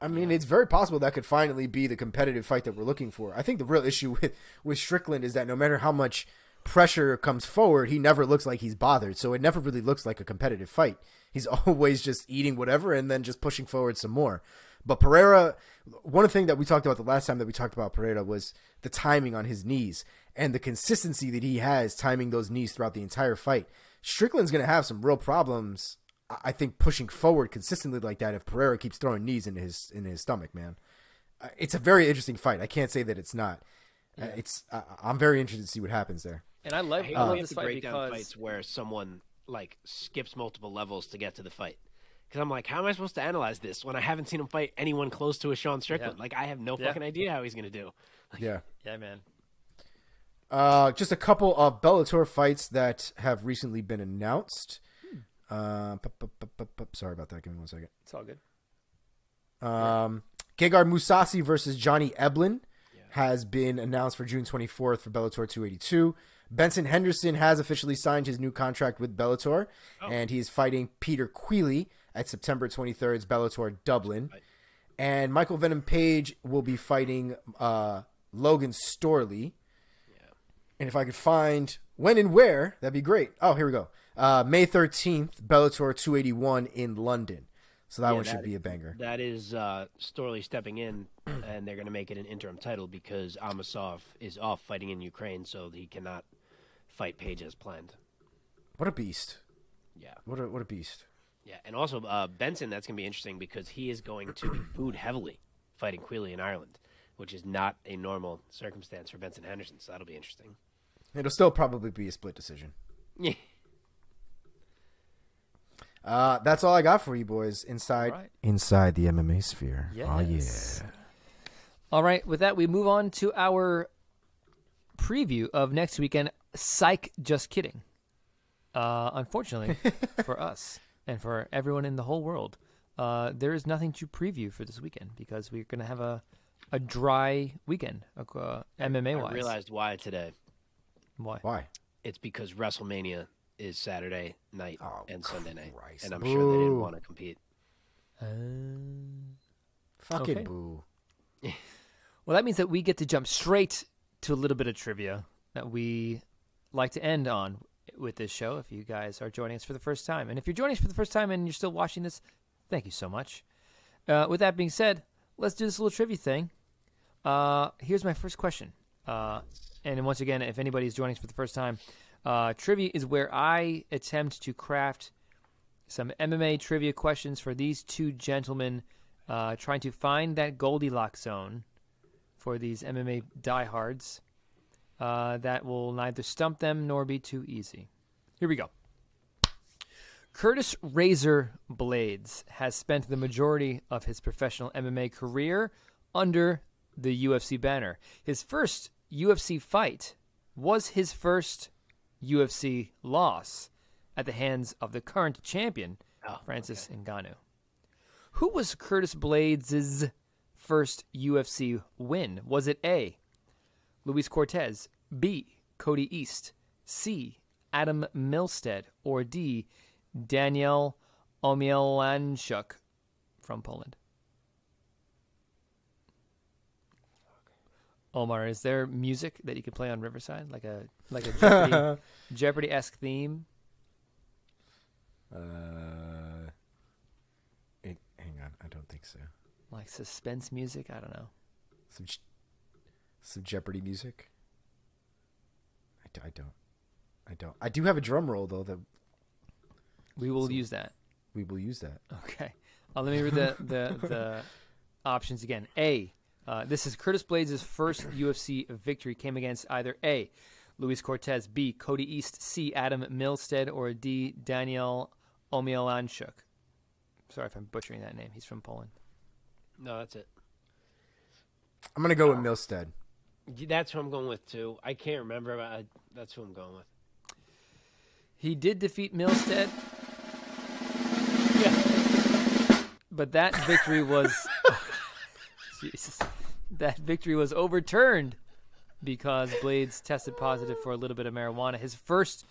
I mean, it's very possible that could finally be the competitive fight that we're looking for. I think the real issue with Strickland is that no matter how much pressure comes forward, he never looks like he's bothered. So it never really looks like a competitive fight. He's always just eating whatever and then just pushing forward some more. But Pereira, one of the things that we talked about the last time that we talked about Pereira was the timing on his knees and the consistency that he has timing those knees throughout the entire fight. Strickland's going to have some real problems, I think, pushing forward consistently like that if Pereira keeps throwing knees in his stomach, man. It's a very interesting fight. I can't say that it's not. I'm very interested to see what happens there. And I love this fight because fights where someone like skips multiple levels to get to the fight. Because I'm like, how am I supposed to analyze this when I haven't seen him fight anyone close to a Sean Strickland? Like, I have no fucking idea how he's going to do. Yeah, man. Just a couple of Bellator fights that have recently been announced. Sorry about that. Give me 1 second. It's all good. Gegard Mousasi versus Johnny Eblen has been announced for June 24th for Bellator 282. Benson Henderson has officially signed his new contract with Bellator, and he is fighting Peter Queally at September 23rd's Bellator Dublin. Right. And Michael Venom Page will be fighting Logan Storley. Yeah. And if I could find when and where, that'd be great. Oh, here we go. May 13th, Bellator 281 in London. So that one should be a banger. That is Storley stepping in, and they're going to make it an interim title because Amasov is off fighting in Ukraine, so he cannot fight Page as planned. What a beast. Yeah. What a beast. Yeah, and also Benson, that's going to be interesting because he is going to be booed heavily fighting Queally in Ireland, which is not a normal circumstance for Benson Henderson, so that'll be interesting. It'll still probably be a split decision. Yeah. That's all I got for you boys inside the MMA sphere. Yes. Oh yeah. All right, with that we move on to our preview of next weekend. Psych, just kidding. Unfortunately for us and for everyone in the whole world, there is nothing to preview for this weekend because we're going to have a dry weekend MMA wise. I realized why today. Why? It's because WrestleMania is Saturday night and Sunday night, and I'm boo. sure they didn't want to compete. Fucking boo. Well, that means that we get to jump straight to a little bit of trivia that we like to end on with this show if you guys are joining us for the first time. And if you're joining us for the first time and you're still watching this, thank you so much. With that being said, let's do this little trivia thing. Here's my first question. And once again, if anybody's joining us for the first time, trivia is where I attempt to craft some MMA trivia questions for these two gentlemen, trying to find that Goldilocks zone for these MMA diehards that will neither stump them nor be too easy. Here we go. Curtis Razor Blades has spent the majority of his professional MMA career under the UFC banner. His first UFC fight was his first UFC loss, at the hands of the current champion, Francis Ngannou. Who was Curtis Blades' first UFC win? Was it A, Luis Cortez, B, Cody East, C, Adam Milstead, or D, Daniel Omielanczuk from Poland? Omar, is there music that you could play on Riverside, like a Jeopardy-esque theme? Hang on, I don't think so. Like suspense music? I don't know. Some Jeopardy music. I don't. I do have a drum roll though that We will use that. we will use that. Okay. Let me read the options again. A. This is Curtis Blades' first UFC victory. Came against either A, Luis Cortez, B, Cody East, C, Adam Milstead, or D, Daniel Omielanczuk. Sorry if I'm butchering that name. He's from Poland. No, that's it. I'm gonna go with Milstead. That's who I'm going with too. I can't remember, but that's who I'm going with. He did defeat Milstead. Yeah. But that victory was Jesus. That victory was overturned because Blades tested positive for a little bit of marijuana. His first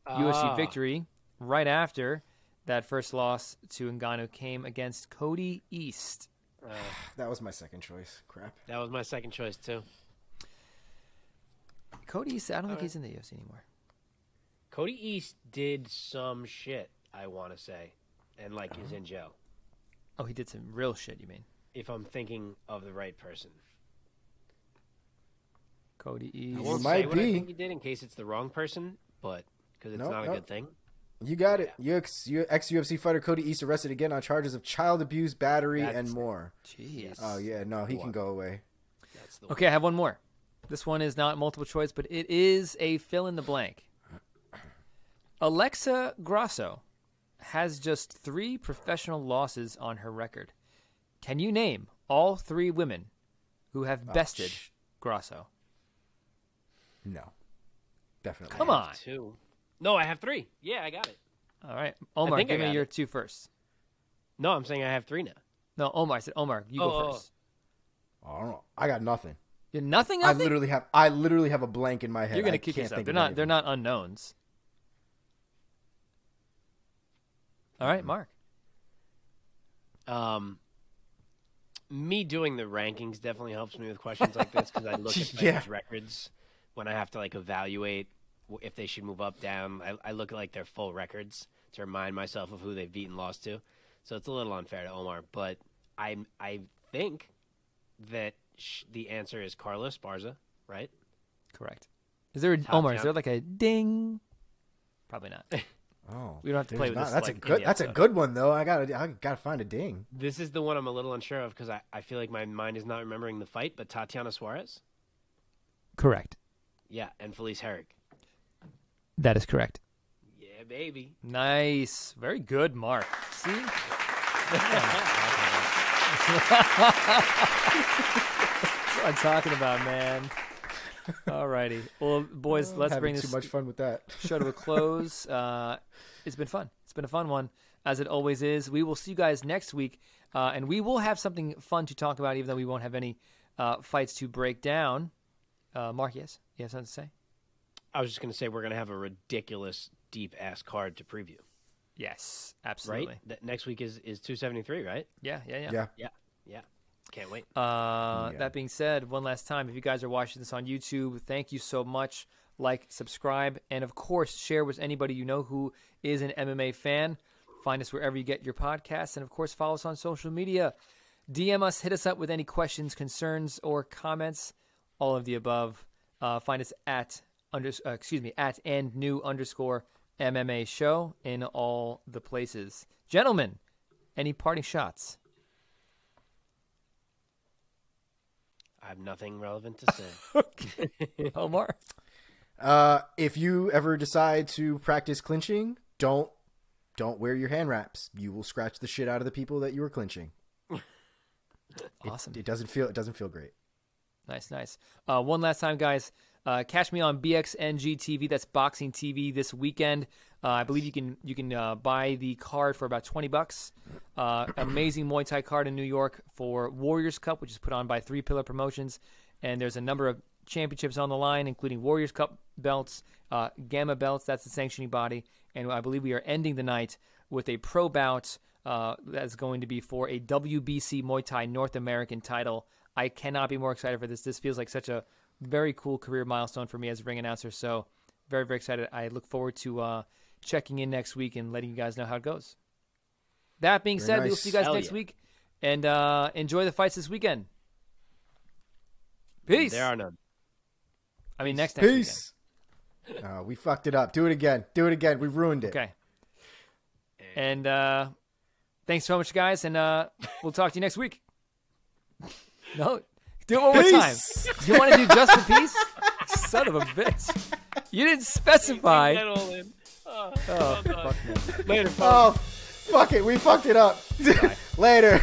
UFC victory right after that first loss to Ngannou came against Cody East. That was my second choice. Crap. That was my second choice too. Cody East, I don't think he's in the UFC anymore. Cody East did some shit, I want to say, and is in jail. Oh, he did some real shit, you mean? If I'm thinking of the right person. Cody I East. won't might say what I be. think he did in case it's the wrong person, but because it's not a good thing. You got it. Your ex-UFC fighter Cody East arrested again on charges of child abuse, battery, That's and it. more. Jeez. Oh yeah, no, he can go away. That's the Okay, I have one more. This one is not multiple choice, but it is a fill in the blank. Alexa Grasso has just 3 professional losses on her record. Can you name all 3 women who have bested Grasso? No, definitely. Come on. 2. No, I have 3. Yeah, I got it. All right. Omar, think I give me got your it. 2 first. No, I'm saying I have 3 now. No, Omar. I said, Omar, you go first. I don't know. I got nothing. You're nothing? I literally have a blank in my head. You're going to I kick can't yourself. think They're of not, any they're of not unknowns. All right, Mark. Me doing the rankings definitely helps me with questions like this because I look at Yeah. fighters' records when I have to evaluate if they should move up, down. I look at their full records to remind myself of who they've beaten, lost to. So it's a little unfair to Omar, but I think that the answer is Carla Esparza, right? Correct. Is there, Omar, is there a ding? Probably not. Oh, We don't have to play with not. this. That's in a the good. That's a episode. good one though. I gotta find a ding. This is the one I'm a little unsure of because I feel like my mind is not remembering the fight, but Tatiana Suarez? Correct. Yeah, and Felice Herrig. That is correct. Yeah, baby. Nice. Very good, Mark. See? That's what I'm talking about, man. All righty. Well, boys, let's Having bring too this much fun with that. show to a close. It's been fun. It's been a fun one, as it always is. We will see you guys next week, and we will have something fun to talk about, even though we won't have any fights to break down. Mark, yes? You have something to say? I was just going to say we're going to have a ridiculous deep-ass card to preview, Yes, absolutely. right? That next week is 273, right? Yeah. Yeah. Can't wait. That being said, one last time, if you guys are watching this on YouTube, thank you so much. Like, subscribe, and of course, share with anybody you know who is an MMA fan. Find us wherever you get your podcasts, and of course, follow us on social media. DM us, hit us up with any questions, concerns, or comments. All of the above. Find us at @and_new_MMA show in all the places. Gentlemen, any parting shots? I have nothing relevant to say. Omar? If you ever decide to practice clinching, don't wear your hand wraps. You will scratch the shit out of the people that you are clinching. Awesome. It doesn't feel great. Nice. One last time, guys. Catch me on BXNG TV. That's Boxing TV this weekend. I believe you can buy the card for about $20. Amazing Muay Thai card in New York for Warriors Cup, which is put on by Three Pillar Promotions, and there's a number of championships on the line, including Warriors Cup belts, Gamma belts. That's the sanctioning body, and I believe we are ending the night with a pro bout that's going to be for a WBC Muay Thai North American title. I cannot be more excited for this. This feels like such a very cool career milestone for me as a ring announcer. So very, very excited. I look forward to checking in next week and letting you guys know how it goes. That being said, nice. we will see you guys Hell next yeah. week. And enjoy the fights this weekend. Peace. There are none. I mean, next Peace. We fucked it up. Do it again. Do it again. We ruined it. weekend. Okay. And thanks so much, guys. And we'll talk to you next week. No, do it one more time. Peace. You want to do just for peace? Son of a bitch. You didn't specify. Oh, fuck me. Later, folks. Oh, fuck it. We fucked it up. Later.